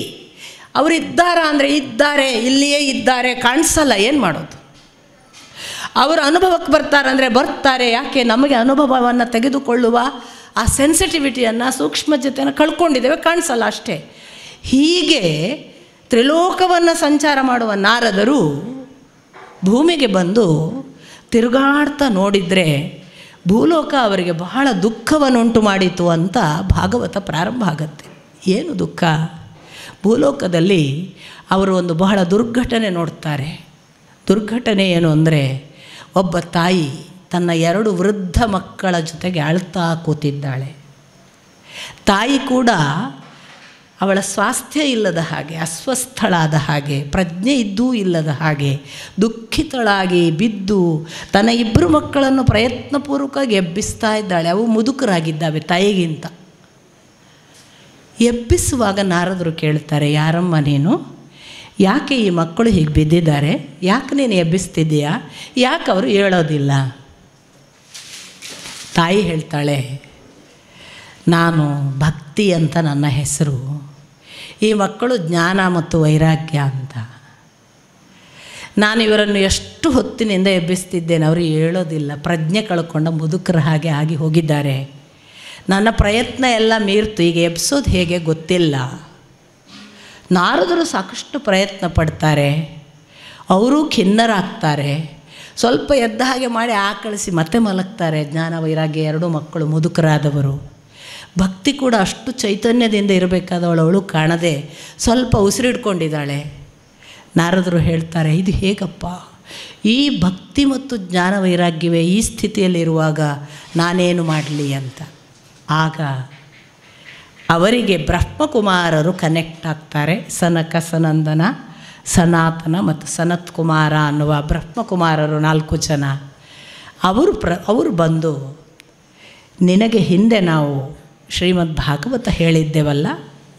A: ಅವರಿದ್ದಾರಾ ಅಂದರೆ ಇದ್ದಾರೆ, ಇಲ್ಲಿಯೇ ಇದ್ದಾರೆ, ಕಾಣಿಸಲ್ಲ, ಏನು ಮಾಡೋದು? ಅವರು ಅನುಭವಕ್ಕೆ ಬರ್ತಾರೆ ಅಂದರೆ ಬರ್ತಾರೆ. ಯಾಕೆ? ನಮಗೆ ಅನುಭವವನ್ನು ತೆಗೆದುಕೊಳ್ಳುವ ಆ ಸೆನ್ಸಿಟಿವಿಟಿಯನ್ನು, ಸೂಕ್ಷ್ಮತೆಯನ್ನು ಕಳ್ಕೊಂಡಿದ್ದೇವೆ, ಕಾಣಿಸಲ್ಲ ಅಷ್ಟೇ. ಹೀಗೆ ತ್ರಿಲೋಕವನ್ನು ಸಂಚಾರ ಮಾಡುವ ನಾರದರು ಭೂಮಿಗೆ ಬಂದು ತಿರುಗಾಡ್ತಾ ನೋಡಿದರೆ ಭೂಲೋಕ ಅವರಿಗೆ ಬಹಳ ದುಃಖವನ್ನುಂಟು ಮಾಡಿತು ಅಂತ ಭಾಗವತ ಪ್ರಾರಂಭ ಆಗುತ್ತೆ. ಏನು ದುಃಖ? ಭೂಲೋಕದಲ್ಲಿ ಅವರು ಒಂದು ಬಹಳ ದುರ್ಘಟನೆ ನೋಡ್ತಾರೆ. ದುರ್ಘಟನೆ ಏನು ಅಂದರೆ, ಒಬ್ಬ ತಾಯಿ ತನ್ನ 2 ವೃದ್ಧ ಮಕ್ಕಳ ಜೊತೆಗೆ ಅಳ್ತಾ ಕೂತಿದ್ದಾಳೆ. ತಾಯಿ ಕೂಡ ಅವಳ ಸ್ವಾಸ್ಥ್ಯ ಇಲ್ಲದ ಹಾಗೆ, ಅಸ್ವಸ್ಥಳಾದ ಹಾಗೆ, ಪ್ರಜ್ಞೆ ಇದ್ದೂ ಇಲ್ಲದ ಹಾಗೆ ದುಃಖಿತಳಾಗಿ ಬಿದ್ದು ತನ್ನ 2 ಮಕ್ಕಳನ್ನು ಪ್ರಯತ್ನಪೂರ್ವಕವಾಗಿ ಎಬ್ಬಿಸ್ತಾ ಇದ್ದಾಳೆ. ಅವು ಮುದುಕರಾಗಿದ್ದಾವೆ ತಾಯಿಗಿಂತ. ಎಬ್ಬಿಸುವಾಗ ನಾರದರು ಕೇಳ್ತಾರೆ, ಯಾರಮ್ಮ ನೀನು? ಯಾಕೆ ಈ ಮಕ್ಕಳು ಹೀಗೆ ಬಿದ್ದಿದ್ದಾರೆ? ಯಾಕೆ ನೀನು ಎಬ್ಬಿಸ್ತಿದ್ದೀಯಾ? ಯಾಕೆ ಅವರು ಹೇಳೋದಿಲ್ಲ? ತಾಯಿ ಹೇಳ್ತಾಳೆ, ನಾನು ಭಕ್ತಿ ಅಂತ ನನ್ನ ಹೆಸರು, ಈ ಮಕ್ಕಳು ಜ್ಞಾನ ಮತ್ತು ವೈರಾಗ್ಯ ಅಂತ. ನಾನು ಇವರನ್ನು ಎಷ್ಟು ಹೊತ್ತಿನಿಂದ ಎಬ್ಬಿಸ್ತಿದ್ದೇನೆ, ಅವರು ಹೇಳೋದಿಲ್ಲ, ಪ್ರಜ್ಞೆ ಕಳ್ಕೊಂಡ ಮುದುಕರ ಹಾಗೆ ಆಗಿ ಹೋಗಿದ್ದಾರೆ. ನನ್ನ ಪ್ರಯತ್ನ ಎಲ್ಲ ಮೀರ್ತು, ಈಗ ಎಬ್ಸೋದು ಹೇಗೆ ಗೊತ್ತಿಲ್ಲ. ನಾರದರು ಸಾಕಷ್ಟು ಪ್ರಯತ್ನ ಪಡ್ತಾರೆ, ಅವರೂ ಖಿನ್ನರಾಗ್ತಾರೆ. ಸ್ವಲ್ಪ ಎದ್ದ ಹಾಗೆ ಮಾಡಿ ಆಕಳಿಸಿ ಮತ್ತೆ ಮಲಗ್ತಾರೆ. ಜ್ಞಾನ ವೈರಾಗ್ಯ 2 ಮಕ್ಕಳು ಮುದುಕರಾದವರು. ಭಕ್ತಿ ಕೂಡ ಅಷ್ಟು ಚೈತನ್ಯದಿಂದ ಇರಬೇಕಾದವಳು, ಅವಳು ಕಾಣದೆ ಸ್ವಲ್ಪ ಉಸಿರಿಡ್ಕೊಂಡಿದ್ದಾಳೆ. ನಾರದರು ಹೇಳ್ತಾರೆ, ಇದು ಹೇಗಪ್ಪ? ಈ ಭಕ್ತಿ ಮತ್ತು ಜ್ಞಾನ ವೈರಾಗ್ಯವೇ ಈ ಸ್ಥಿತಿಯಲ್ಲಿರುವಾಗ ನಾನೇನು ಮಾಡಲಿ ಅಂತ. ಆಗ ಅವರಿಗೆ ಬ್ರಹ್ಮಕುಮಾರರು ಕನೆಕ್ಟ್ ಆಗ್ತಾರೆ. ಸನಕ, ಸನಂದನ, ಸನಾತನ ಮತ್ತು ಸನತ್ ಕುಮಾರ ಅನ್ನುವ ಬ್ರಹ್ಮಕುಮಾರರು 4 ಜನ. ಅವರು ಬಂದು, ನಿನಗೆ ಹಿಂದೆ ನಾವು ಶ್ರೀಮದ್ ಭಾಗವತ ಹೇಳಿದ್ದೇವಲ್ಲ,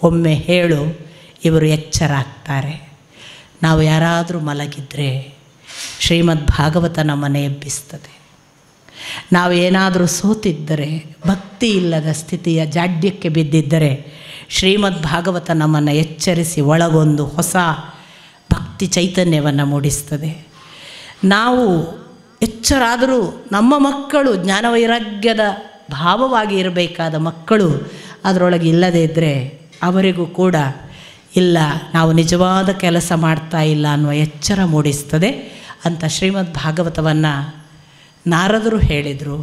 A: ಒಮ್ಮೆ ಹೇಳು. ಇವರು ಎಚ್ಚರ ಆಗ್ತಾರೆ. ನಾವು ಯಾರಾದರೂ ಮಲಗಿದರೆ ಶ್ರೀಮದ್ ಭಾಗವತ ನಮ್ಮನ್ನು ಎಬ್ಬಿಸ್ತದೆ. ನಾವು ಏನಾದರೂ ಸೋತಿದ್ದರೆ, ಭಕ್ತಿ ಇಲ್ಲದ ಸ್ಥಿತಿಯ ಜಾಡ್ಯಕ್ಕೆ ಬಿದ್ದಿದ್ದರೆ ಶ್ರೀಮದ್ ಭಾಗವತ ನಮ್ಮನ್ನು ಎಚ್ಚರಿಸಿ ಒಳಗೊಂದು ಹೊಸ ಭಕ್ತಿ ಚೈತನ್ಯವನ್ನು ಮೂಡಿಸ್ತದೆ. ನಾವು ಎಚ್ಚರಾದರೂ ನಮ್ಮ ಮಕ್ಕಳು ಜ್ಞಾನವೈರಾಗ್ಯದ ಭಾವವಾಗಿ ಇರಬೇಕಾದ ಮಕ್ಕಳು ಅದರೊಳಗೆ ಇಲ್ಲದೇ ಇದ್ದರೆ ಅವರಿಗೂ ಕೂಡ ಇಲ್ಲ, ನಾವು ನಿಜವಾದ ಕೆಲಸ ಮಾಡ್ತಾ ಇಲ್ಲ ಅನ್ನುವ ಎಚ್ಚರ ಮೂಡಿಸ್ತದೆ ಅಂತ ಶ್ರೀಮದ್ ಭಾಗವತವನ್ನು ನಾರದರು ಹೇಳಿದರು.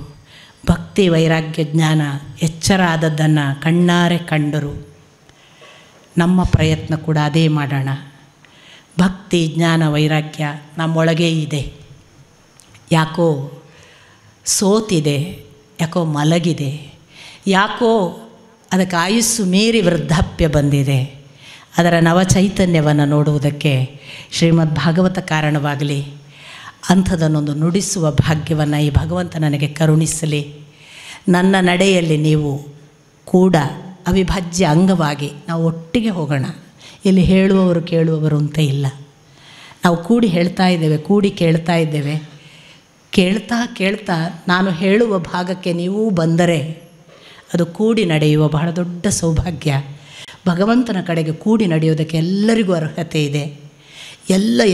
A: ಭಕ್ತಿ ವೈರಾಗ್ಯ ಜ್ಞಾನ ಎಚ್ಚರ ಆದದ್ದನ್ನು ಕಣ್ಣಾರೆ ಕಂಡರು. ನಮ್ಮ ಪ್ರಯತ್ನ ಕೂಡ ಅದೇ ಮಾಡೋಣ. ಭಕ್ತಿ ಜ್ಞಾನ ವೈರಾಗ್ಯ ನಮ್ಮೊಳಗೇ ಇದೆ. ಯಾಕೋ ಸೋತಿದೆ, ಯಾಕೋ ಮಲಗಿದೆ, ಯಾಕೋ ಅದಕ್ಕೆ ಆಯುಸ್ಸು ಮೀರಿ ವೃದ್ಧಾಪ್ಯ ಬಂದಿದೆ. ಅದರ ನವಚೈತನ್ಯವನ್ನು ನೋಡುವುದಕ್ಕೆ ಶ್ರೀಮದ್ ಭಾಗವತ ಕಾರಣವಾಗಲಿ. ಅಂಥದನ್ನೊಂದು ನುಡಿಸುವ ಭಾಗ್ಯವನ್ನು ಈ ಭಗವಂತ ನನಗೆ ಕರುಣಿಸಲಿ. ನನ್ನ ನಡೆಯಲ್ಲಿ ನೀವು ಕೂಡ ಅವಿಭಾಜ್ಯ ಅಂಗವಾಗಿ ನಾವು ಒಟ್ಟಿಗೆ ಹೋಗೋಣ. ಇಲ್ಲಿ ಹೇಳುವವರು ಕೇಳುವವರು ಅಂತ ಇಲ್ಲ. ನಾವು ಕೂಡಿ ಹೇಳ್ತಾ ಇದ್ದೇವೆ, ಕೂಡಿ ಕೇಳ್ತಾ ಇದ್ದೇವೆ. ಕೇಳ್ತಾ ಕೇಳ್ತಾ ನಾನು ಹೇಳುವ ಭಾಗಕ್ಕೆ ನೀವು ಬಂದರೆ ಅದು ಕೂಡಿ ನಡೆಯುವ ಬಹಳ ದೊಡ್ಡ ಸೌಭಾಗ್ಯ. ಭಗವಂತನ ಕಡೆಗೆ ಕೂಡಿ ನಡೆಯೋದಕ್ಕೆ ಎಲ್ಲರಿಗೂ ಅರ್ಹತೆ ಇದೆ.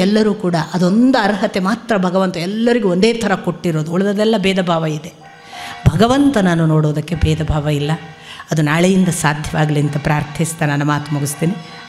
A: ಎಲ್ಲರೂ ಕೂಡ ಅದೊಂದು ಅರ್ಹತೆ ಮಾತ್ರ ಭಗವಂತ ಎಲ್ಲರಿಗೂ ಒಂದೇ ಥರ ಕೊಟ್ಟಿರೋದು. ಉಳಿದದೆಲ್ಲ ಭೇದ ಭಾವ ಇದೆ. ಭಗವಂತನನ್ನು ನೋಡೋದಕ್ಕೆ ಭೇದ ಭಾವ ಇಲ್ಲ. ಅದು ನಾಳೆಯಿಂದ ಸಾಧ್ಯವಾಗಲಿ ಅಂತ ಪ್ರಾರ್ಥಿಸ್ತಾ ನನ್ನ ಮಾತು ಮುಗಿಸ್ತೀನಿ.